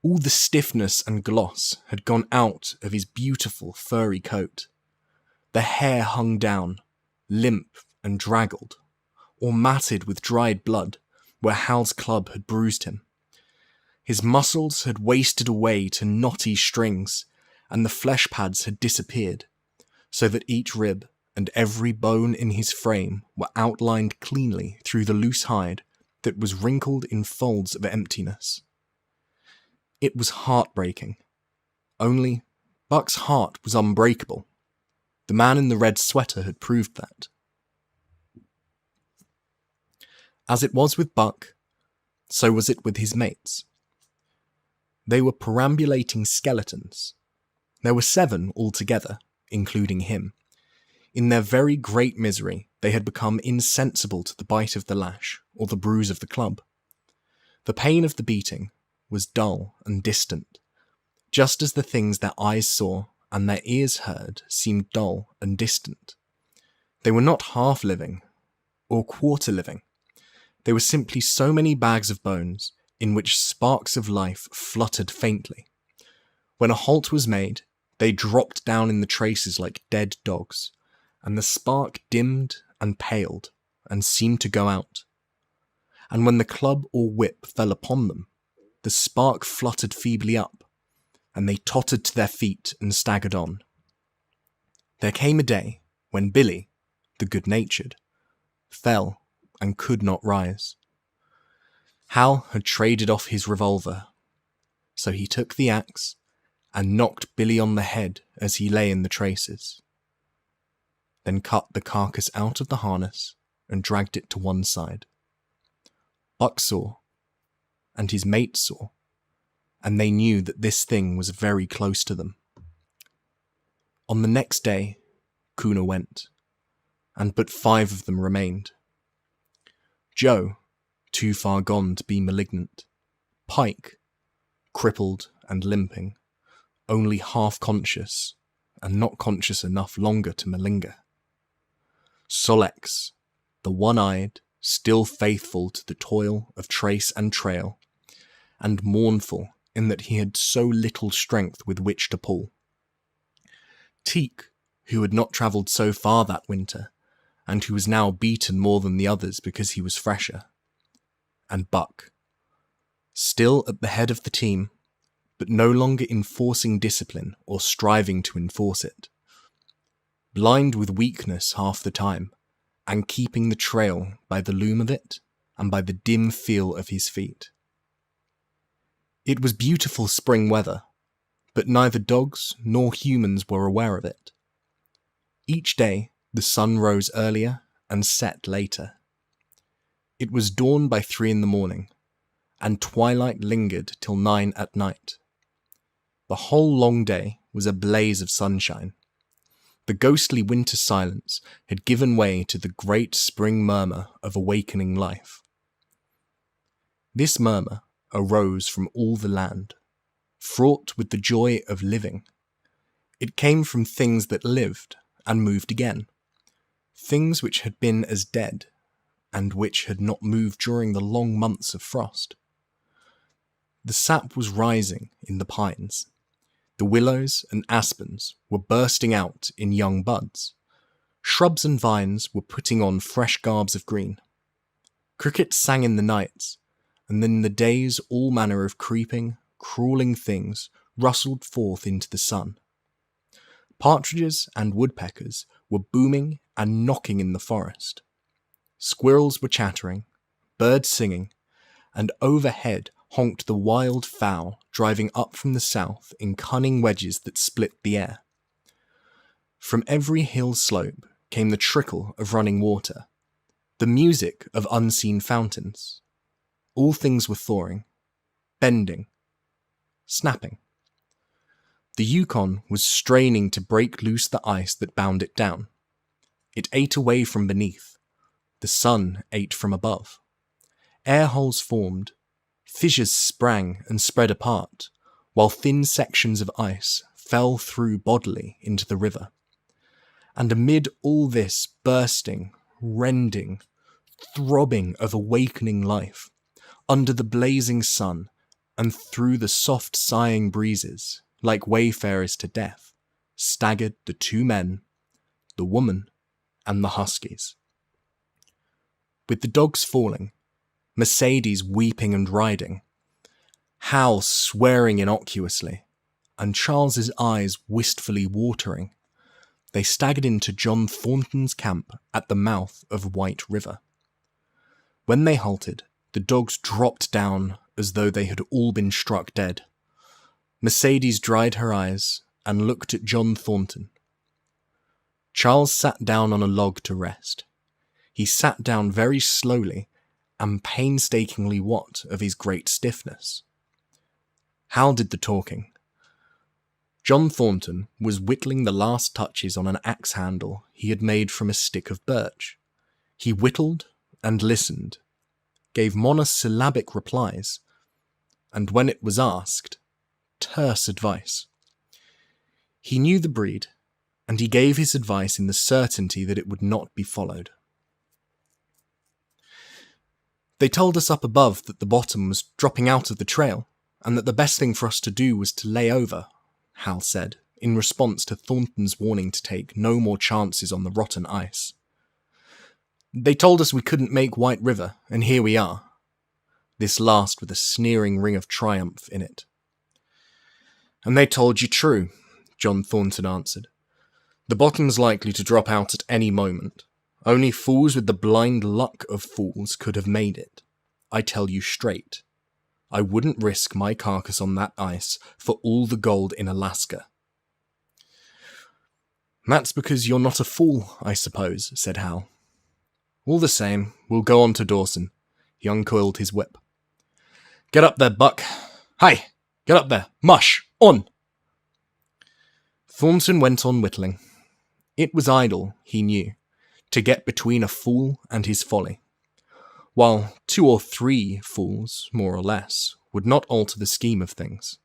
All the stiffness and gloss had gone out of his beautiful furry coat. The hair hung down, limp and draggled, or matted with dried blood where Hal's club had bruised him. His muscles had wasted away to knotty strings, and the flesh pads had disappeared, so that each rib and every bone in his frame were outlined cleanly through the loose hide that was wrinkled in folds of emptiness. It was heartbreaking. Only Buck's heart was unbreakable. The man in the red sweater had proved that. As it was with Buck, so was it with his mates. They were perambulating skeletons. There were 7 altogether, including him. In their very great misery, they had become insensible to the bite of the lash or the bruise of the club. The pain of the beating was dull and distant, just as the things their eyes saw and their ears heard seemed dull and distant. They were not half-living or quarter-living. They were simply so many bags of bones in which sparks of life fluttered faintly. When a halt was made, they dropped down in the traces like dead dogs, and the spark dimmed and paled and seemed to go out. And when the club or whip fell upon them, the spark fluttered feebly up, and they tottered to their feet and staggered on. There came a day when Billy, the good-natured, fell and could not rise. Hal had traded off his revolver, so he took the axe and knocked Billy on the head as he lay in the traces, then cut the carcass out of the harness and dragged it to one side. Buck saw, and his mate saw, and they knew that this thing was very close to them. On the next day, Kuna went, and but 5 of them remained. Joe, too far gone to be malignant. Pike, crippled and limping, only half conscious, and not conscious enough longer to malinger. Solex, the one-eyed, still faithful to the toil of trace and trail, and mournful in that he had so little strength with which to pull. Teak, who had not travelled so far that winter, and who was now beaten more than the others because he was fresher. And Buck, still at the head of the team, but no longer enforcing discipline or striving to enforce it. Blind with weakness half the time, and keeping the trail by the loom of it and by the dim feel of his feet. It was beautiful spring weather, but neither dogs nor humans were aware of it. Each day the sun rose earlier and set later. It was dawn by 3 a.m, and twilight lingered till 9 p.m. The whole long day was a blaze of sunshine. The ghostly winter silence had given way to the great spring murmur of awakening life. This murmur arose from all the land, fraught with the joy of living. It came from things that lived and moved again, things which had been as dead, and which had not moved during the long months of frost. The sap was rising in the pines. The willows and aspens were bursting out in young buds. Shrubs and vines were putting on fresh garbs of green. Crickets sang in the nights, and in the days all manner of creeping, crawling things rustled forth into the sun. Partridges and woodpeckers were booming and knocking in the forest. Squirrels were chattering, birds singing, and overhead honked the wild fowl driving up from the south in cunning wedges that split the air. From every hill slope came the trickle of running water, the music of unseen fountains. All things were thawing, bending, snapping. The Yukon was straining to break loose the ice that bound it down. It ate away from beneath. The sun ate from above. Air holes formed. Fissures sprang and spread apart, while thin sections of ice fell through bodily into the river. And amid all this bursting, rending, throbbing of awakening life, under the blazing sun and through the soft sighing breezes, like wayfarers to death, staggered the 2 men, the woman, and the huskies. With the dogs falling, Mercedes weeping and riding, Hal swearing innocuously, and Charles's eyes wistfully watering, they staggered into John Thornton's camp at the mouth of White River. When they halted, the dogs dropped down as though they had all been struck dead. Mercedes dried her eyes and looked at John Thornton. Charles sat down on a log to rest. He sat down very slowly and painstakingly what of his great stiffness. Hal did the talking. John Thornton was whittling the last touches on an axe handle he had made from a stick of birch. He whittled and listened, gave monosyllabic replies, and when it was asked, terse advice. He knew the breed, and he gave his advice in the certainty that it would not be followed. They told us up above that the bottom was dropping out of the trail, and that the best thing for us to do was to lay over, Hal said, in response to Thornton's warning to take no more chances on the rotten ice. They told us we couldn't make White River, and here we are. This last with a sneering ring of triumph in it. And they told you true, John Thornton answered. The bottom's likely to drop out at any moment. Only fools with the blind luck of fools could have made it. I tell you straight. I wouldn't risk my carcass on that ice for all the gold in Alaska. That's because you're not a fool, I suppose, said Hal. All the same, we'll go on to Dawson. He uncoiled his whip. Get up there, Buck. Hey, get up there. Mush, on! Thornton went on whittling. It was idle, he knew, to get between a fool and his folly, while 2 or 3 fools, more or less, would not alter the scheme of things.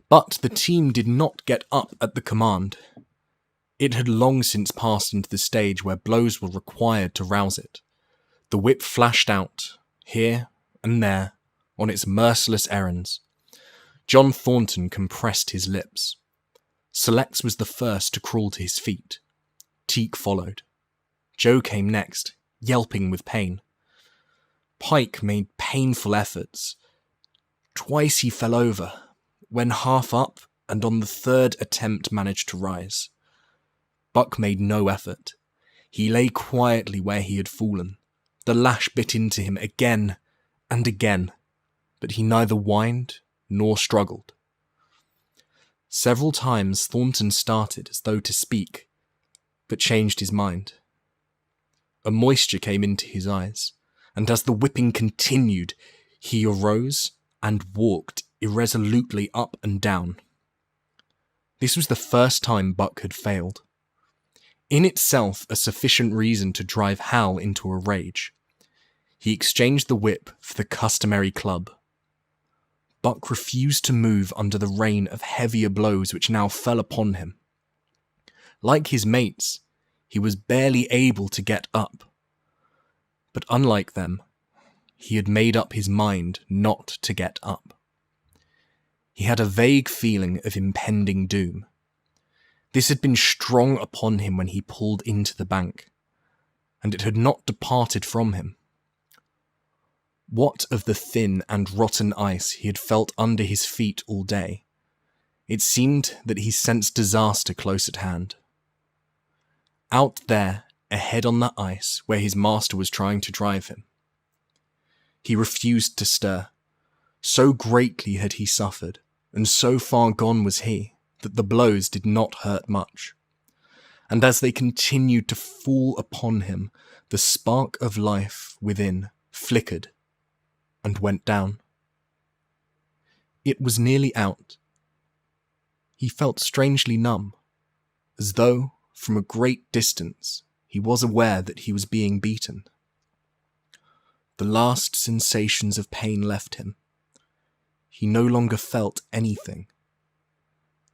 But the team did not get up at the command. It had long since passed into the stage where blows were required to rouse it. The whip flashed out, here and there, on its merciless errands. John Thornton compressed his lips. Selects was the first to crawl to his feet. Teak followed. Joe came next, yelping with pain. Pike made painful efforts. Twice he fell over, when half up, and on the third attempt managed to rise. Buck made no effort. He lay quietly where he had fallen. The lash bit into him again and again, but he neither whined nor struggled. Several times Thornton started as though to speak, but changed his mind. A moisture came into his eyes, and as the whipping continued, he arose and walked irresolutely up and down. This was the first time Buck had failed. In itself a sufficient reason to drive Hal into a rage. He exchanged the whip for the customary club. Buck refused to move under the rain of heavier blows which now fell upon him. Like his mates, he was barely able to get up. But unlike them, he had made up his mind not to get up. He had a vague feeling of impending doom. This had been strong upon him when he pulled into the bank, and it had not departed from him. What of the thin and rotten ice he had felt under his feet all day? It seemed that he sensed disaster close at hand. Out there, ahead on the ice, where his master was trying to drive him. He refused to stir. So greatly had he suffered, and so far gone was he, that the blows did not hurt much. And as they continued to fall upon him, the spark of life within flickered and went down. It was nearly out. He felt strangely numb, as though, from a great distance, he was aware that he was being beaten. The last sensations of pain left him. He no longer felt anything.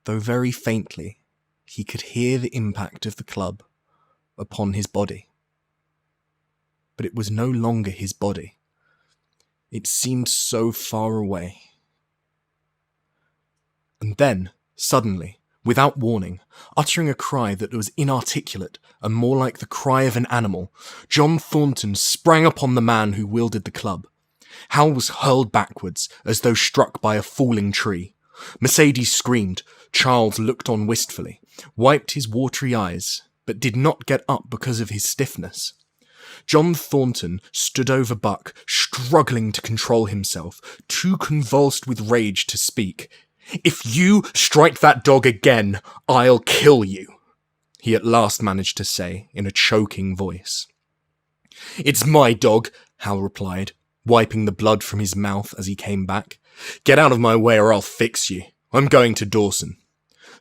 Though very faintly, he could hear the impact of the club upon his body. But it was no longer his body. It seemed so far away. And then, suddenly, without warning, uttering a cry that was inarticulate and more like the cry of an animal, John Thornton sprang upon the man who wielded the club. Hal was hurled backwards, as though struck by a falling tree. Mercedes screamed. Charles looked on wistfully, wiped his watery eyes, but did not get up because of his stiffness. John Thornton stood over Buck, struggling to control himself, too convulsed with rage to speak. "If you strike that dog again, I'll kill you," he at last managed to say in a choking voice. "It's my dog," Hal replied, wiping the blood from his mouth as he came back. "Get out of my way or I'll fix you. I'm going to Dawson."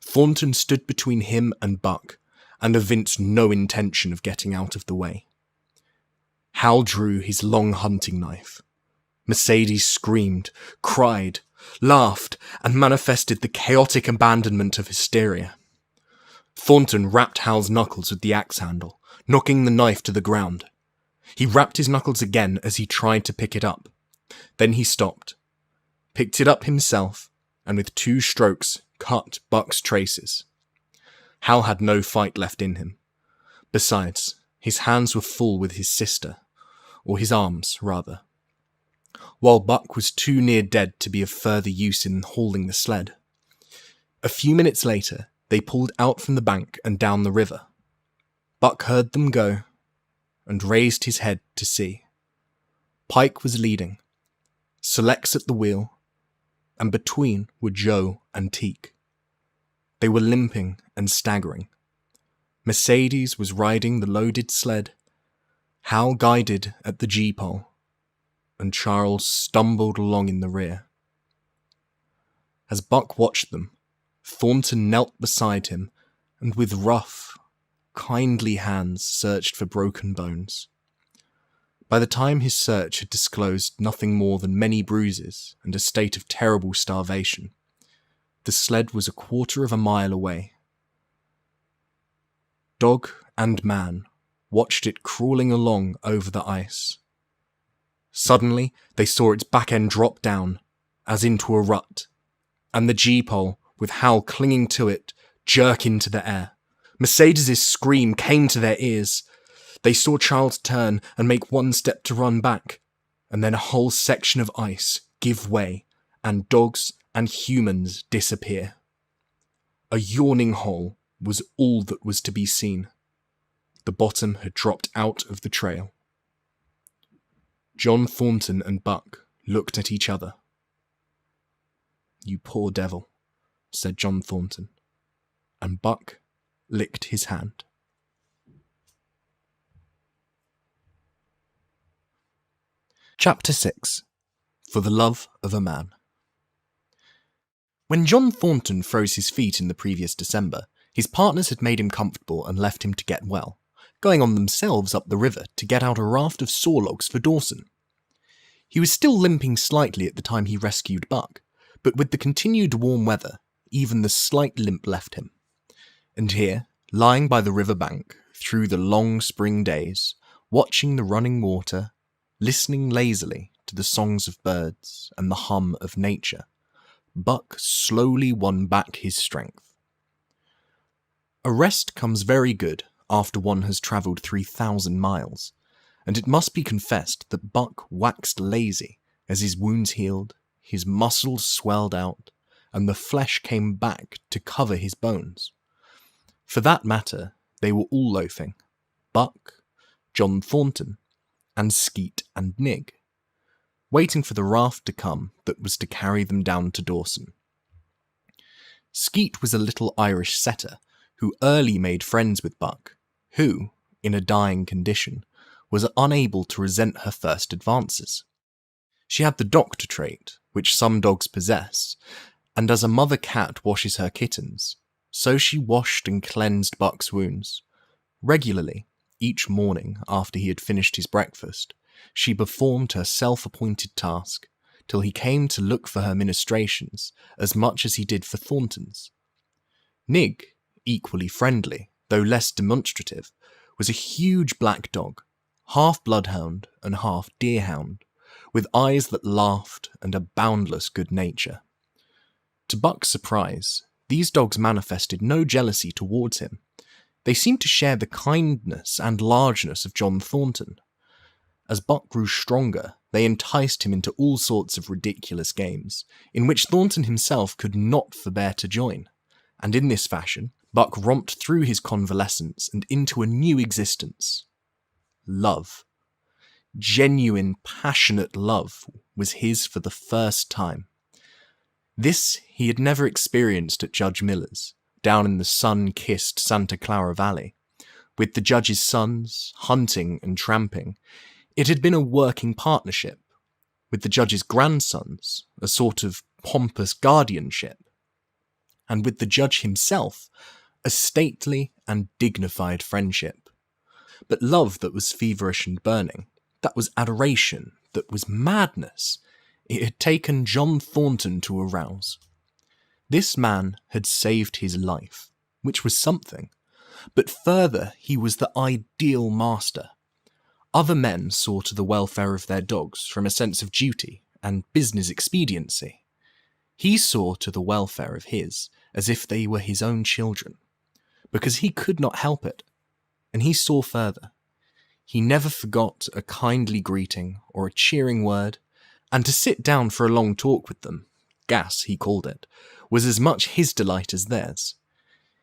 Thornton stood between him and Buck, and evinced no intention of getting out of the way. Hal drew his long hunting knife. Mercedes screamed, cried, laughed, and manifested the chaotic abandonment of hysteria. Thornton rapped Hal's knuckles with the axe handle, knocking the knife to the ground. He rapped his knuckles again as he tried to pick it up. Then he stopped, picked it up himself, and with 2 strokes cut Buck's traces. Hal had no fight left in him. Besides, his hands were full with his sister, or his arms, rather, while Buck was too near dead to be of further use in hauling the sled. A few minutes later, they pulled out from the bank and down the river. Buck heard them go, and raised his head to see. Pike was leading, Selects at the wheel, and between were Joe and Teak. They were limping and staggering. Mercedes was riding the loaded sled, Hal guided at the G-pole, and Charles stumbled along in the rear. As Buck watched them, Thornton knelt beside him and with rough, kindly hands searched for broken bones. By the time his search had disclosed nothing more than many bruises and a state of terrible starvation, the sled was 1/4 of a mile away. Dog and man watched it crawling along over the ice. Suddenly, they saw its back end drop down, as into a rut, and the G-pole, with Hal clinging to it, jerk into the air. Mercedes' scream came to their ears. They saw Charles turn and make one step to run back, and then a whole section of ice give way, and dogs and humans disappear. A yawning hole was all that was to be seen. The bottom had dropped out of the trail. John Thornton and Buck looked at each other. "You poor devil," said John Thornton, and Buck licked his hand. Chapter 6. For the Love of a Man. When John Thornton froze his feet in the previous December, his partners had made him comfortable and left him to get well, going on themselves up the river to get out a raft of saw logs for Dawson. He was still limping slightly at the time he rescued Buck, but with the continued warm weather, even the slight limp left him. And here, lying by the river bank, through the long spring days, watching the running water, listening lazily to the songs of birds and the hum of nature, Buck slowly won back his strength. A rest comes very good after one has travelled 3,000 miles, and it must be confessed that Buck waxed lazy as his wounds healed, his muscles swelled out, and the flesh came back to cover his bones. For that matter, they were all loafing. Buck, John Thornton, and Skeet and Nig, waiting for the raft to come that was to carry them down to Dawson. Skeet was a little Irish setter who early made friends with Buck, who, in a dying condition, was unable to resent her first advances. She had the doctor trait, which some dogs possess, and as a mother cat washes her kittens, so she washed and cleansed Buck's wounds. Regularly, each morning after he had finished his breakfast, she performed her self-appointed task, till he came to look for her ministrations as much as he did for Thornton's. Nig, equally friendly, though less demonstrative, was a huge black dog, half bloodhound and half deerhound, with eyes that laughed and a boundless good nature. To Buck's surprise, these dogs manifested no jealousy towards him. They seemed to share the kindness and largeness of John Thornton. As Buck grew stronger, they enticed him into all sorts of ridiculous games, in which Thornton himself could not forbear to join, and in this fashion, Buck romped through his convalescence and into a new existence. Love. Genuine, passionate love was his for the first time. This he had never experienced at Judge Miller's, down in the sun-kissed Santa Clara Valley. With the judge's sons, hunting and tramping, it had been a working partnership. With the judge's grandsons, a sort of pompous guardianship. And with the judge himself, a stately and dignified friendship. But love that was feverish and burning, that was adoration, that was madness, it had taken John Thornton to arouse. This man had saved his life, which was something, but further he was the ideal master. Other men saw to the welfare of their dogs from a sense of duty and business expediency. He saw to the welfare of his as if they were his own children, because he could not help it, and he saw further. He never forgot a kindly greeting or a cheering word, and to sit down for a long talk with them, gas he called it, was as much his delight as theirs.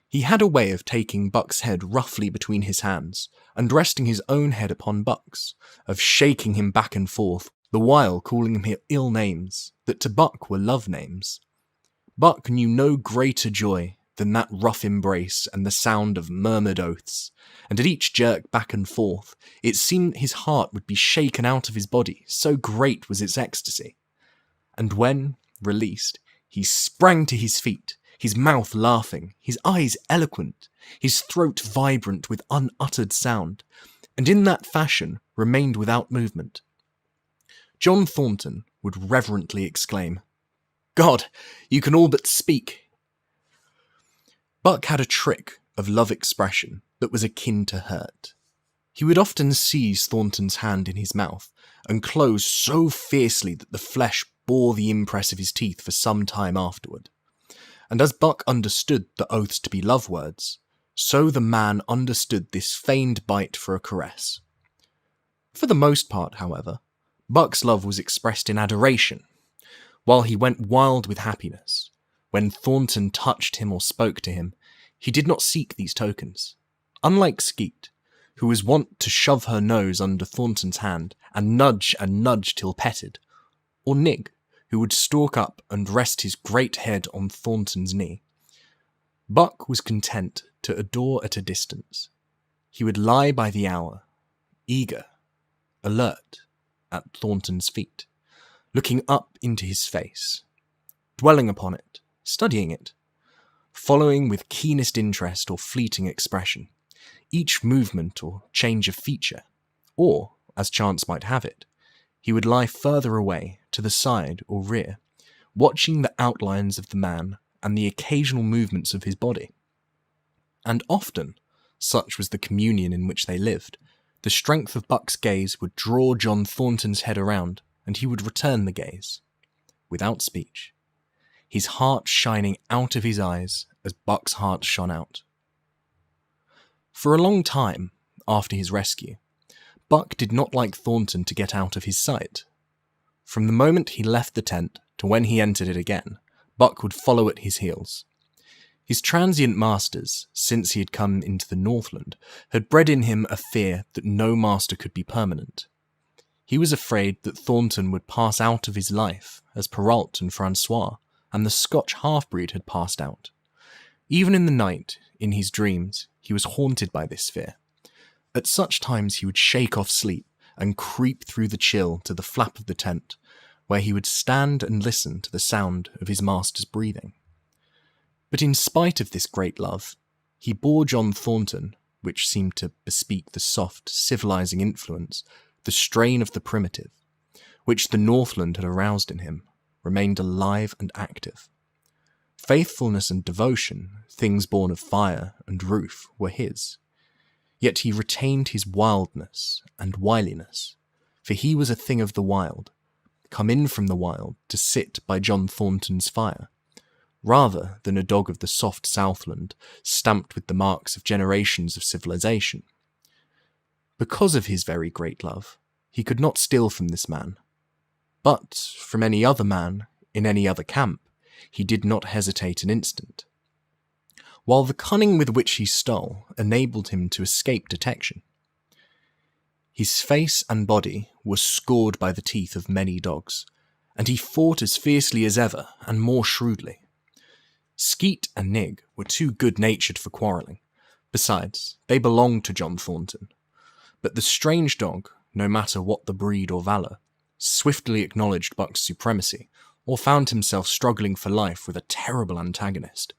He had a way of taking Buck's head roughly between his hands, and resting his own head upon Buck's, of shaking him back and forth, the while calling him ill names, that to Buck were love names. Buck knew no greater joy than that rough embrace and the sound of murmured oaths, and at each jerk back and forth, it seemed his heart would be shaken out of his body, so great was its ecstasy. And when, released, he sprang to his feet, his mouth laughing, his eyes eloquent, his throat vibrant with unuttered sound, and in that fashion remained without movement. John Thornton would reverently exclaim, "God, you can all but speak." Buck had a trick of love expression that was akin to hurt. He would often seize Thornton's hand in his mouth and closed so fiercely that the flesh bore the impress of his teeth for some time afterward. And as Buck understood the oaths to be love words, so the man understood this feigned bite for a caress. For the most part, however, Buck's love was expressed in adoration, while he went wild with happiness. When Thornton touched him or spoke to him, he did not seek these tokens. Unlike Skeet, who was wont to shove her nose under Thornton's hand and nudge till petted, or Nig, who would stalk up and rest his great head on Thornton's knee, Buck was content to adore at a distance. He would lie by the hour, eager, alert, at Thornton's feet, looking up into his face, dwelling upon it, studying it, following with keenest interest or fleeting expression each movement or change of feature, or, as chance might have it, he would lie further away, to the side or rear, watching the outlines of the man and the occasional movements of his body. And often, such was the communion in which they lived, the strength of Buck's gaze would draw John Thornton's head around, and he would return the gaze, without speech, his heart shining out of his eyes as Buck's heart shone out. For a long time, after his rescue, Buck did not like Thornton to get out of his sight. From the moment he left the tent to when he entered it again, Buck would follow at his heels. His transient masters, since he had come into the Northland, had bred in him a fear that no master could be permanent. He was afraid that Thornton would pass out of his life, as Perrault and Francois and the Scotch half-breed had passed out. Even in the night, in his dreams, he was haunted by this fear. At such times he would shake off sleep and creep through the chill to the flap of the tent, where he would stand and listen to the sound of his master's breathing. But in spite of this great love, he bore John Thornton, which seemed to bespeak the soft, civilizing influence, the strain of the primitive, which the Northland had aroused in him, remained alive and active. Faithfulness and devotion, things born of fire and roof, were his. Yet he retained his wildness and wiliness, for he was a thing of the wild, come in from the wild to sit by John Thornton's fire, rather than a dog of the soft Southland, stamped with the marks of generations of civilization. Because of his very great love, he could not steal from this man, but from any other man in any other camp, he did not hesitate an instant, while the cunning with which he stole enabled him to escape detection. His face and body were scored by the teeth of many dogs, and he fought as fiercely as ever and more shrewdly. Skeet and Nig were too good-natured for quarrelling. Besides, they belonged to John Thornton. But the strange dog, no matter what the breed or valour, swiftly acknowledged Buck's supremacy, or found himself struggling for life with a terrible antagonist.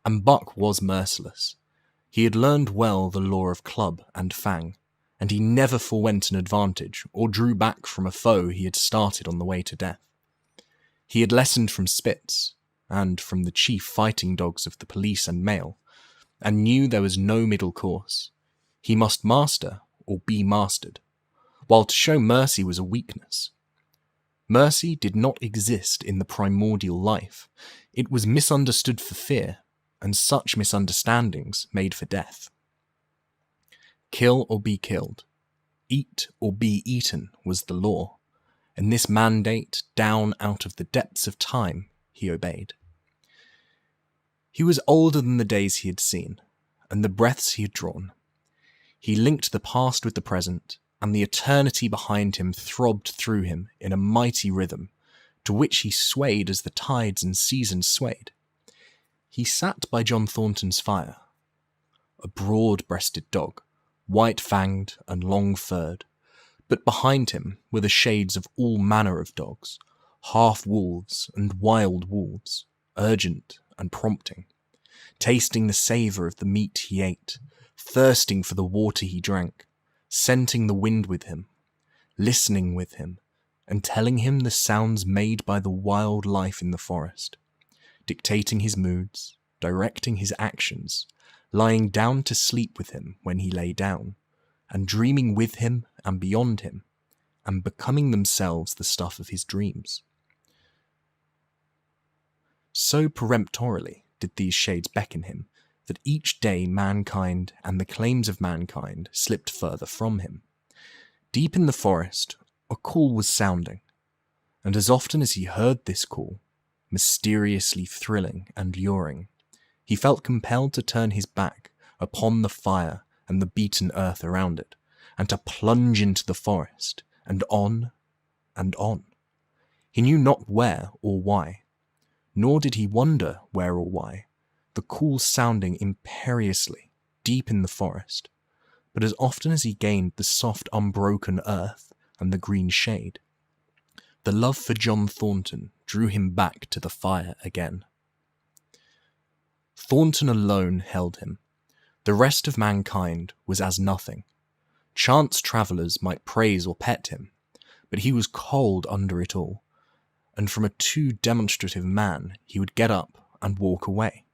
And Buck was merciless. He had learned well the law of club and fang, and he never forewent an advantage or drew back from a foe he had started on the way to death. He had lessoned from Spitz, and from the chief fighting dogs of the police and mail, and knew there was no middle course. He must master or be mastered, while to show mercy was a weakness. Mercy did not exist in the primordial life. It was misunderstood for fear, and such misunderstandings made for death. Kill or be killed, eat or be eaten was the law, and this mandate, down out of the depths of time, he obeyed. He was older than the days he had seen, and the breaths he had drawn. He linked the past with the present, and the eternity behind him throbbed through him in a mighty rhythm, to which he swayed as the tides and seasons swayed. He sat by John Thornton's fire, a broad-breasted dog, white-fanged and long-furred, but behind him were the shades of all manner of dogs, half-wolves and wild wolves, urgent and prompting, tasting the savour of the meat he ate, thirsting for the water he drank, scenting the wind with him, listening with him, and telling him the sounds made by the wild life in the forest, dictating his moods, directing his actions, lying down to sleep with him when he lay down, and dreaming with him and beyond him, and becoming themselves the stuff of his dreams. So peremptorily did these shades beckon him, that each day mankind and the claims of mankind slipped further from him. Deep in the forest, a call was sounding, and as often as he heard this call, mysteriously thrilling and luring, he felt compelled to turn his back upon the fire and the beaten earth around it, and to plunge into the forest, and on and on. He knew not where or why, nor did he wonder where or why, the call sounding imperiously deep in the forest, but as often as he gained the soft unbroken earth and the green shade, the love for John Thornton drew him back to the fire again. Thornton alone held him. The rest of mankind was as nothing. Chance travellers might praise or pet him, but he was cold under it all, and from a too demonstrative man he would get up and walk away.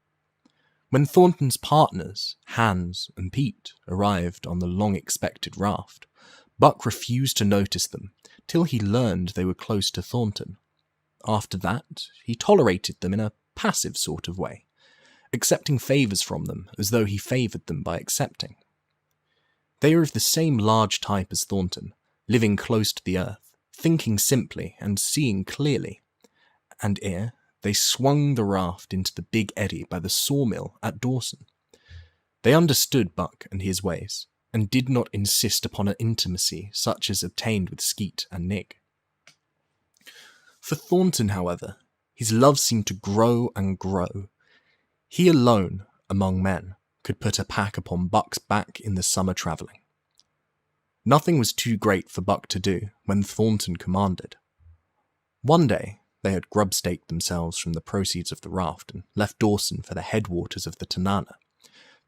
When Thornton's partners, Hans and Pete, arrived on the long-expected raft, Buck refused to notice them till he learned they were close to Thornton. After that, he tolerated them in a passive sort of way, accepting favours from them as though he favoured them by accepting. They were of the same large type as Thornton, living close to the earth, thinking simply and seeing clearly, and ere they swung the raft into the big eddy by the sawmill at Dawson. They understood Buck and his ways, and did not insist upon an intimacy such as obtained with Skeet and Nig. For Thornton, however, his love seemed to grow and grow. He alone, among men, could put a pack upon Buck's back in the summer travelling. Nothing was too great for Buck to do when Thornton commanded. One day, they had grub-staked themselves from the proceeds of the raft and left Dawson for the headwaters of the Tanana.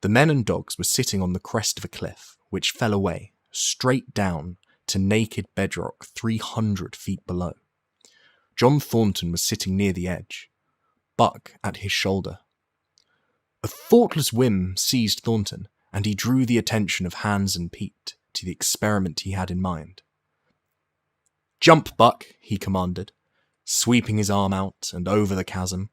The men and dogs were sitting on the crest of a cliff, which fell away, straight down to naked bedrock 300 feet below. John Thornton was sitting near the edge, Buck at his shoulder. A thoughtless whim seized Thornton, and he drew the attention of Hans and Pete to the experiment he had in mind. "Jump, Buck," he commanded, sweeping his arm out and over the chasm.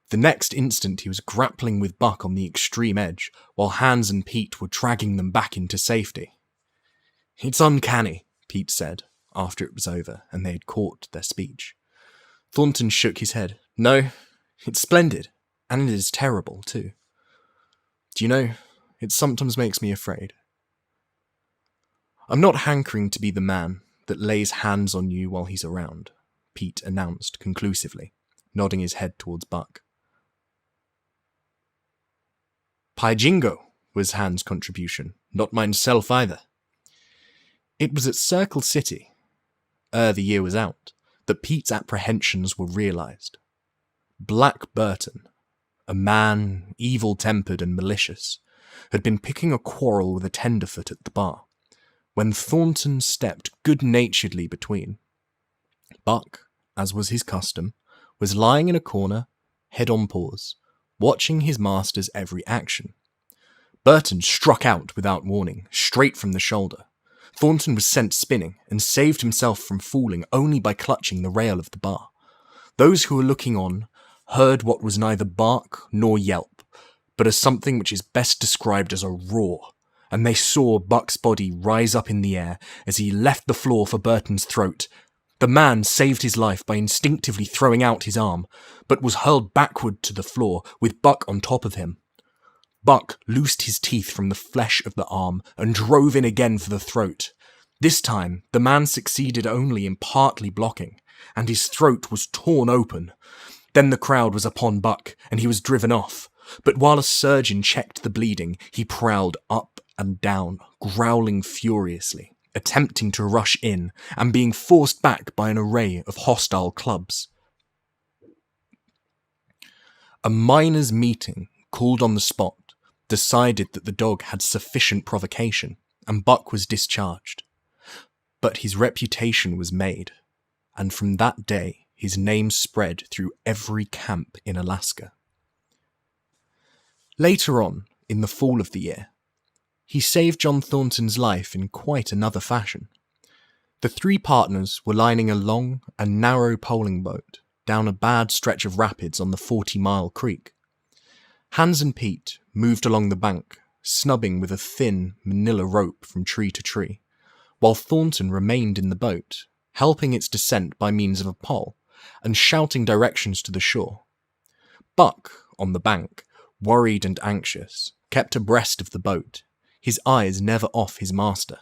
The next instant he was grappling with Buck on the extreme edge, while Hans and Pete were dragging them back into safety. "It's uncanny," Pete said, after it was over and they had caught their speech. Thornton shook his head. "No, it's splendid, and it is terrible, too. Do you know, it sometimes makes me afraid. I'm not hankering to be the man that lays hands on you while he's around," Pete announced conclusively, nodding his head towards Buck. "Pai jingo," was Hans' contribution, "not myself either." It was at Circle City, ere the year was out, that Pete's apprehensions were realised. Black Burton, a man evil-tempered and malicious, had been picking a quarrel with a tenderfoot at the bar, when Thornton stepped good-naturedly between. Buck, as was his custom, was lying in a corner, head on paws, watching his master's every action. Burton struck out without warning, straight from the shoulder. Thornton was sent spinning, and saved himself from falling only by clutching the rail of the bar. Those who were looking on heard what was neither bark nor yelp, but as something which is best described as a roar, and they saw Buck's body rise up in the air as he left the floor for Burton's throat. The man saved his life by instinctively throwing out his arm, but was hurled backward to the floor with Buck on top of him. Buck loosed his teeth from the flesh of the arm and drove in again for the throat. This time, the man succeeded only in partly blocking, and his throat was torn open. Then the crowd was upon Buck, and he was driven off. But while a surgeon checked the bleeding, he prowled up and down, growling furiously, attempting to rush in, and being forced back by an array of hostile clubs. A miners' meeting, called on the spot, decided that the dog had sufficient provocation, and Buck was discharged. But his reputation was made, and from that day his name spread through every camp in Alaska. Later on, in the fall of the year, he saved John Thornton's life in quite another fashion. The three partners were lining a long and narrow poling boat down a bad stretch of rapids on the 40-mile creek. Hans and Pete moved along the bank, snubbing with a thin manila rope from tree to tree, while Thornton remained in the boat, helping its descent by means of a pole, and shouting directions to the shore. Buck, on the bank, worried and anxious, kept abreast of the boat, his eyes never off his master.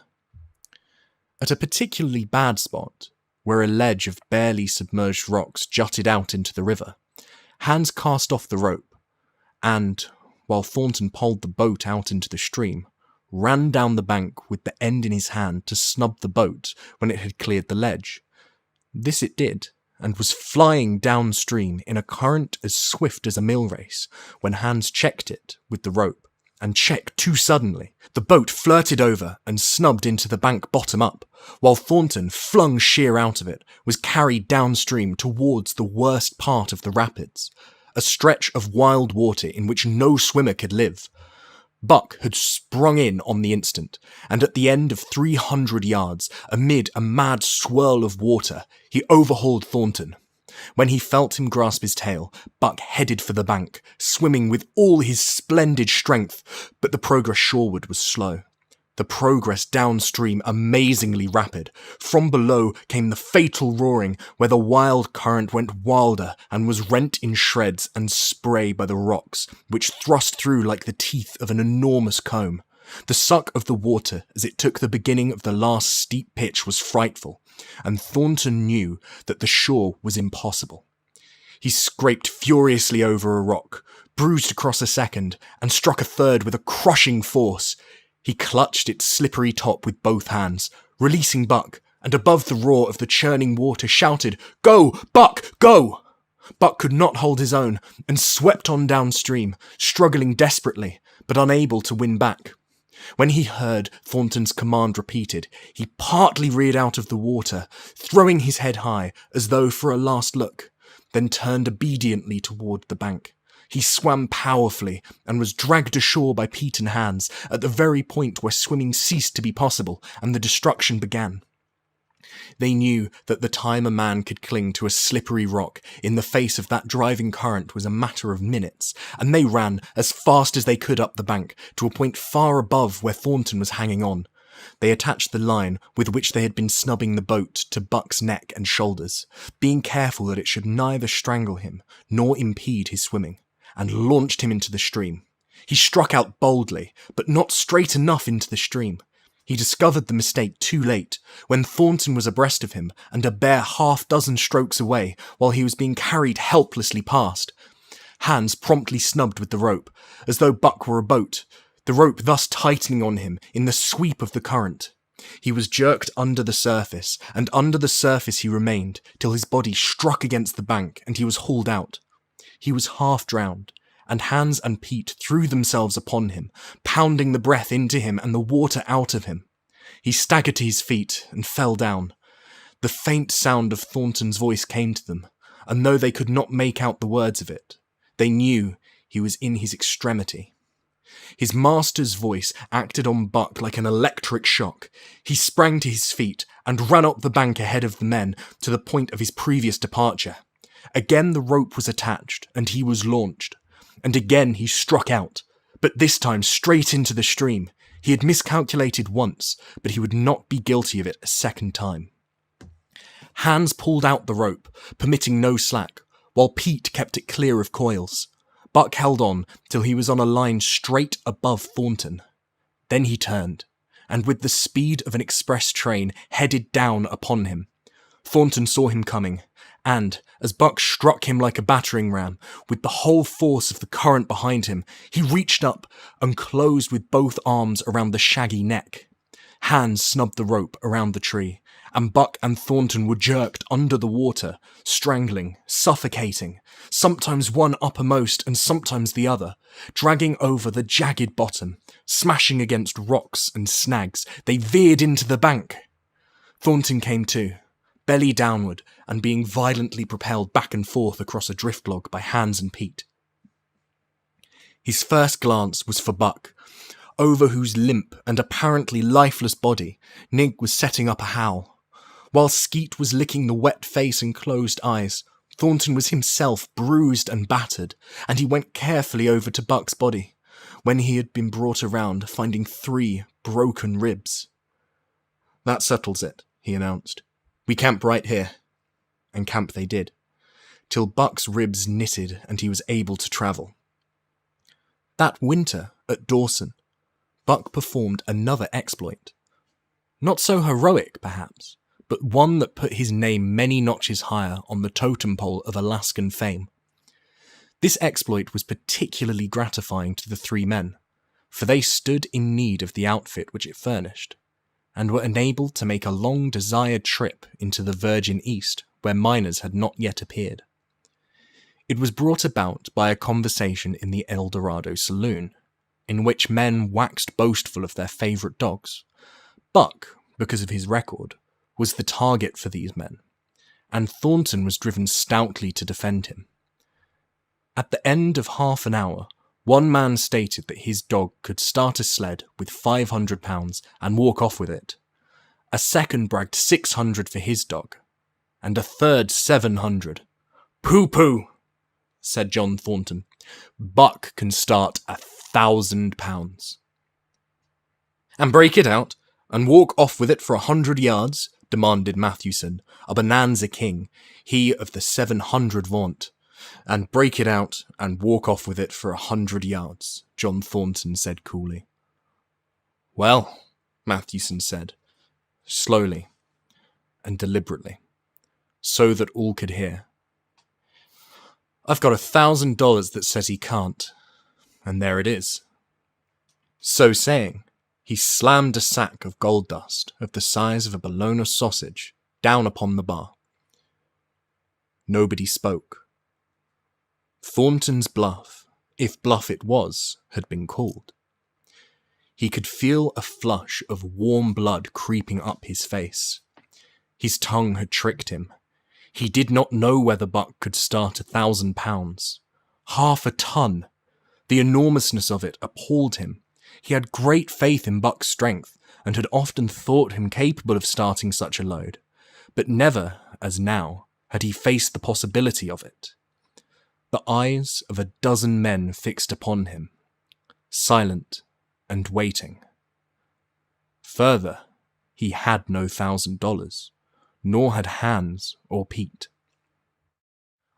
At a particularly bad spot, where a ledge of barely submerged rocks jutted out into the river, Hans cast off the rope, and, while Thornton poled the boat out into the stream, ran down the bank with the end in his hand to snub the boat when it had cleared the ledge. This it did, and was flying downstream in a current as swift as a mill race when Hans checked it with the rope, and checked too suddenly. The boat flirted over and snubbed into the bank bottom up, while Thornton, flung sheer out of it, was carried downstream towards the worst part of the rapids, a stretch of wild water in which no swimmer could live. Buck had sprung in on the instant, and at the end of 300 yards, amid a mad swirl of water, he overhauled Thornton. When he felt him grasp his tail, Buck headed for the bank, swimming with all his splendid strength, but the progress shoreward was slow. The progress downstream amazingly rapid. From below came the fatal roaring, where the wild current went wilder and was rent in shreds and spray by the rocks, which thrust through like the teeth of an enormous comb. The suck of the water as it took the beginning of the last steep pitch was frightful, and Thornton knew that the shore was impossible. He scraped furiously over a rock, bruised across a second, and struck a third with a crushing force. He clutched its slippery top with both hands, releasing Buck, and above the roar of the churning water shouted, "Go, Buck, go!" Buck could not hold his own, and swept on downstream, struggling desperately, but unable to win back. When he heard Thornton's command repeated, he partly reared out of the water, throwing his head high, as though for a last look, then turned obediently toward the bank. He swam powerfully, and was dragged ashore by Pete and Hans at the very point where swimming ceased to be possible and the destruction began. They knew that the time a man could cling to a slippery rock in the face of that driving current was a matter of minutes, and they ran as fast as they could up the bank to a point far above where Thornton was hanging on. They attached the line with which they had been snubbing the boat to Buck's neck and shoulders, being careful that it should neither strangle him nor impede his swimming, and launched him into the stream. He struck out boldly, but not straight enough into the stream. He discovered the mistake too late, when Thornton was abreast of him and a bare half-dozen strokes away, while he was being carried helplessly past. Hans promptly snubbed with the rope, as though Buck were a boat, the rope thus tightening on him in the sweep of the current. He was jerked under the surface, and under the surface he remained, till his body struck against the bank and he was hauled out. He was half drowned, and Hans and Pete threw themselves upon him, pounding the breath into him and the water out of him. He staggered to his feet and fell down. The faint sound of Thornton's voice came to them, and though they could not make out the words of it, they knew he was in his extremity. His master's voice acted on Buck like an electric shock. He sprang to his feet and ran up the bank ahead of the men to the point of his previous departure. Again the rope was attached, and he was launched. And again he struck out, but this time straight into the stream. He had miscalculated once, but he would not be guilty of it a second time. Hans pulled out the rope, permitting no slack, while Pete kept it clear of coils. Buck held on till he was on a line straight above Thornton. Then he turned, and with the speed of an express train headed down upon him. Thornton saw him coming, and, as Buck struck him like a battering ram, with the whole force of the current behind him, he reached up and closed with both arms around the shaggy neck. Hans snubbed the rope around the tree, and Buck and Thornton were jerked under the water, strangling, suffocating, sometimes one uppermost and sometimes the other, dragging over the jagged bottom, smashing against rocks and snags. They veered into the bank. Thornton came to, belly downward, and being violently propelled back and forth across a drift log by Hans and Pete. His first glance was for Buck, over whose limp and apparently lifeless body Nig was setting up a howl. While Skeet was licking the wet face and closed eyes, Thornton was himself bruised and battered, and he went carefully over to Buck's body, when he had been brought around, finding 3 broken ribs. "That settles it," he announced. "We camp right here." And camp they did, till Buck's ribs knitted and he was able to travel. That winter, at Dawson, Buck performed another exploit. Not so heroic, perhaps, but one that put his name many notches higher on the totem pole of Alaskan fame. This exploit was particularly gratifying to the 3 men, for they stood in need of the outfit which it furnished, and were enabled to make a long-desired trip into the Virgin East, where miners had not yet appeared. It was brought about by a conversation in the El Dorado saloon, in which men waxed boastful of their favourite dogs. Buck, because of his record, was the target for these men, and Thornton was driven stoutly to defend him. At the end of half an hour, one man stated that his dog could start a sled with 500 pounds and walk off with it. A second bragged 600 for his dog, and a third 700. "Pooh-pooh," said John Thornton. "Buck can start 1,000 pounds. "And break it out, and walk off with it for 100 yards, demanded Mathewson, a bonanza king, he of the 700 vaunt. "And break it out, and walk off with it for 100 yards, John Thornton said coolly. "Well," Mathewson said, slowly and deliberately, so that all could hear, "I've got $1,000 that says he can't, and there it is." So saying, he slammed a sack of gold dust of the size of a bologna sausage down upon the bar. Nobody spoke. Thornton's bluff, if bluff it was, had been called. He could feel a flush of warm blood creeping up his face. His tongue had tricked him. He did not know whether Buck could start 1,000 pounds. 1/2 a ton! The enormousness of it appalled him. He had great faith in Buck's strength, and had often thought him capable of starting such a load, but never, as now, had he faced the possibility of it. The eyes of a dozen men fixed upon him, silent and waiting. Further, he had no $1,000, nor had Hans or Pete.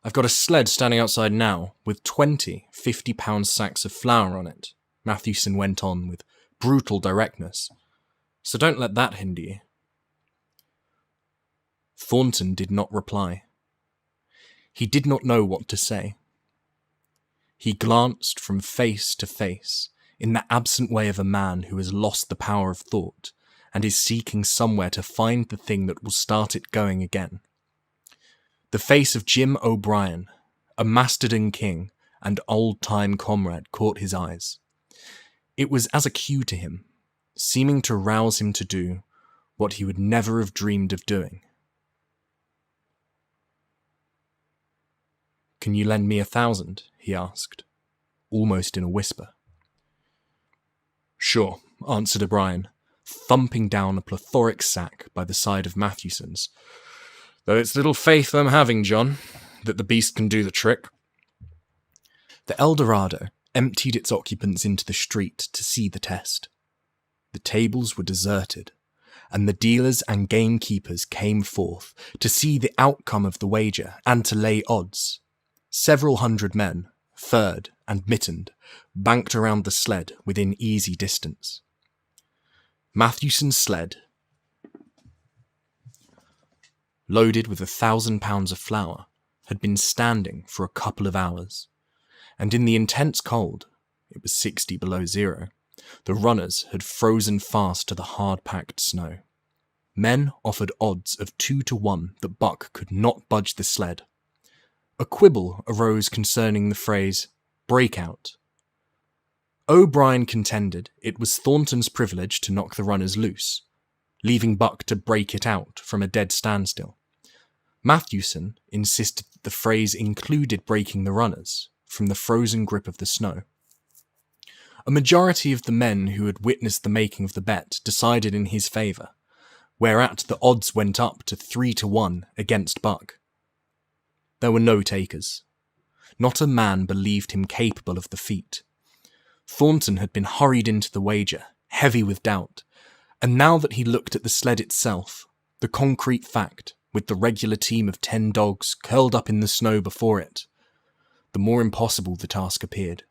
"I've got a sled standing outside now, with 20 50-pound sacks of flour on it," Mathewson went on with brutal directness, "so don't let that hinder you." Thornton did not reply. He did not know what to say. He glanced from face to face, in the absent way of a man who has lost the power of thought, and is seeking somewhere to find the thing that will start it going again. The face of Jim O'Brien, a Mastodon king and old-time comrade, caught his eyes. It was as a cue to him, seeming to rouse him to do what he would never have dreamed of doing. "Can you lend me 1,000? he asked, almost in a whisper. "Sure," answered O'Brien, thumping down a plethoric sack by the side of Mathewson's. "Though it's little faith I'm having, John, that the beast can do the trick." The El Dorado emptied its occupants into the street to see the test. The tables were deserted, and the dealers and gamekeepers came forth to see the outcome of the wager and to lay odds. Several hundred men, furred and mittened, banked around the sled within easy distance. Mathewson's sled, loaded with 1,000 pounds of flour, had been standing for a couple of hours, and in the intense cold, it was 60 below zero, the runners had frozen fast to the hard-packed snow. Men offered odds of 2 to 1 that Buck could not budge the sled. A quibble arose concerning the phrase, breakout. O'Brien contended it was Thornton's privilege to knock the runners loose, leaving Buck to break it out from a dead standstill. Mathewson insisted that the phrase included breaking the runners from the frozen grip of the snow. A majority of the men who had witnessed the making of the bet decided in his favour, whereat the odds went up to 3-1 against Buck. There were no takers. Not a man believed him capable of the feat. Thornton had been hurried into the wager, heavy with doubt, and now that he looked at the sled itself, the concrete fact, with the regular team of 10 dogs curled up in the snow before it, the more impossible the task appeared.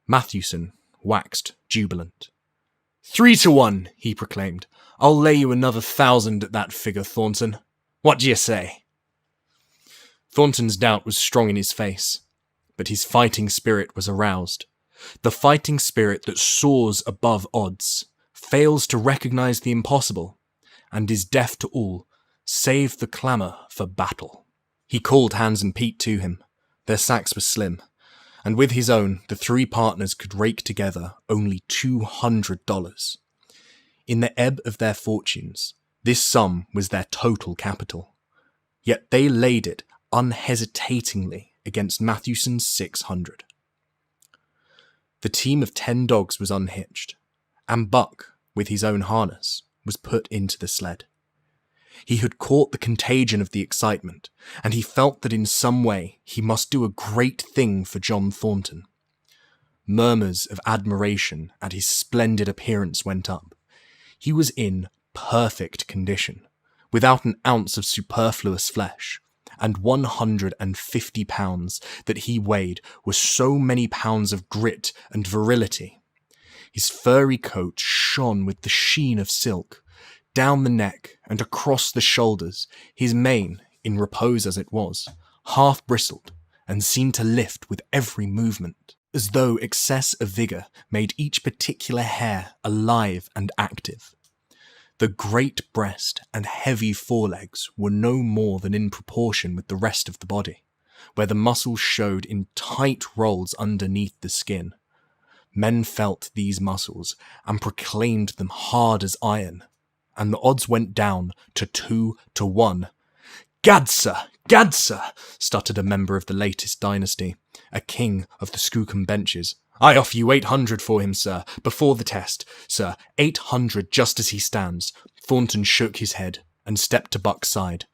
Matthewson waxed jubilant. 3-1, he proclaimed. I'll lay you another 1,000 at that figure, Thornton. What do you say? Thornton's doubt was strong in his face, but his fighting spirit was aroused. The fighting spirit that soars above odds, fails to recognize the impossible, and is deaf to all, save the clamour for battle. He called Hans and Pete to him. Their sacks were slim, and with his own, the 3 partners could rake together only $200. In the ebb of their fortunes, this sum was their total capital. Yet they laid it unhesitatingly against Matthewson's 600. The team of 10 dogs was unhitched, and Buck, with his own harness, was put into the sled. He had caught the contagion of the excitement, and he felt that in some way he must do a great thing for John Thornton. Murmurs of admiration at his splendid appearance went up. He was in perfect condition, without an ounce of superfluous flesh, and 150 pounds that he weighed were so many pounds of grit and virility. His furry coat shone with the sheen of silk. Down the neck and across the shoulders, his mane, in repose as it was, half bristled and seemed to lift with every movement, as though excess of vigour made each particular hair alive and active. The great breast and heavy forelegs were no more than in proportion with the rest of the body, where the muscles showed in tight rolls underneath the skin. Men felt these muscles and proclaimed them hard as iron, and the odds went down to 2-1. "Gad, sir! Gad, sir!" stuttered a member of the latest dynasty, a king of the Skookum benches. "I offer you 800 for him, sir, before the test. Sir, 800 just as he stands." Thornton shook his head and stepped to Buck's side.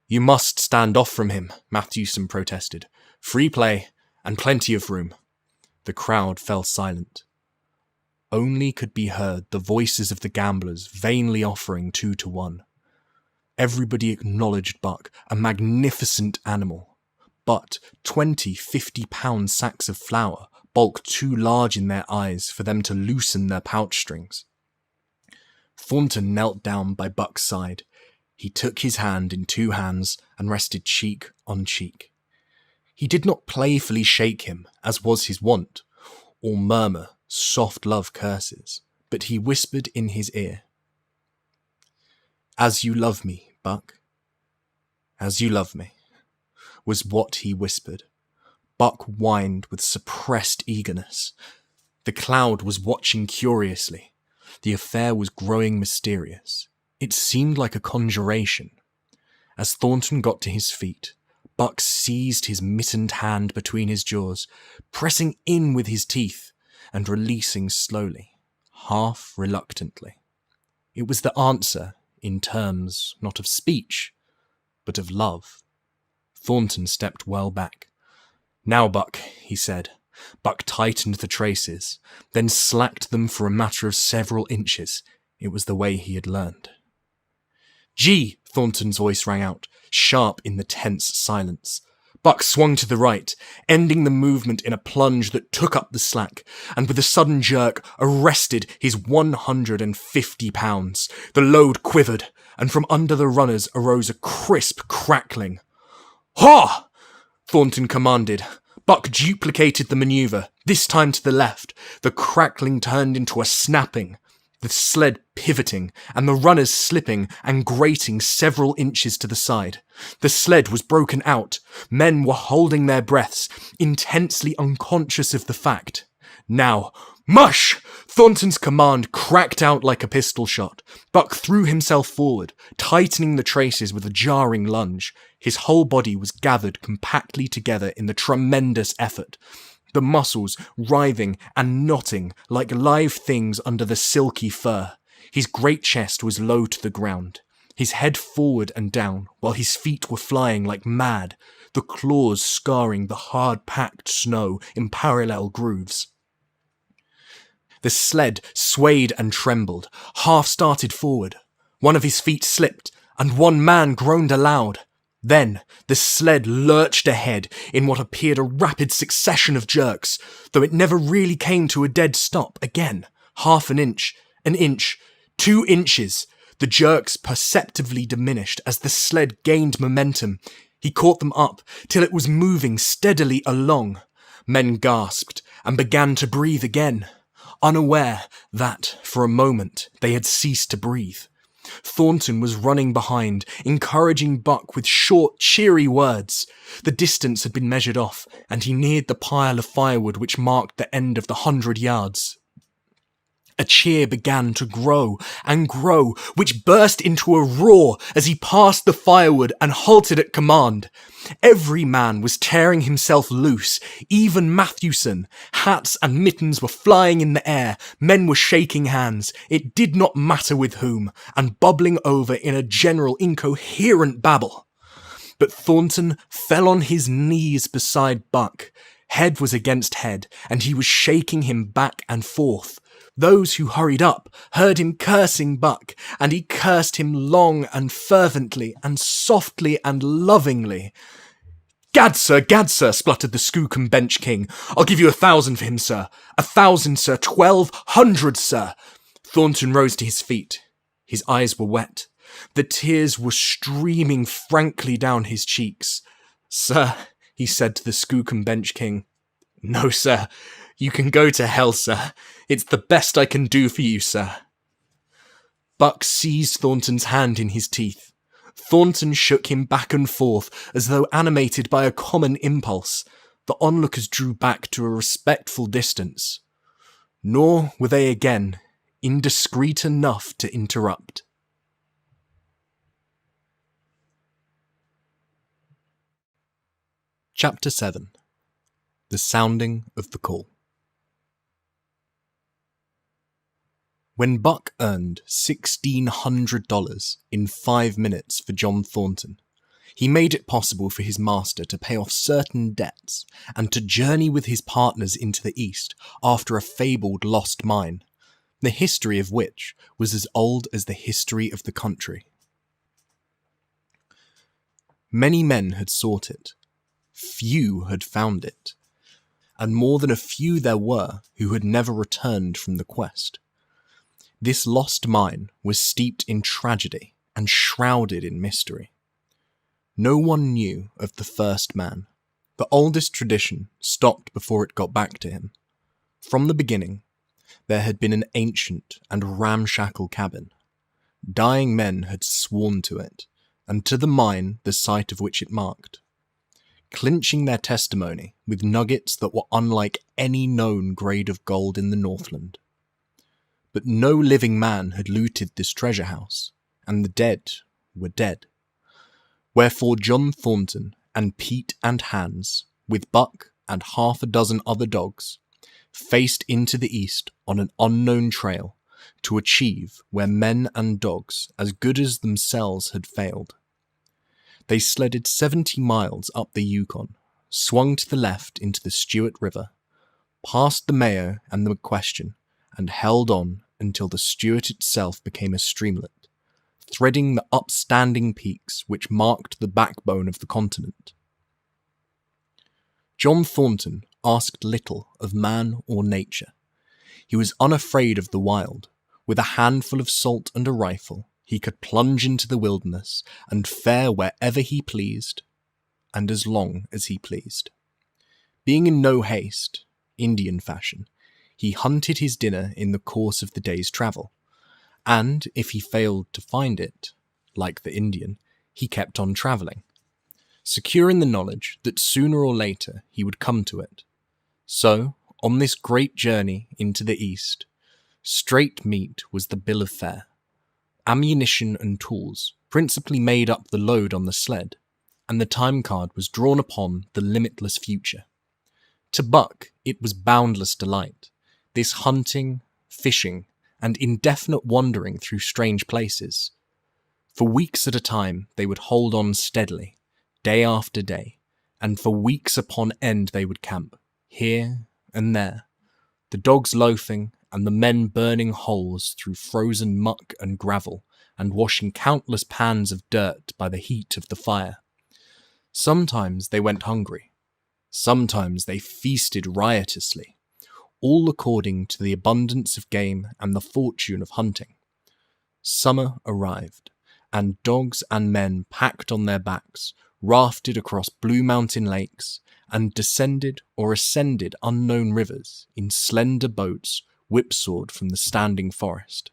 "You must stand off from him," Matthewson protested. "Free play and plenty of room." The crowd fell silent. Only could be heard the voices of the gamblers vainly offering 2-1. Everybody acknowledged Buck a magnificent animal, but 20-50-pound sacks of flour bulked too large in their eyes for them to loosen their pouch strings. Thornton knelt down by Buck's side. He took his hand in 2 hands and rested cheek on cheek. He did not playfully shake him, as was his wont, or murmur soft love curses, but he whispered in his ear. "As you love me, Buck. As you love me," was what he whispered. Buck whined with suppressed eagerness. The crowd was watching curiously. The affair was growing mysterious. It seemed like a conjuration. As Thornton got to his feet, Buck seized his mittened hand between his jaws, pressing in with his teeth and releasing slowly, half reluctantly. It was the answer in terms not of speech, but of love. Thornton stepped well back. "Now, Buck," he said. Buck tightened the traces, then slacked them for a matter of several inches. It was the way he had learned. "Gee!" Thornton's voice rang out, sharp in the tense silence. Buck swung to the right, ending the movement in a plunge that took up the slack, and with a sudden jerk arrested his 150 pounds. The load quivered, and from under the runners arose a crisp crackling. "Ha!" Thornton commanded. Buck duplicated the manoeuvre, this time to the left. The crackling turned into a snapping, the sled pivoting, and the runners slipping and grating several inches to the side. The sled was broken out. Men were holding their breaths, intensely unconscious of the fact. Now, "Mush!" Thornton's command cracked out like a pistol shot. Buck threw himself forward, tightening the traces with a jarring lunge. His whole body was gathered compactly together in the tremendous effort, the muscles writhing and knotting like live things under the silky fur. His great chest was low to the ground, his head forward and down, while his feet were flying like mad, the claws scarring the hard-packed snow in parallel grooves. The sled swayed and trembled, half started forward. One of his feet slipped, and one man groaned aloud. Then the sled lurched ahead in what appeared a rapid succession of jerks, though it never really came to a dead stop again. Half an inch, 2 inches. The jerks perceptibly diminished as the sled gained momentum. He caught them up till it was moving steadily along. Men gasped and began to breathe again, unaware that, for a moment, they had ceased to breathe. Thornton was running behind, encouraging Buck with short, cheery words. The distance had been measured off, and he neared the pile of firewood which marked the end of the 100 yards. A cheer began to grow and grow, which burst into a roar as he passed the firewood and halted at command. Every man was tearing himself loose, even Matthewson. Hats and mittens were flying in the air, men were shaking hands, it did not matter with whom, and bubbling over in a general incoherent babble. But Thornton fell on his knees beside Buck. Head was against head, and he was shaking him back and forth. Those who hurried up heard him cursing Buck, and he cursed him long and fervently and softly and lovingly. Gad, sir, spluttered the Skookum Bench King. I'll give you 1,000 for him, sir. 1,000, sir. 1,200, sir. Thornton rose to his feet. His eyes were wet. The tears were streaming frankly down his cheeks. Sir, he said to the Skookum Bench King. No, sir. You can go to hell, sir. It's the best I can do for you, sir. Buck seized Thornton's hand in his teeth. Thornton shook him back and forth as though animated by a common impulse. The onlookers drew back to a respectful distance. Nor were they again indiscreet enough to interrupt. Chapter 7. The Sounding of the Call. When Buck earned $1,600 in 5 minutes for John Thornton, he made it possible for his master to pay off certain debts and to journey with his partners into the East after a fabled lost mine, the history of which was as old as the history of the country. Many men had sought it, few had found it, and more than a few there were who had never returned from the quest. This lost mine was steeped in tragedy and shrouded in mystery. No one knew of the first man. The oldest tradition stopped before it got back to him. From the beginning, there had been an ancient and ramshackle cabin. Dying men had sworn to it, and to the mine the site of which it marked, clinching their testimony with nuggets that were unlike any known grade of gold in the Northland. But no living man had looted this treasure house, and the dead were dead. Wherefore John Thornton and Pete and Hans, with Buck and 6 other dogs, faced into the east on an unknown trail to achieve where men and dogs as good as themselves had failed. They sledded 70 miles up the Yukon, swung to the left into the Stewart River, past the Mayo and the McQuestion, and held on until the Stewart itself became a streamlet, threading the upstanding peaks which marked the backbone of the continent. John Thornton asked little of man or nature. He was unafraid of the wild. With a handful of salt and a rifle, he could plunge into the wilderness and fare wherever he pleased, and as long as he pleased. Being in no haste, Indian fashion, he hunted his dinner in the course of the day's travel, and if he failed to find it, like the Indian, he kept on travelling, secure in the knowledge that sooner or later he would come to it. So, on this great journey into the East, straight meat was the bill of fare. Ammunition and tools principally made up the load on the sled, and the time card was drawn upon the limitless future. To Buck, it was boundless delight. This hunting, fishing, and indefinite wandering through strange places. For weeks at a time, they would hold on steadily, day after day, and for weeks upon end they would camp, here and there, the dogs loafing and the men burning holes through frozen muck and gravel and washing countless pans of dirt by the heat of the fire. Sometimes they went hungry. Sometimes they feasted riotously, all according to the abundance of game and the fortune of hunting. Summer arrived, and dogs and men packed on their backs, rafted across blue mountain lakes, and descended or ascended unknown rivers in slender boats whipsawed from the standing forest.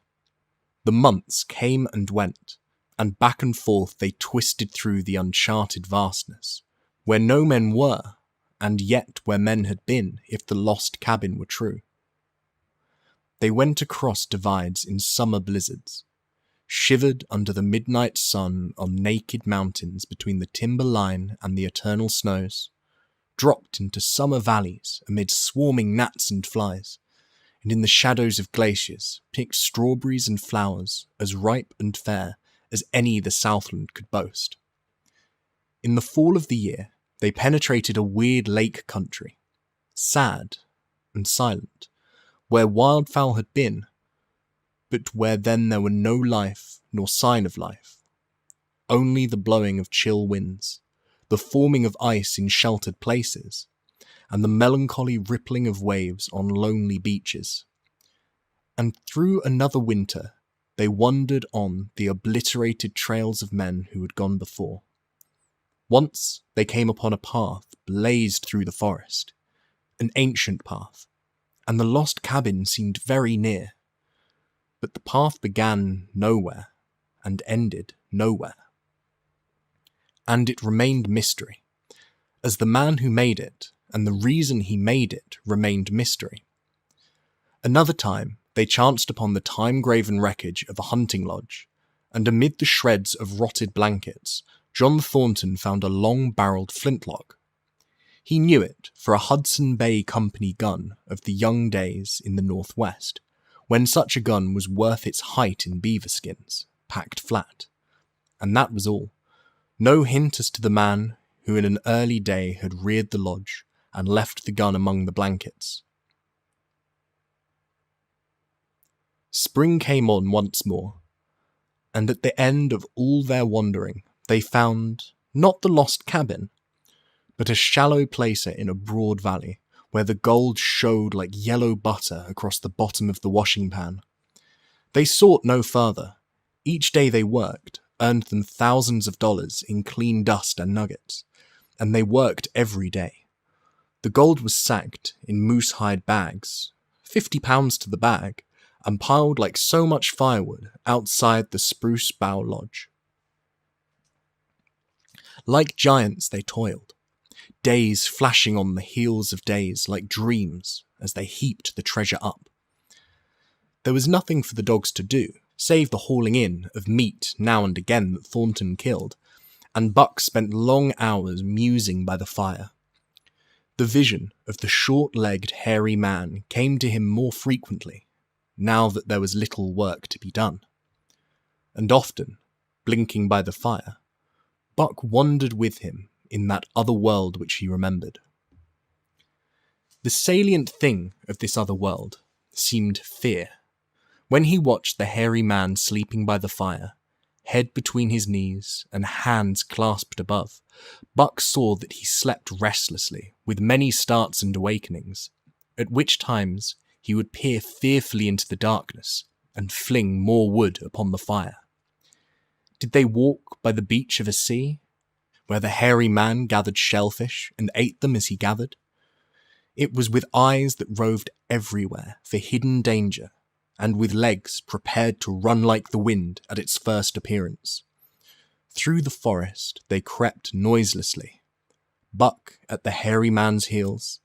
The months came and went, and back and forth they twisted through the uncharted vastness, where no men were, and yet where men had been if the lost cabin were true. They went across divides in summer blizzards, shivered under the midnight sun on naked mountains between the timber line and the eternal snows, dropped into summer valleys amid swarming gnats and flies, and in the shadows of glaciers picked strawberries and flowers as ripe and fair as any the Southland could boast. In the fall of the year, they penetrated a weird lake country, sad and silent, where wildfowl had been, but where then there were no life nor sign of life, only the blowing of chill winds, the forming of ice in sheltered places, and the melancholy rippling of waves on lonely beaches. And through another winter, they wandered on the obliterated trails of men who had gone before. Once they came upon a path blazed through the forest, an ancient path, and the lost cabin seemed very near. But the path began nowhere and ended nowhere. And it remained mystery, as the man who made it and the reason he made it remained mystery. Another time, they chanced upon the time-graven wreckage of a hunting lodge, and amid the shreds of rotted blankets, John Thornton found a long-barreled flintlock. He knew it for a Hudson Bay Company gun of the young days in the Northwest, when such a gun was worth its height in beaver skins, packed flat. And that was all. No hint as to the man who in an early day had reared the lodge and left the gun among the blankets. Spring came on once more, and at the end of all their wandering, they found, not the lost cabin, but a shallow placer in a broad valley, where the gold showed like yellow butter across the bottom of the washing pan. They sought no further. Each day they worked earned them thousands of dollars in clean dust and nuggets, and they worked every day. The gold was sacked in moose-hide bags, 50 pounds to the bag, and piled like so much firewood outside the Spruce Bough Lodge. Like giants they toiled, days flashing on the heels of days like dreams as they heaped the treasure up. There was nothing for the dogs to do, save the hauling in of meat now and again that Thornton killed, and Buck spent long hours musing by the fire. The vision of the short-legged, hairy man came to him more frequently, now that there was little work to be done. And often, blinking by the fire, Buck wandered with him in that other world which he remembered. The salient thing of this other world seemed fear. When he watched the hairy man sleeping by the fire, head between his knees and hands clasped above, Buck saw that he slept restlessly, with many starts and awakenings, at which times he would peer fearfully into the darkness and fling more wood upon the fire. Did they walk by the beach of a sea, where the hairy man gathered shellfish and ate them as he gathered? It was with eyes that roved everywhere for hidden danger, and with legs prepared to run like the wind at its first appearance. Through the forest they crept noiselessly, Buck at the hairy man's heels,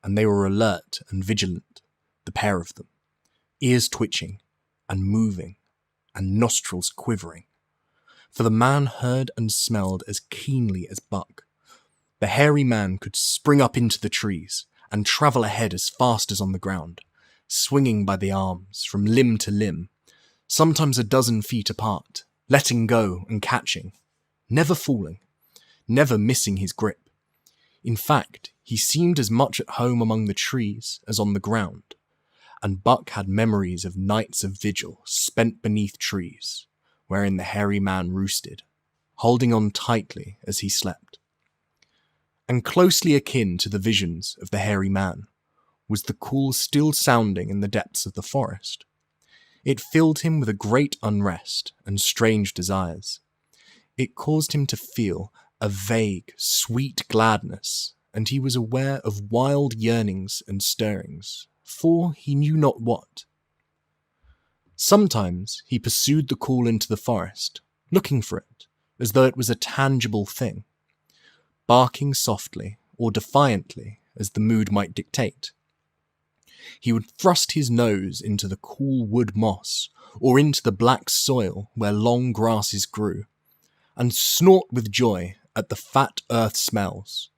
and they were alert and vigilant, the pair of them, ears twitching and moving and nostrils quivering. For the man heard and smelled as keenly as Buck. The hairy man could spring up into the trees and travel ahead as fast as on the ground, swinging by the arms from limb to limb, sometimes a dozen feet apart, letting go and catching, never falling, never missing his grip. In fact, he seemed as much at home among the trees as on the ground, and Buck had memories of nights of vigil spent beneath trees, wherein the hairy man roosted, holding on tightly as he slept. And closely akin to the visions of the hairy man was the call still sounding in the depths of the forest. It filled him with a great unrest and strange desires. It caused him to feel a vague, sweet gladness, and he was aware of wild yearnings and stirrings, for he knew not what. Sometimes he pursued the call into the forest, looking for it, as though it was a tangible thing, barking softly or defiantly as the mood might dictate. He would thrust his nose into the cool wood moss or into the black soil where long grasses grew, and snort with joy at the fat earth smells.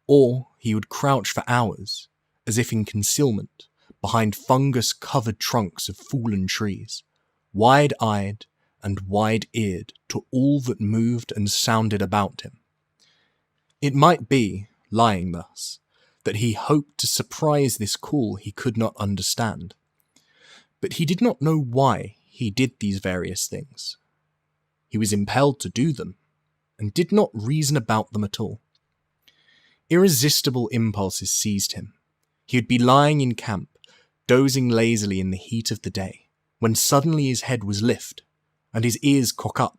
Or he would crouch for hours, as if in concealment, behind fungus-covered trunks of fallen trees, wide-eyed and wide-eared to all that moved and sounded about him. It might be, lying thus, that he hoped to surprise this call he could not understand. But he did not know why he did these various things. He was impelled to do them, and did not reason about them at all. Irresistible impulses seized him. He would be lying in camp, dozing lazily in the heat of the day, when suddenly his head was lift, and his ears cock up,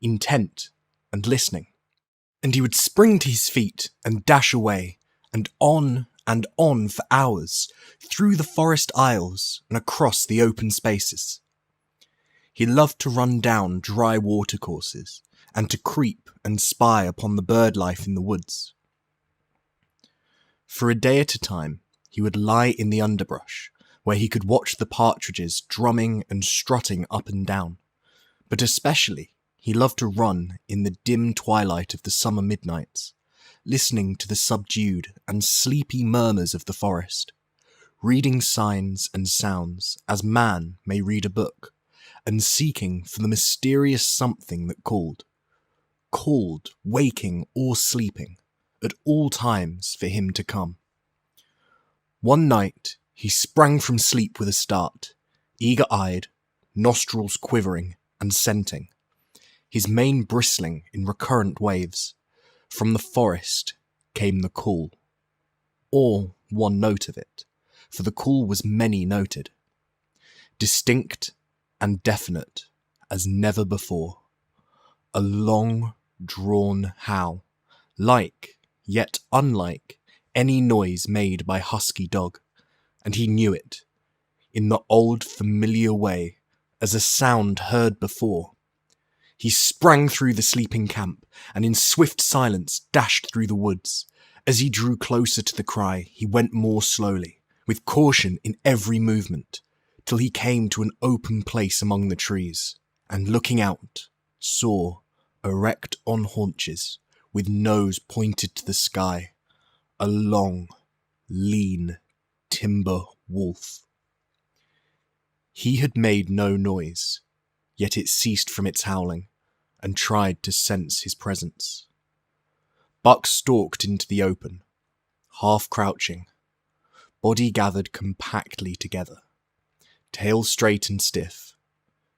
intent and listening. And he would spring to his feet and dash away, and on for hours, through the forest aisles and across the open spaces. He loved to run down dry watercourses, and to creep and spy upon the bird life in the woods. For a day at a time, he would lie in the underbrush, where he could watch the partridges drumming and strutting up and down. But especially, he loved to run in the dim twilight of the summer midnights, listening to the subdued and sleepy murmurs of the forest, reading signs and sounds as man may read a book, and seeking for the mysterious something that called, waking or sleeping, at all times for him to come. One night he sprang from sleep with a start, eager-eyed, nostrils quivering and scenting, his mane bristling in recurrent waves. From the forest came the call, or one note of it, for the call was many-noted, distinct and definite as never before. A long-drawn howl, like, yet unlike, any noise made by husky dog, and he knew it, in the old familiar way, as a sound heard before. He sprang through the sleeping camp, and in swift silence dashed through the woods. As he drew closer to the cry, he went more slowly, with caution in every movement, till he came to an open place among the trees, and looking out, saw, erect on haunches, with nose pointed to the sky, a long, lean, timber wolf. He had made no noise, yet it ceased from its howling, and tried to sense his presence. Buck stalked into the open, half crouching, body gathered compactly together, tail straight and stiff,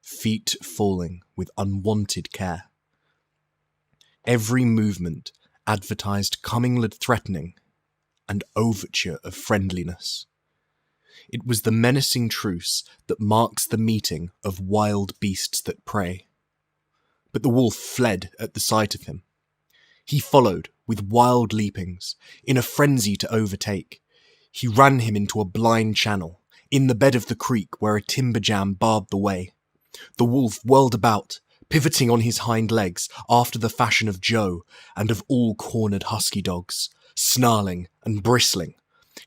feet falling with unwonted care. Every movement advertised coming threatening and overture of friendliness. It was the menacing truce that marks the meeting of wild beasts that prey. But the wolf fled at the sight of him. He followed with wild leapings, in a frenzy to overtake. He ran him into a blind channel, in the bed of the creek where a timber jam barred the way. The wolf whirled about, pivoting on his hind legs after the fashion of Joe and of all cornered husky dogs, snarling and bristling,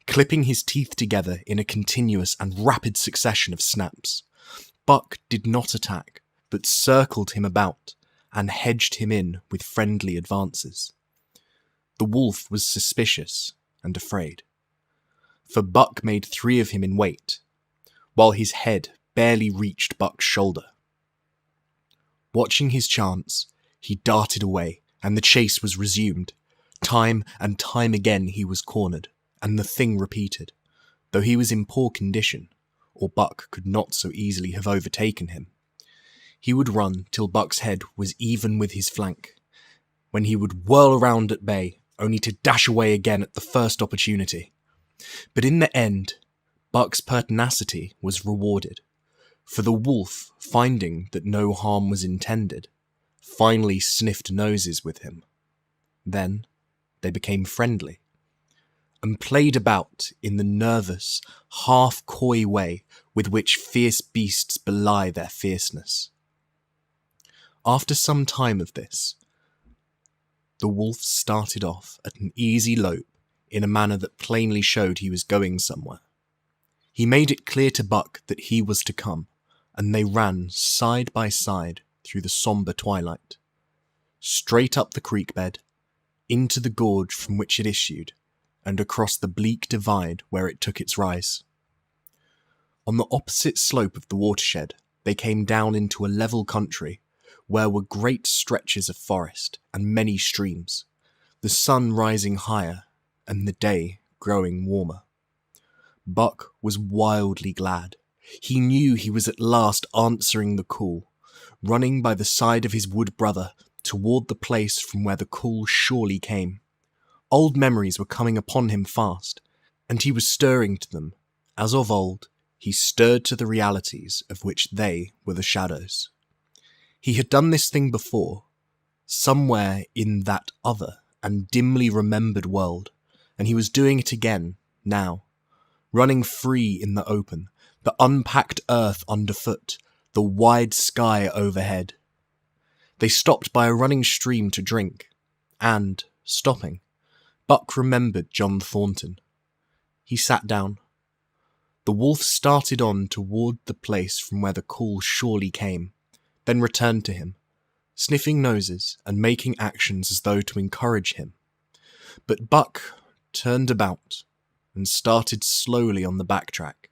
clipping his teeth together in a continuous and rapid succession of snaps. Buck did not attack, but circled him about and hedged him in with friendly advances. The wolf was suspicious and afraid, for Buck made 3 of him in weight, while his head barely reached Buck's shoulder. Watching his chance, he darted away, and the chase was resumed. Time and time again he was cornered, and the thing repeated, though he was in poor condition, or Buck could not so easily have overtaken him. He would run till Buck's head was even with his flank, when he would whirl around at bay, only to dash away again at the first opportunity. But in the end, Buck's pertinacity was rewarded, for the wolf, finding that no harm was intended, finally sniffed noses with him. Then they became friendly, and played about in the nervous, half-coy way with which fierce beasts belie their fierceness. After some time of this, the wolf started off at an easy lope in a manner that plainly showed he was going somewhere. He made it clear to Buck that he was to come, and they ran side by side through the sombre twilight, straight up the creek bed, into the gorge from which it issued, and across the bleak divide where it took its rise. On the opposite slope of the watershed, they came down into a level country, where were great stretches of forest and many streams, the sun rising higher and the day growing warmer. Buck was wildly glad. He knew he was at last answering the call, running by the side of his wood brother toward the place from where the call surely came. Old memories were coming upon him fast, and he was stirring to them, as of old he stirred to the realities of which they were the shadows. He had done this thing before, somewhere in that other and dimly remembered world, and he was doing it again, now, running free in the open, the unpacked earth underfoot, the wide sky overhead. They stopped by a running stream to drink, and, stopping, Buck remembered John Thornton. He sat down. The wolf started on toward the place from where the call surely came, then returned to him, sniffing noses and making actions as though to encourage him. But Buck turned about and started slowly on the backtrack.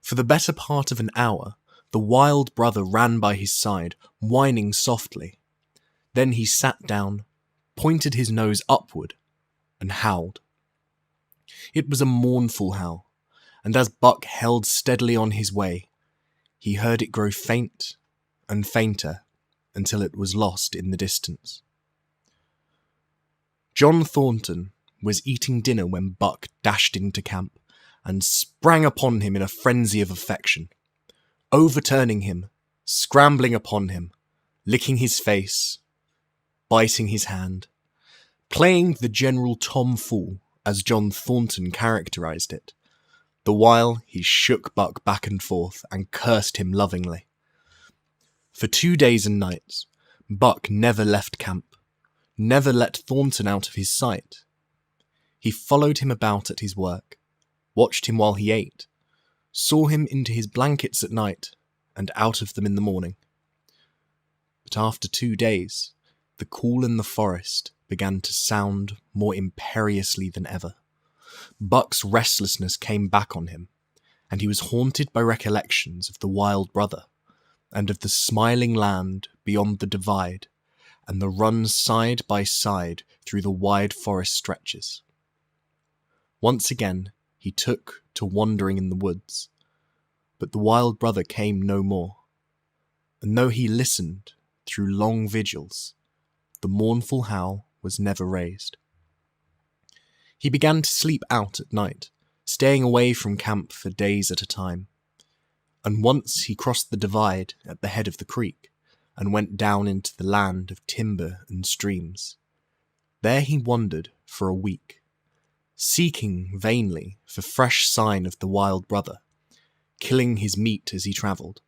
For the better part of an hour, the wild brother ran by his side, whining softly. Then he sat down, pointed his nose upward, and howled. It was a mournful howl, and as Buck held steadily on his way, he heard it grow faint and fainter until it was lost in the distance. John Thornton was eating dinner when Buck dashed into camp and sprang upon him in a frenzy of affection, overturning him, scrambling upon him, licking his face, biting his hand, playing the general tomfool as John Thornton characterized it, the while he shook Buck back and forth and cursed him lovingly. For 2 days and nights, Buck never left camp, never let Thornton out of his sight. He followed him about at his work, watched him while he ate, saw him into his blankets at night, and out of them in the morning. But after 2 days, the call in the forest began to sound more imperiously than ever. Buck's restlessness came back on him, and he was haunted by recollections of the wild brother, and of the smiling land beyond the divide, and the run side by side through the wide forest stretches. Once again he took to wandering in the woods, but the wild brother came no more, and though he listened through long vigils, the mournful howl was never raised. He began to sleep out at night, staying away from camp for days at a time, and once he crossed the divide at the head of the creek and went down into the land of timber and streams. There he wandered for a week, seeking vainly for fresh sign of the wild brother, killing his meat as he travelled,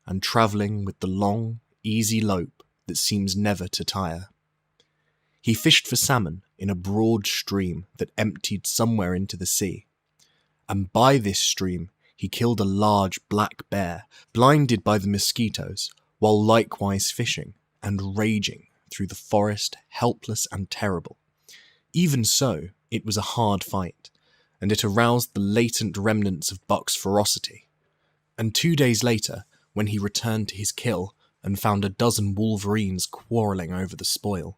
and travelling with the long, easy lope that seems never to tire. He fished for salmon in a broad stream that emptied somewhere into the sea, and by this stream he killed a large black bear, blinded by the mosquitoes, while likewise fishing and raging through the forest, helpless and terrible. Even so, it was a hard fight, and it aroused the latent remnants of Buck's ferocity. And 2 days later, when he returned to his kill and found a dozen wolverines quarrelling over the spoil,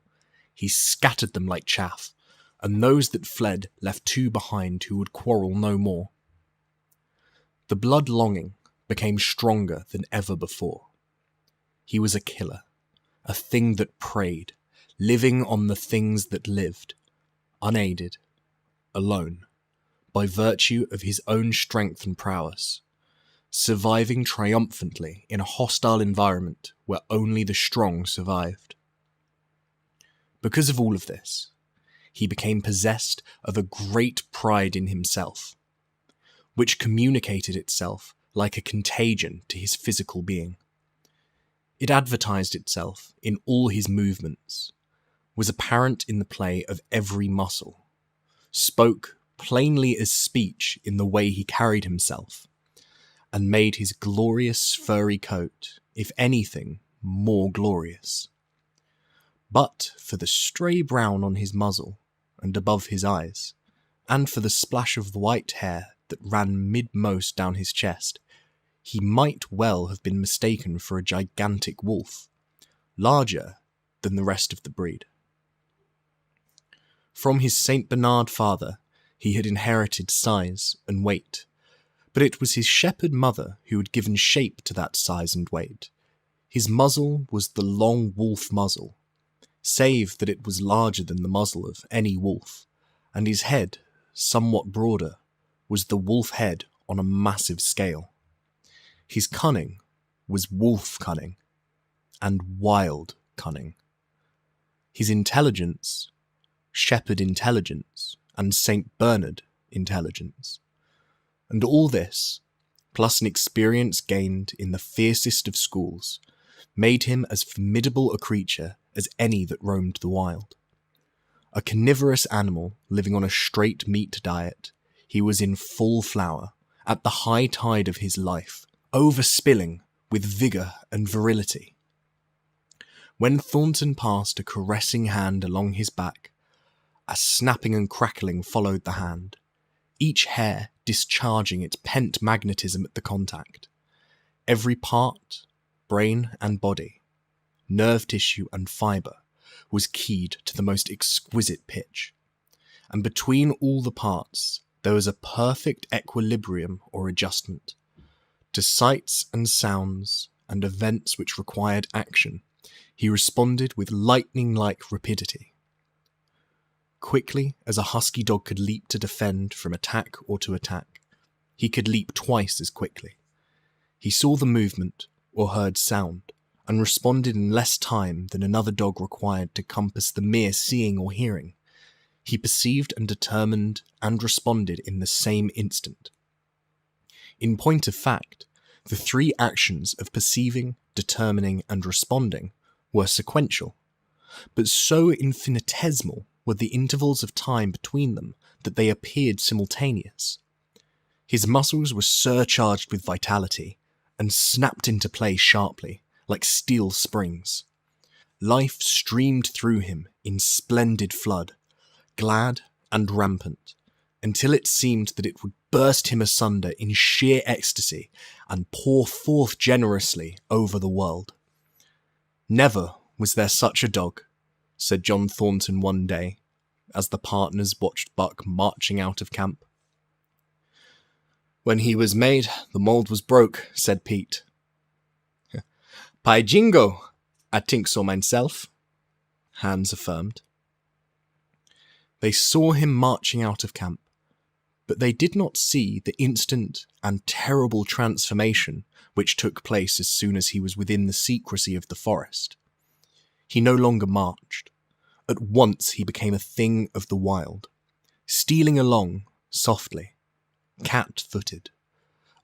he scattered them like chaff, and those that fled left 2 behind who would quarrel no more. The blood longing became stronger than ever before. He was a killer, a thing that preyed, living on the things that lived, unaided, alone, by virtue of his own strength and prowess, surviving triumphantly in a hostile environment where only the strong survived. Because of all of this, he became possessed of a great pride in himself, which communicated itself like a contagion to his physical being. It advertised itself in all his movements, was apparent in the play of every muscle, spoke plainly as speech in the way he carried himself, and made his glorious furry coat, if anything, more glorious. But for the stray brown on his muzzle and above his eyes, and for the splash of white hair that ran midmost down his chest, he might well have been mistaken for a gigantic wolf, larger than the rest of the breed. From his Saint Bernard father, he had inherited size and weight, but it was his shepherd mother who had given shape to that size and weight. His muzzle was the long wolf muzzle, save that it was larger than the muzzle of any wolf, and his head, somewhat broader, was the wolf head on a massive scale. His cunning was wolf cunning, and wild cunning. His intelligence, shepherd intelligence, and St. Bernard intelligence. And all this, plus an experience gained in the fiercest of schools, made him as formidable a creature as any that roamed the wild. A carnivorous animal living on a straight meat diet, he was in full flower, at the high tide of his life, overspilling with vigour and virility. When Thornton passed a caressing hand along his back, a snapping and crackling followed the hand, each hair discharging its pent magnetism at the contact. Every part, brain and body, nerve tissue and fibre, was keyed to the most exquisite pitch, and between all the parts there was a perfect equilibrium or adjustment. To sights and sounds and events which required action, he responded with lightning-like rapidity. Quickly as a husky dog could leap to defend from attack or to attack, he could leap twice as quickly. He saw the movement or heard sound, and responded in less time than another dog required to compass the mere seeing or hearing. He perceived and determined and responded in the same instant. In point of fact, the 3 actions of perceiving, determining, and responding were sequential, but so infinitesimal were the intervals of time between them that they appeared simultaneous. His muscles were surcharged with vitality and snapped into play sharply, like steel springs. Life streamed through him in splendid flood, glad and rampant, until it seemed that it would burst him asunder in sheer ecstasy and pour forth generously over the world. "Never was there such a dog," said John Thornton one day, as the partners watched Buck marching out of camp. "When he was made, the mould was broke," said Pete. "By jingo, I think so myself," Hans affirmed. They saw him marching out of camp, but they did not see the instant and terrible transformation which took place as soon as he was within the secrecy of the forest. He no longer marched. At once he became a thing of the wild, stealing along softly, cat-footed,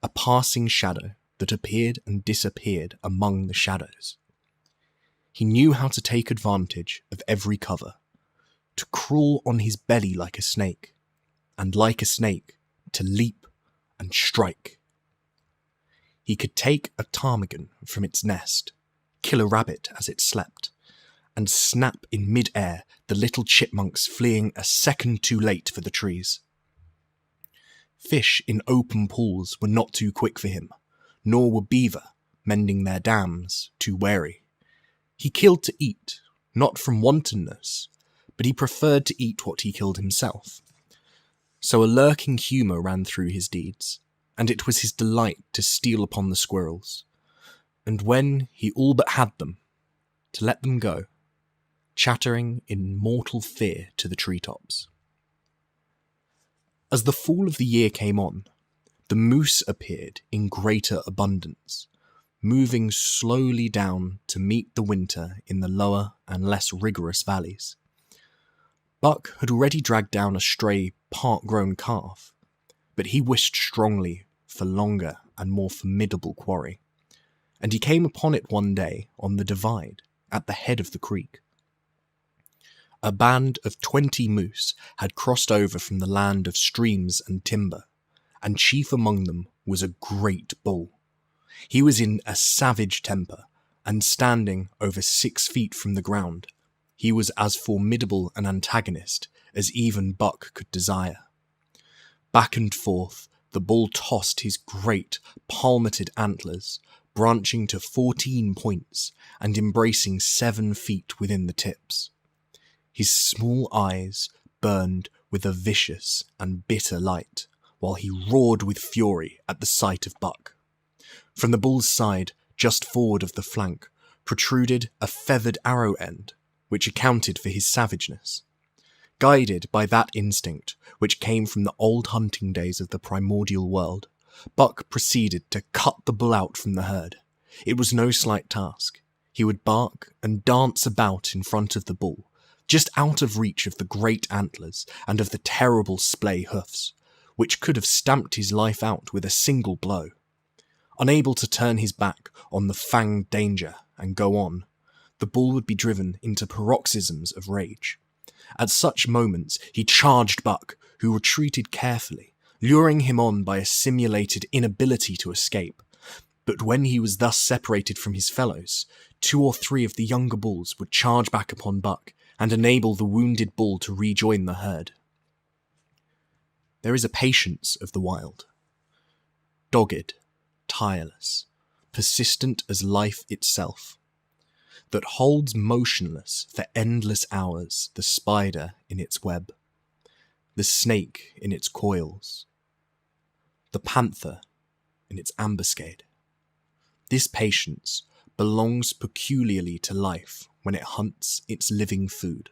a passing shadow that appeared and disappeared among the shadows. He knew how to take advantage of every cover, to crawl on his belly like a snake, and like a snake, to leap and strike. He could take a ptarmigan from its nest, kill a rabbit as it slept, and snap in mid-air the little chipmunks fleeing a second too late for the trees. Fish in open pools were not too quick for him, nor were beaver, mending their dams, too wary. He killed to eat, not from wantonness, but he preferred to eat what he killed himself. So a lurking humour ran through his deeds, and it was his delight to steal upon the squirrels, and when he all but had them, to let them go, chattering in mortal fear to the treetops. As the fall of the year came on, the moose appeared in greater abundance, moving slowly down to meet the winter in the lower and less rigorous valleys. Buck had already dragged down a stray part-grown calf, but he wished strongly for longer and more formidable quarry, and he came upon it one day on the divide at the head of the creek. A band of 20 moose had crossed over from the land of streams and timber, and chief among them was a great bull. He was in a savage temper, and standing over 6 feet from the ground, he was as formidable an antagonist as even Buck could desire. Back and forth, the bull tossed his great, palmeted antlers, branching to 14 points and embracing 7 feet within the tips. His small eyes burned with a vicious and bitter light, while he roared with fury at the sight of Buck. From the bull's side, just forward of the flank, protruded a feathered arrow end, which accounted for his savageness. Guided by that instinct which came from the old hunting days of the primordial world, Buck proceeded to cut the bull out from the herd. It was no slight task. He would bark and dance about in front of the bull, just out of reach of the great antlers and of the terrible splay hoofs, which could have stamped his life out with a single blow. Unable to turn his back on the fanged danger and go on, the bull would be driven into paroxysms of rage. At such moments he charged Buck, who retreated carefully, luring him on by a simulated inability to escape. But when he was thus separated from his fellows, 2 or 3 of the younger bulls would charge back upon Buck and enable the wounded bull to rejoin the herd. There is a patience of the wild. Dogged, tireless, persistent as life itself, that holds motionless for endless hours the spider in its web, the snake in its coils, the panther in its ambuscade. This patience belongs peculiarly to life when it hunts its living food,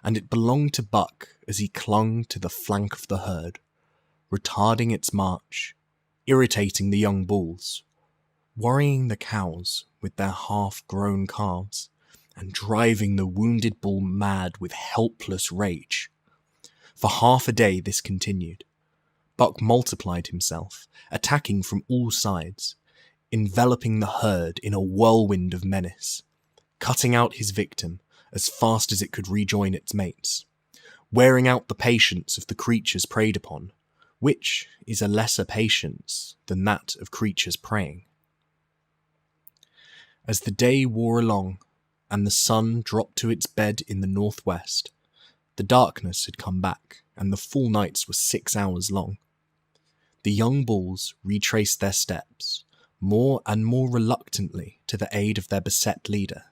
and it belonged to Buck as he clung to the flank of the herd, retarding its march, irritating the young bulls, worrying the cows with their half-grown calves, and driving the wounded bull mad with helpless rage. For half a day this continued. Buck multiplied himself, attacking from all sides, enveloping the herd in a whirlwind of menace, cutting out his victim as fast as it could rejoin its mates, wearing out the patience of the creatures preyed upon, which is a lesser patience than that of creatures preying. As the day wore along, and the sun dropped to its bed in the northwest, the darkness had come back, and the full nights were 6 hours long. The young bulls retraced their steps, more and more reluctantly to the aid of their beset leader.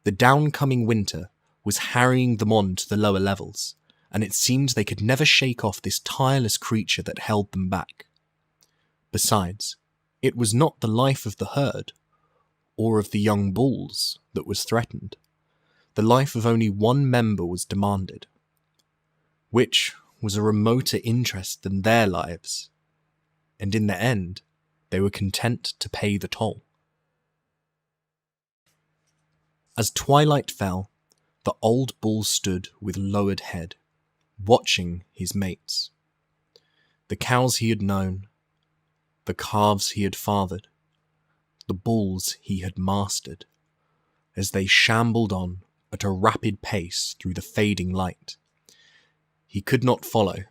The downcoming winter was harrying them on to the lower levels, and it seemed they could never shake off this tireless creature that held them back. Besides, it was not the life of the herd, or of the young bulls, that was threatened. The life of only one member was demanded, which was a remoter interest than their lives, and in the end, they were content to pay the toll. As twilight fell, the old bull stood with lowered head, watching his mates. The cows he had known, the calves he had fathered, the bulls he had mastered, as they shambled on at a rapid pace through the fading light. He could not follow,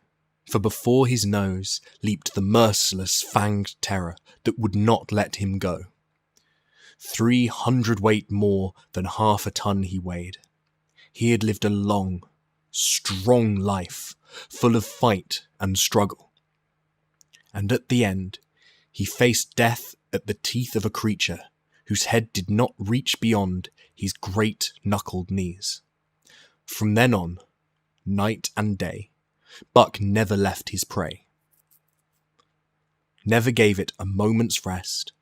for before his nose leaped the merciless fanged terror that would not let him go. 300 weight more than half a ton he weighed. He had lived a long, strong life, full of fight and struggle. And at the end, He faced death at the teeth of a creature whose head did not reach beyond his great knuckled knees. From then on, night and day, Buck never left his prey. Never gave it a moment's rest,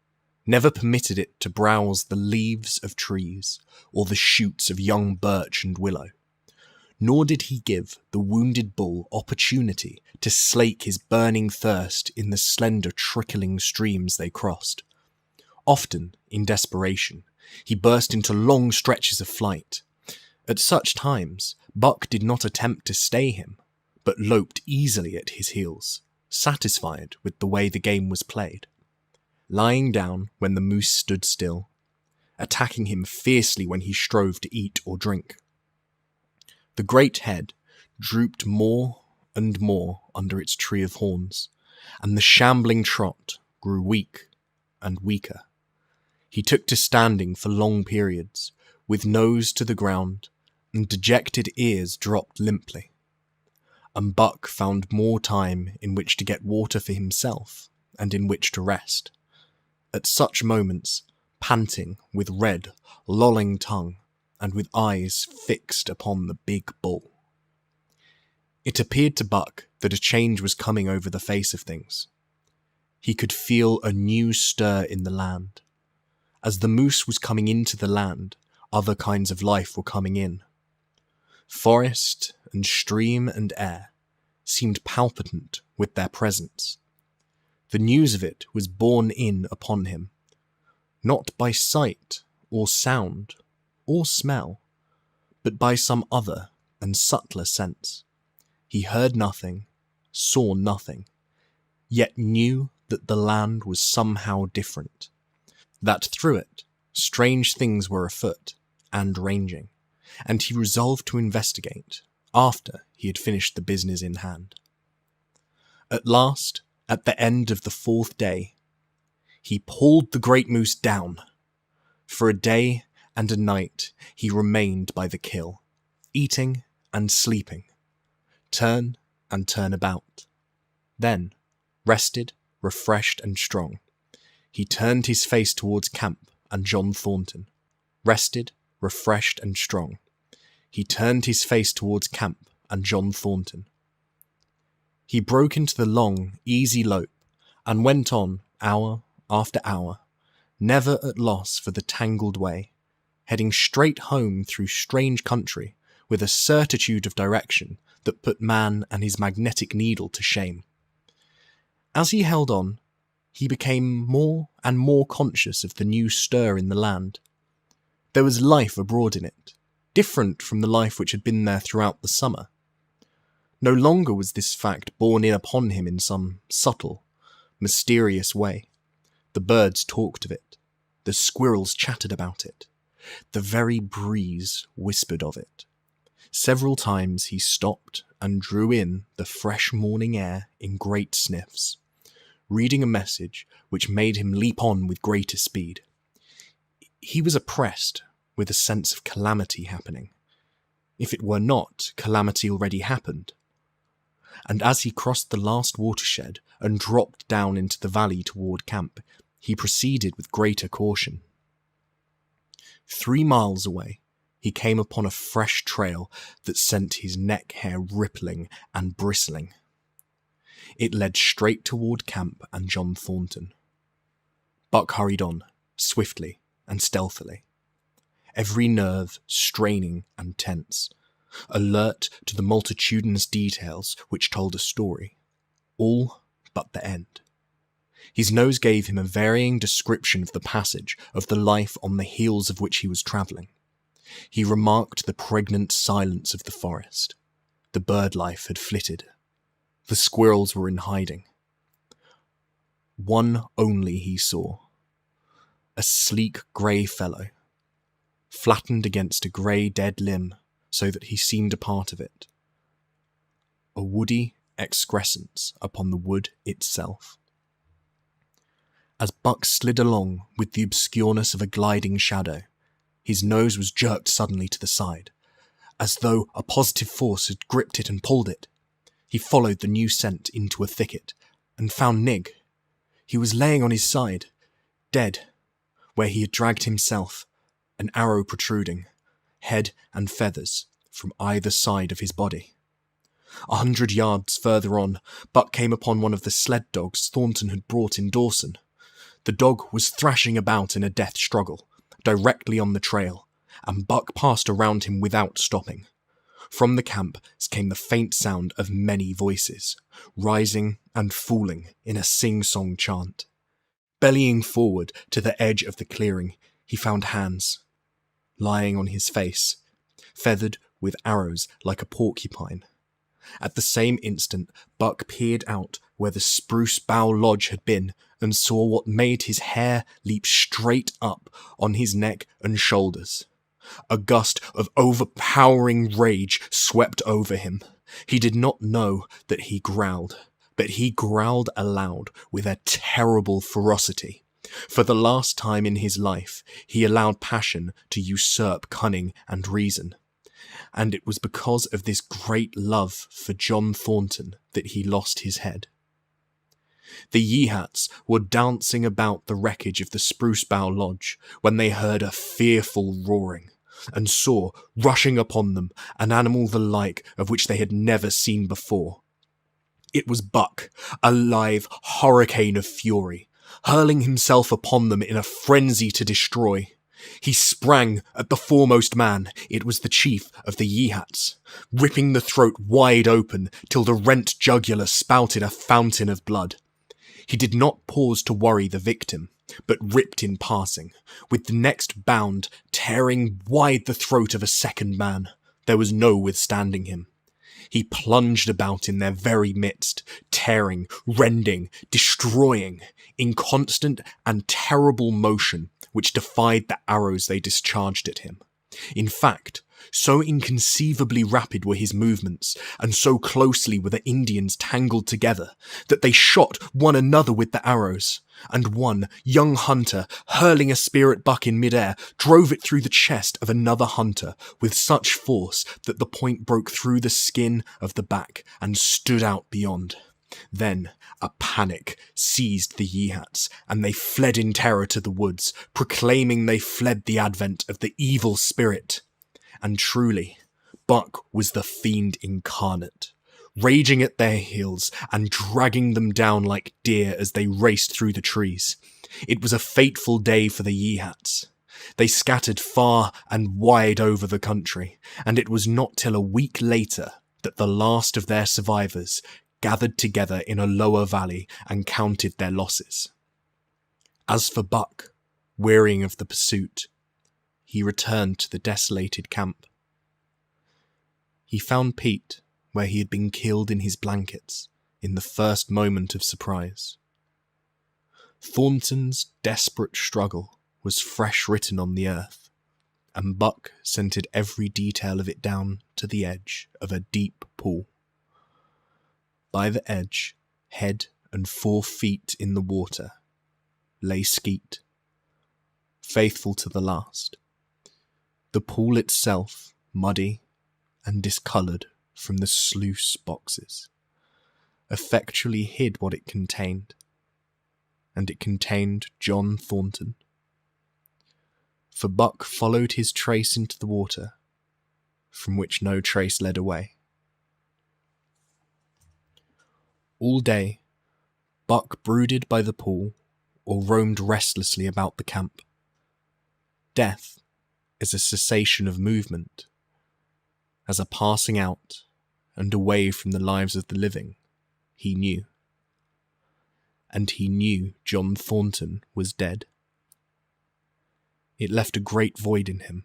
never permitted it to browse the leaves of trees or the shoots of young birch and willow. Nor did he give the wounded bull opportunity to slake his burning thirst in the slender trickling streams they crossed. Often, in desperation, he burst into long stretches of flight. At such times, Buck did not attempt to stay him, but loped easily at his heels, satisfied with the way the game was played. Lying down when the moose stood still, attacking him fiercely when he strove to eat or drink. The great head drooped more and more under its tree of horns, and the shambling trot grew weak and weaker. He took to standing for long periods, with nose to the ground, and dejected ears dropped limply. And Buck found more time in which to get water for himself, and in which to rest. At such moments, panting, with red, lolling tongue, and with eyes fixed upon the big bull. It appeared to Buck that a change was coming over the face of things. He could feel a new stir in the land. As the moose was coming into the land, other kinds of life were coming in. Forest and stream and air seemed palpitant with their presence. The news of it was borne in upon him, not by sight or sound or smell, but by some other and subtler sense. He heard nothing, saw nothing, yet knew that the land was somehow different, that through it strange things were afoot and ranging, and he resolved to investigate after he had finished the business in hand. At last, at the end of the 4th day, he pulled the great moose down. For a day and a night he remained by the kill, eating and sleeping, turn and turn about. Then, rested, refreshed and strong, he turned his face towards camp and John Thornton. Rested, refreshed and strong, he turned his face towards camp and John Thornton. He broke into the long, easy lope and went on hour after hour, never at loss for the tangled way, heading straight home through strange country with a certitude of direction that put man and his magnetic needle to shame. As he held on, he became more and more conscious of the new stir in the land. There was life abroad in it, different from the life which had been there throughout the summer. No longer was this fact borne in upon him in some subtle, mysterious way. The birds talked of it, the squirrels chattered about it, the very breeze whispered of it. Several times he stopped and drew in the fresh morning air in great sniffs, reading a message which made him leap on with greater speed. He was oppressed with a sense of calamity happening. If it were not, calamity already happened. And as he crossed the last watershed and dropped down into the valley toward camp, he proceeded with greater caution. 3 miles away, he came upon a fresh trail that sent his neck hair rippling and bristling. It led straight toward camp and John Thornton. Buck hurried on, swiftly and stealthily, every nerve straining and tense, alert to the multitudinous details which told a story, all but the end. His nose gave him a varying description of the passage of the life on the heels of which he was travelling. He remarked the pregnant silence of the forest. The bird life had flitted. The squirrels were in hiding. One only he saw, a sleek grey fellow, flattened against a grey dead limb so that he seemed a part of it, a woody excrescence upon the wood itself. As Buck slid along with the obscureness of a gliding shadow, his nose was jerked suddenly to the side, as though a positive force had gripped it and pulled it. He followed the new scent into a thicket, and found Nig. He was laying on his side, dead, where he had dragged himself, an arrow protruding, head and feathers, from either side of his body. 100 yards further on, Buck came upon one of the sled dogs Thornton had brought in Dawson. The dog was thrashing about in a death struggle, directly on the trail, and Buck passed around him without stopping. From the camp came the faint sound of many voices, rising and falling in a sing-song chant. Bellying forward to the edge of the clearing, he found Hans, lying on his face, feathered with arrows like a porcupine. At the same instant, Buck peered out where the spruce bough lodge had been and saw what made his hair leap straight up on his neck and shoulders. A gust of overpowering rage swept over him. He did not know that he growled, but he growled aloud with a terrible ferocity. For the last time in his life, he allowed passion to usurp cunning and reason. And it was because of this great love for John Thornton that he lost his head. The Yeehats were dancing about the wreckage of the Spruce Bough Lodge when they heard a fearful roaring, and saw, rushing upon them, an animal the like of which they had never seen before. It was Buck, a live hurricane of fury, hurling himself upon them in a frenzy to destroy. He sprang at the foremost man, it was the chief of the Yeehats, ripping the throat wide open till the rent jugular spouted a fountain of blood. He did not pause to worry the victim, but ripped in passing, with the next bound tearing wide the throat of a second man. There was no withstanding him. He plunged about in their very midst, tearing, rending, destroying, in constant and terrible motion which defied the arrows they discharged at him. In fact, so inconceivably rapid were his movements, and so closely were the Indians tangled together, that they shot one another with the arrows, and one young hunter, hurling a spear at Buck in midair, drove it through the chest of another hunter with such force that the point broke through the skin of the back and stood out beyond. Then a panic seized the Yeehats, and they fled in terror to the woods, proclaiming they fled the advent of the evil spirit. And truly, Buck was the fiend incarnate, raging at their heels and dragging them down like deer as they raced through the trees. It was a fateful day for the Yeehats. They scattered far and wide over the country, and it was not till a week later that the last of their survivors gathered together in a lower valley and counted their losses. As for Buck, wearying of the pursuit, he returned to the desolated camp. He found Pete where he had been killed in his blankets in the first moment of surprise. Thornton's desperate struggle was fresh written on the earth, and Buck scented every detail of it down to the edge of a deep pool. By the edge, head and 4 feet in the water, lay Skeet, faithful to the last. The pool itself, muddy and discoloured from the sluice boxes, effectually hid what it contained, and it contained John Thornton. For Buck followed his trace into the water, from which no trace led away. All day, Buck brooded by the pool or roamed restlessly about the camp. Death is a cessation of movement, as a passing out and away from the lives of the living, he knew. And he knew John Thornton was dead. It left a great void in him,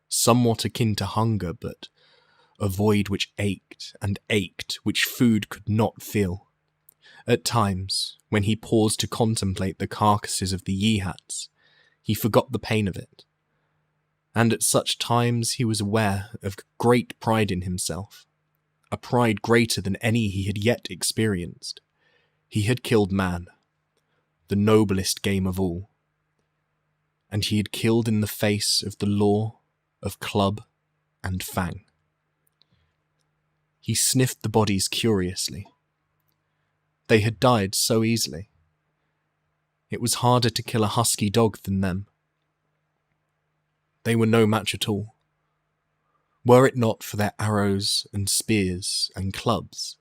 somewhat akin to hunger, but a void which ached and ached, which food could not fill. At times, when he paused to contemplate the carcasses of the Yeehats, he forgot the pain of it. And at such times he was aware of great pride in himself, a pride greater than any he had yet experienced. He had killed man, the noblest game of all, and he had killed in the face of the law, of club and fang. He sniffed the bodies curiously. They had died so easily. It was harder to kill a husky dog than them. They were no match at all. Were it not for their arrows and spears and clubs,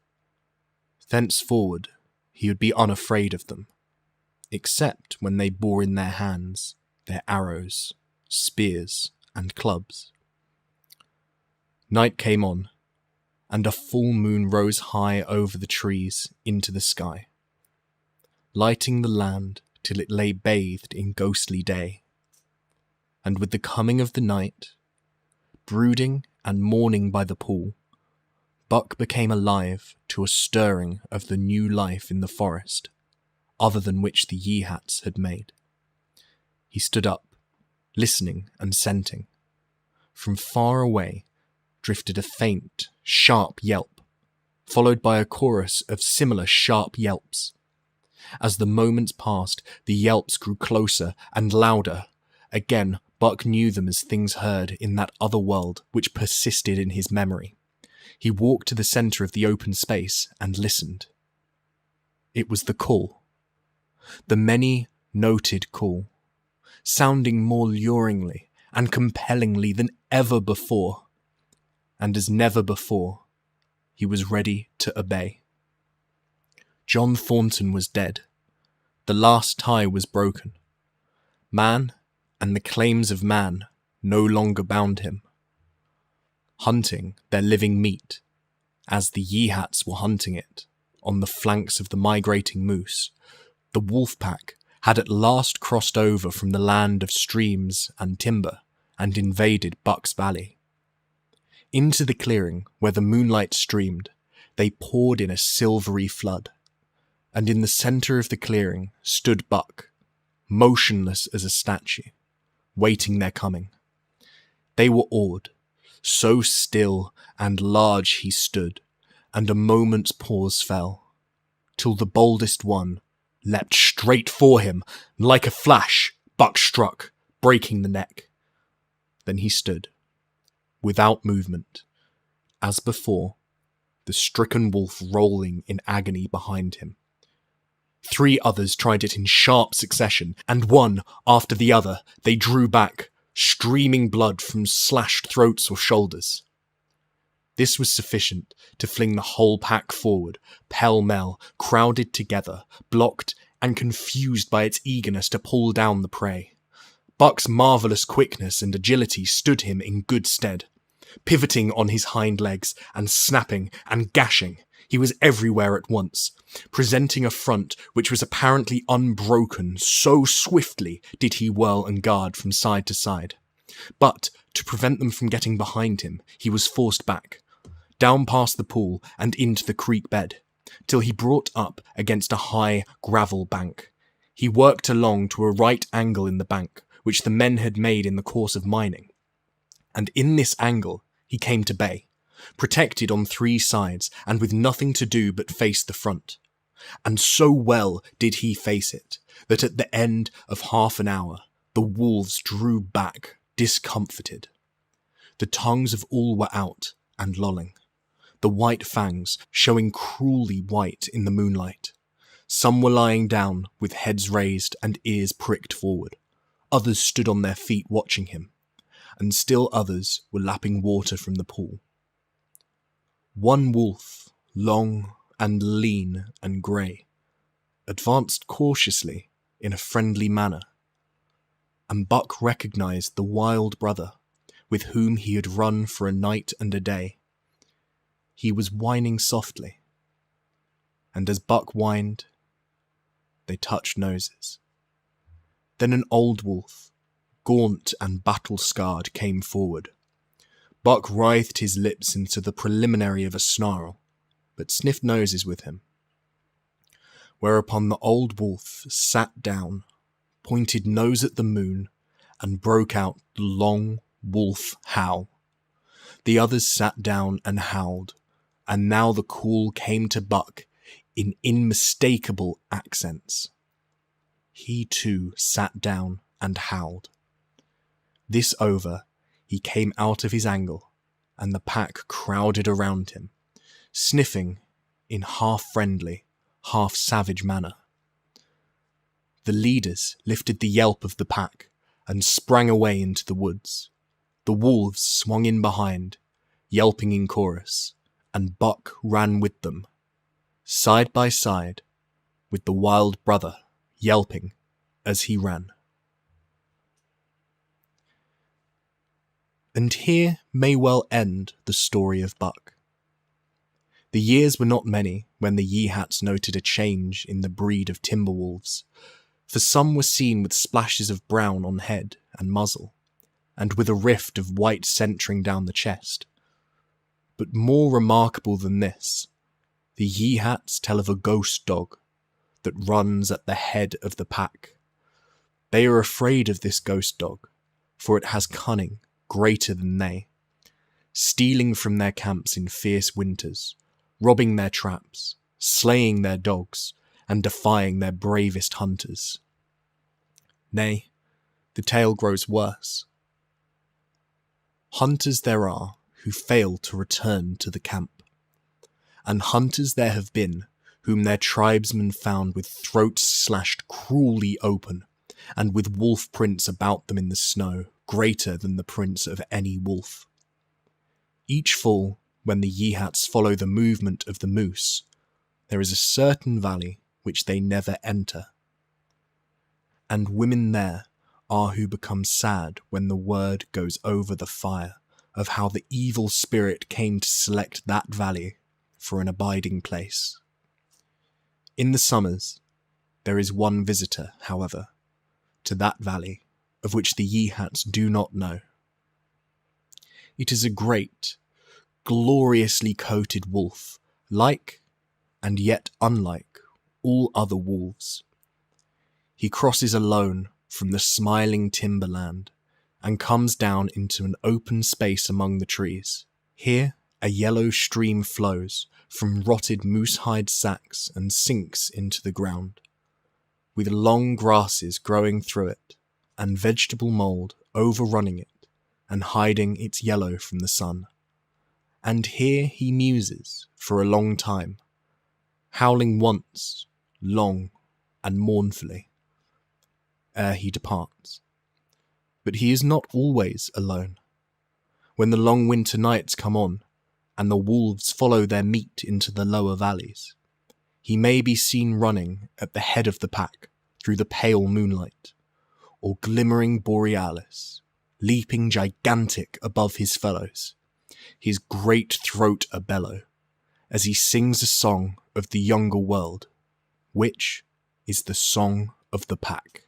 thenceforward he would be unafraid of them, except when they bore in their hands their arrows, spears, and clubs. Night came on, and a full moon rose high over the trees into the sky, lighting the land till it lay bathed in ghostly day. And with the coming of the night, brooding and mourning by the pool, Buck became alive to a stirring of the new life in the forest, other than which the Yeehats had made. He stood up, listening and scenting. From far away drifted a faint, sharp yelp, followed by a chorus of similar sharp yelps. As the moments passed, the yelps grew closer and louder. Again, Buck knew them as things heard in that other world which persisted in his memory. He walked to the centre of the open space and listened. It was the call. The many-noted call, sounding more luringly and compellingly than ever before. And as never before, he was ready to obey. John Thornton was dead. The last tie was broken. Man and the claims of man no longer bound him. Hunting their living meat, as the Yeehats were hunting it, on the flanks of the migrating moose, the wolf pack had at last crossed over from the land of streams and timber and invaded Buck's Valley. Into the clearing where the moonlight streamed, they poured in a silvery flood, and in the centre of the clearing stood Buck, motionless as a statue, waiting their coming. They were awed, so still and large he stood, and a moment's pause fell, till the boldest one leapt straight for him. Like a flash, Buck struck, breaking the neck. Then he stood, without movement, as before, the stricken wolf rolling in agony behind him. 3 others tried it in sharp succession, and one after the other they drew back, streaming blood from slashed throats or shoulders. This was sufficient to fling the whole pack forward, pell-mell, crowded together, blocked and confused by its eagerness to pull down the prey. Buck's marvellous quickness and agility stood him in good stead. Pivoting on his hind legs and snapping and gashing, he was everywhere at once, presenting a front which was apparently unbroken, so swiftly did he whirl and guard from side to side. But, to prevent them from getting behind him, he was forced back, down past the pool and into the creek bed, till he brought up against a high gravel bank. He worked along to a right angle in the bank, which the men had made in the course of mining, and in this angle he came to bay, protected on 3 sides and with nothing to do but face the front. And so well did he face it, that at the end of half an hour the wolves drew back, discomfited. The tongues of all were out and lolling, the white fangs showing cruelly white in the moonlight. Some were lying down with heads raised and ears pricked forward. Others stood on their feet watching him, and still others were lapping water from the pool. One wolf, long and lean and grey, advanced cautiously in a friendly manner, and Buck recognised the wild brother with whom he had run for a night and a day. He was whining softly, and as Buck whined, they touched noses. Then an old wolf, gaunt and battle-scarred, came forward. Buck writhed his lips into the preliminary of a snarl, but sniffed noses with him. Whereupon the old wolf sat down, pointed nose at the moon, and broke out the long wolf howl. The others sat down and howled, and now the call came to Buck in unmistakable accents. He too sat down and howled. This over, he came out of his angle, and the pack crowded around him, sniffing in half-friendly, half-savage manner. The leaders lifted the yelp of the pack and sprang away into the woods. The wolves swung in behind, yelping in chorus, and Buck ran with them, side by side, with the wild brother yelping as he ran. And here may well end the story of Buck. The years were not many when the Yeehats noted a change in the breed of timber wolves, for some were seen with splashes of brown on head and muzzle, and with a rift of white centering down the chest. But more remarkable than this, the Yeehats tell of a ghost dog that runs at the head of the pack. They are afraid of this ghost dog, for it has cunning greater than they, stealing from their camps in fierce winters, robbing their traps, slaying their dogs, and defying their bravest hunters. Nay, the tale grows worse. Hunters there are who fail to return to the camp, and hunters there have been whom their tribesmen found with throats slashed cruelly open, and with wolf prints about them in the snow greater than the prints of any wolf. Each fall, when the Yeehats follow the movement of the moose, there is a certain valley which they never enter. And women there are who become sad when the word goes over the fire of how the evil spirit came to select that valley for an abiding place. In the summers, there is one visitor, however, to that valley of which the Yeehats do not know. It is a great, gloriously coated wolf, like, and yet unlike, all other wolves. He crosses alone from the smiling timberland and comes down into an open space among the trees. Here, a yellow stream flows from rotted moose-hide sacks and sinks into the ground, with long grasses growing through it and vegetable mould overrunning it and hiding its yellow from the sun. And here he muses for a long time, howling once, long and mournfully, ere he departs. But he is not always alone. When the long winter nights come on, and the wolves follow their meat into the lower valleys, he may be seen running at the head of the pack through the pale moonlight, or glimmering borealis, leaping gigantic above his fellows, his great throat a-bellow, as he sings a song of the younger world, which is the song of the pack.